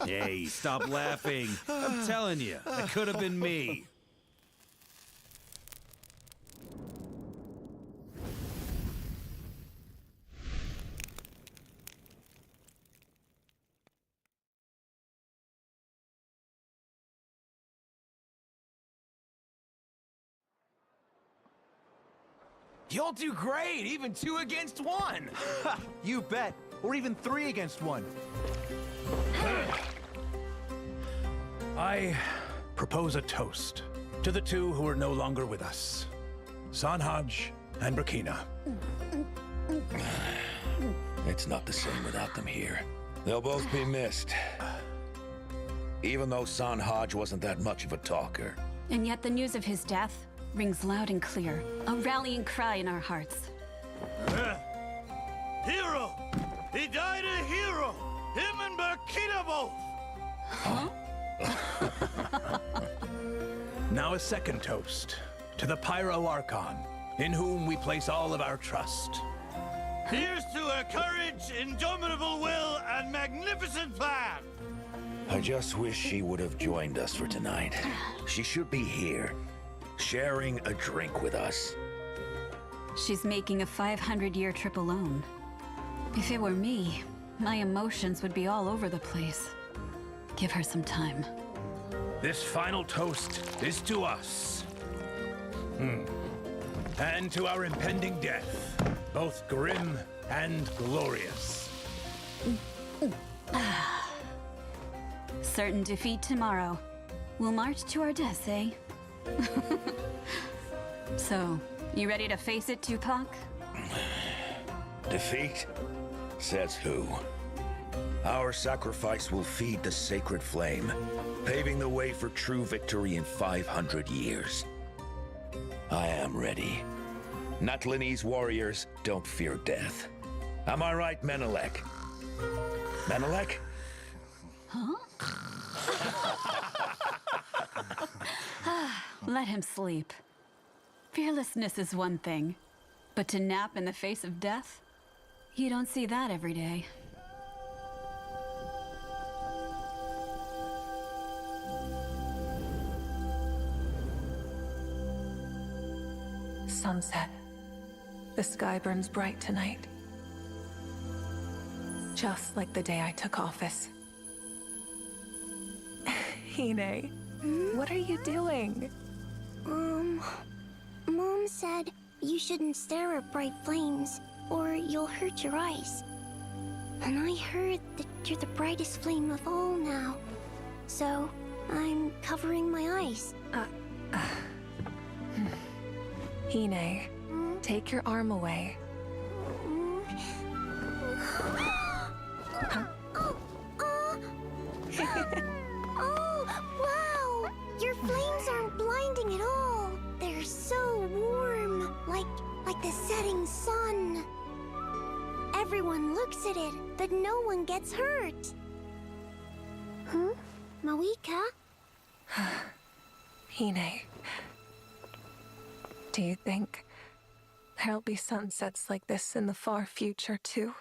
Hey, stop laughing. I'm telling you, it could have been me. You'll do great, even 2 against 1. You bet. Or even 3 against 1. I propose a toast to the 2 who are no longer with us. Sanhaj and Burkina. It's not the same without them here. They'll both be missed. Even though Sanhaj wasn't that much of a talker. And yet the news of his death rings loud and clear. A rallying cry in our hearts. Hero! He died a hero! Him and Burkina both! Huh? Now a second toast to the Pyro Archon, in whom we place all of our trust. Here's to her courage, indomitable will, and magnificent plan! I just wish she would have joined us for tonight. She should be here, sharing a drink with us. She's making a 500-year trip alone. If it were me, my emotions would be all over the place. Give her some time. This final toast is to us. And to our impending death, both grim and glorious. Certain defeat tomorrow. We'll march to our deaths, eh? So, you ready to face it, Tupac? Defeat? Says who? Our sacrifice will feed the sacred flame, paving the way for true victory in 500 years. I am ready. Natlinese warriors don't fear death. Am I right, Menelek? Menelek? Huh? Let him sleep. Fearlessness is one thing, but to nap in the face of death? You don't see that every day. Sunset. The sky burns bright tonight. Just like the day I took office. Hine, what are you doing? Mom said you shouldn't stare at bright flames, or you'll hurt your eyes. And I heard that you're the brightest flame of all now. So, I'm covering my eyes. Hine, take your arm away. Oh, wow! Your flames aren't blinding at all. They're so warm, like the setting sun. Everyone looks at it, but no one gets hurt. Huh? Mawika? Hine, do you think there'll be sunsets like this in the far future, too?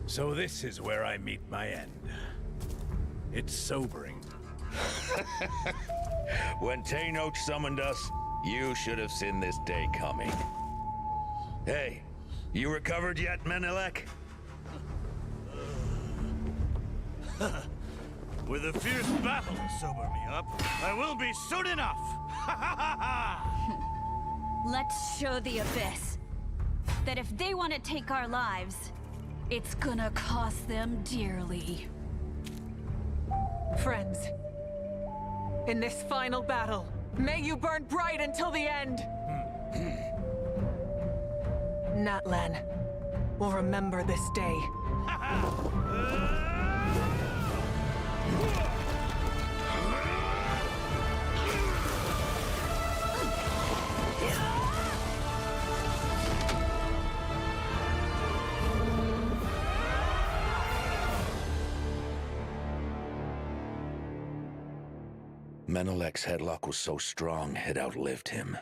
So this is where I meet my end. It's sobering. When Tenoch summoned us, you should have seen this day coming. Hey, you recovered yet, Menelek? With a fierce battle to sober me up, I will be soon enough! Let's show the Abyss that if they want to take our lives, it's gonna cost them dearly. Friends, in this final battle, may you burn bright until the end! Natlan will remember this day. Menelek's headlock was so strong, it outlived him.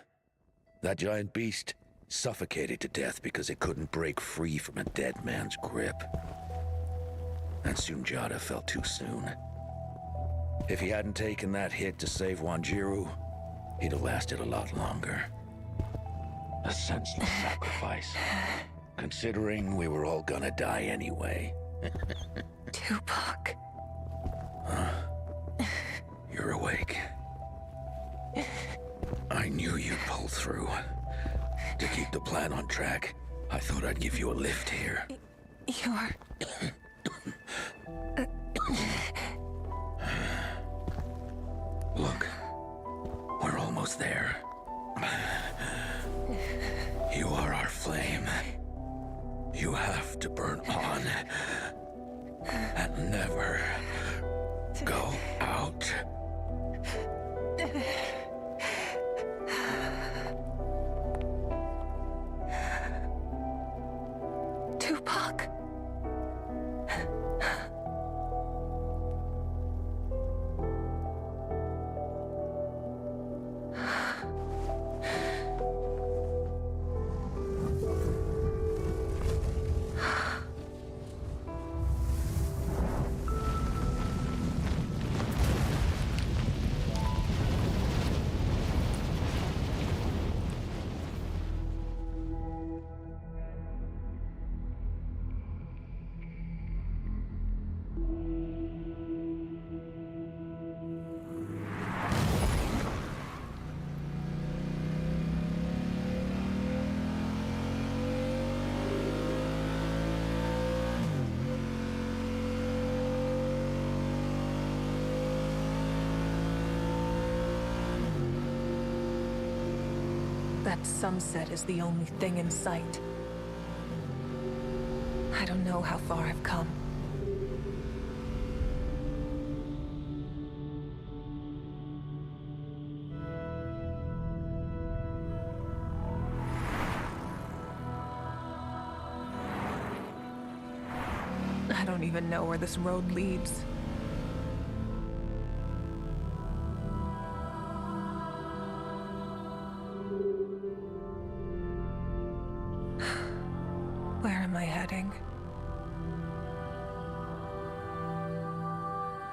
That giant beast suffocated to death because it couldn't break free from a dead man's grip. And Sunjata fell too soon. If he hadn't taken that hit to save Wanjiru, he'd have lasted a lot longer. A senseless sacrifice, considering we were all gonna die anyway. Tupac. You're awake. I knew you'd pull through. To keep the plan on track, I thought I'd give you a lift here. You're... Look, we're almost there. You are our flame. You have to burn on and never go out. Tupac. That sunset is the only thing in sight. I don't know how far I've come. I don't even know where this road leads. Where am I heading?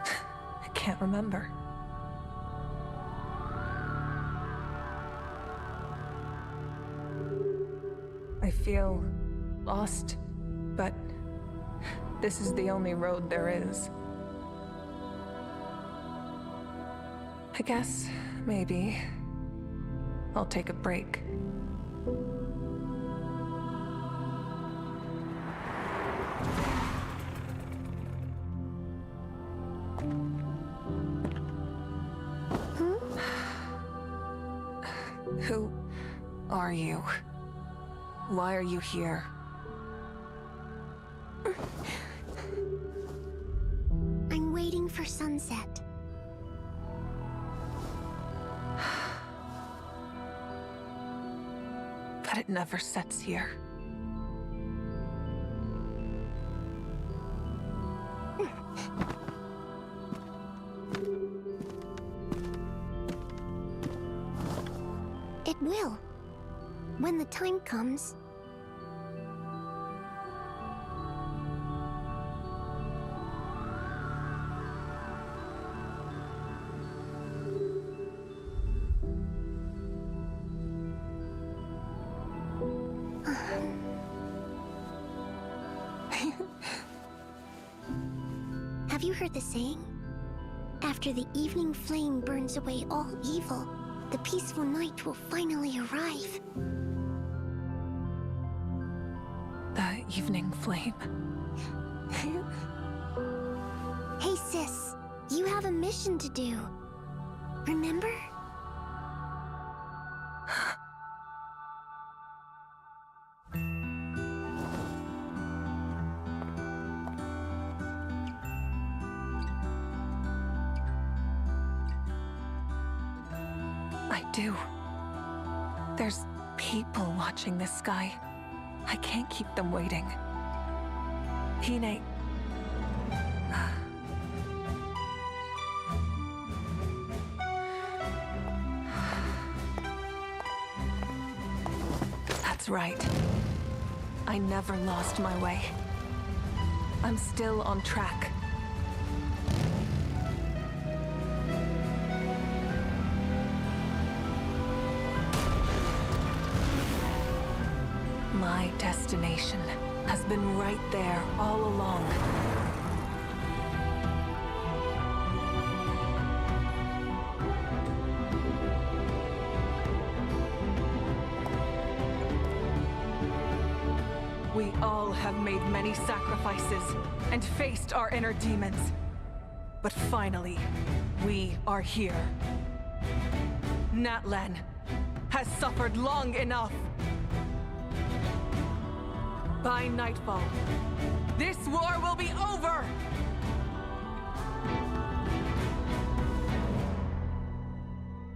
I can't remember. I feel lost, but this is the only road there is. I guess, maybe, I'll take a break. Who are you? Why are you here? I'm waiting for sunset. But it never sets here. It will. When the time comes. Have you heard the saying? After the evening flame burns away all evil, the peaceful night will finally arrive. The evening flame. Hey sis, you have a mission to do. Remember? I do. There's people watching this sky. I can't keep them waiting. Hine... That's right. I never lost my way. I'm still on track. My destination has been right there all along. We all have made many sacrifices and faced our inner demons. But finally, we are here. Natlan has suffered long enough. By nightfall, this war will be over!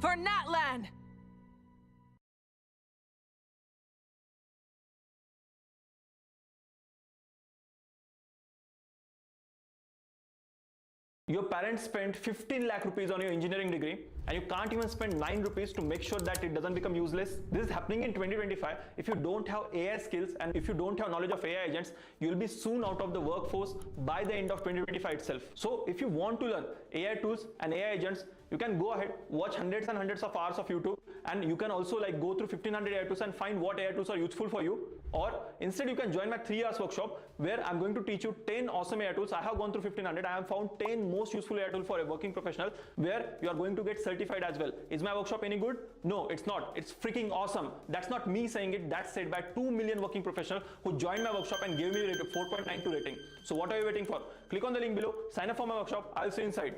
For Natlan! Your parents spent 15 lakh rupees on your engineering degree and you can't even spend 9 rupees to make sure that it doesn't become useless. This is happening in 2025. If you don't have AI skills and if you don't have knowledge of AI agents, you'll be soon out of the workforce by the end of 2025 itself. So if you want to learn AI tools and AI agents, you can go ahead, watch hundreds and hundreds of hours of YouTube, and you can also go through 1500 AI tools and find what AI tools are useful for you. Or instead you can join my 3 hours workshop where I'm going to teach you 10 awesome AI tools. I have gone through 1500. I have found 10 most useful AI tools for a working professional where you are going to get certified as well. Is my workshop any good? No, it's not. It's freaking awesome. That's not me saying it. That's said by 2 million working professionals who joined my workshop and gave me a 4.92 rating. So what are you waiting for? Click on the link below, sign up for my workshop. I'll see you inside.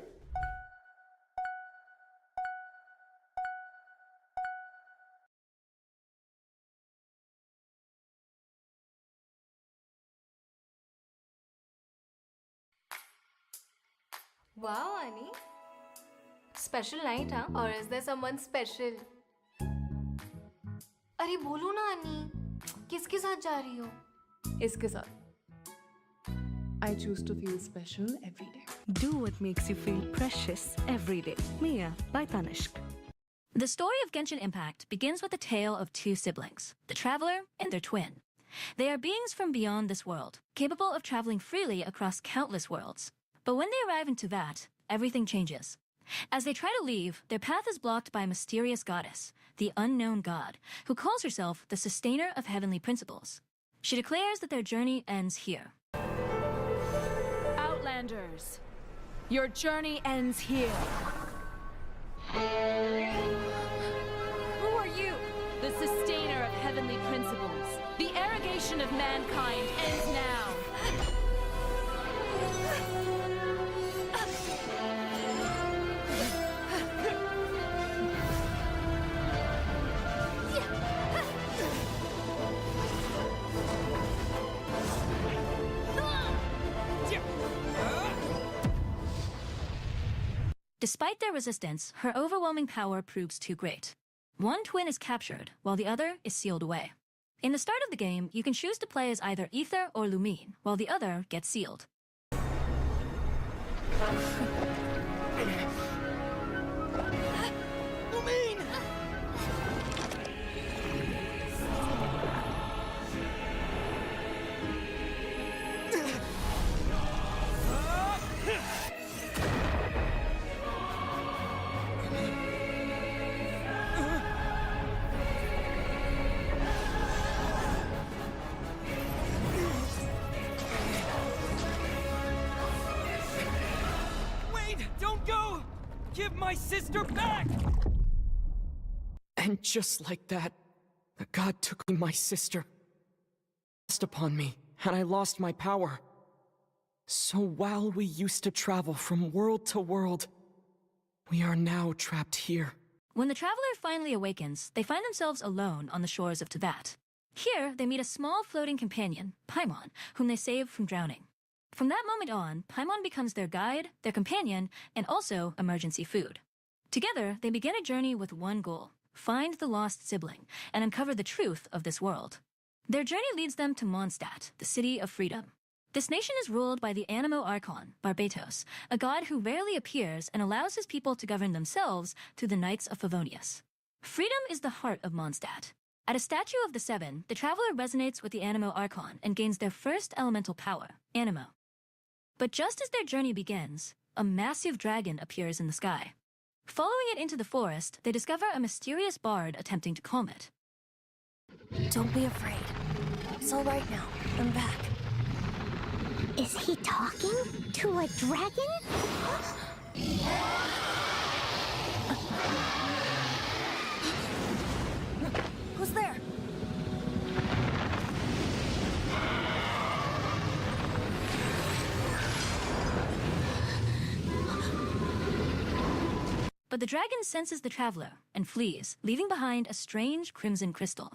Wow, Annie. Special night, huh? Or is there someone special? अरे बोलो ना अन्नी, किसके साथ जा रही हो? इसके साथ. I choose to feel special every day. Do what makes you feel precious every day. Mia by Tanishq. The story of Genshin Impact begins with the tale of 2 siblings, the Traveler and their twin. They are beings from beyond this world, capable of traveling freely across countless worlds. But when they arrive into that, everything changes. As they try to leave, their path is blocked by a mysterious goddess, the unknown god, who calls herself the sustainer of heavenly principles. She declares that their journey ends here. Outlanders, your journey ends here. Who are you? The sustainer of heavenly principles. The arrogation of mankind ends now. Despite their resistance, her overwhelming power proves too great. One twin is captured, while the other is sealed away. In the start of the game, you can choose to play as either Aether or Lumine, while the other gets sealed. Give my sister back! And just like that, the god took my sister. Cast upon me, and I lost my power. So while we used to travel from world to world, we are now trapped here. When the traveler finally awakens, they find themselves alone on the shores of Tibet. Here, they meet a small floating companion, Paimon, whom they save from drowning. From that moment on, Paimon becomes their guide, their companion, and also emergency food. Together, they begin a journey with one goal: find the lost sibling and uncover the truth of this world. Their journey leads them to Mondstadt, the city of freedom. This nation is ruled by the Animo Archon, Barbatos, a god who rarely appears and allows his people to govern themselves through the Knights of Favonius. Freedom is the heart of Mondstadt. At a statue of the Seven, the traveler resonates with the Animo Archon and gains their first elemental power, Animo. But just as their journey begins, a massive dragon appears in the sky. Following it into the forest, they discover a mysterious bard attempting to calm it. Don't be afraid. It's all right now. I'm back. Is he talking to a dragon? Who's there? But the dragon senses the traveler and flees, leaving behind a strange crimson crystal.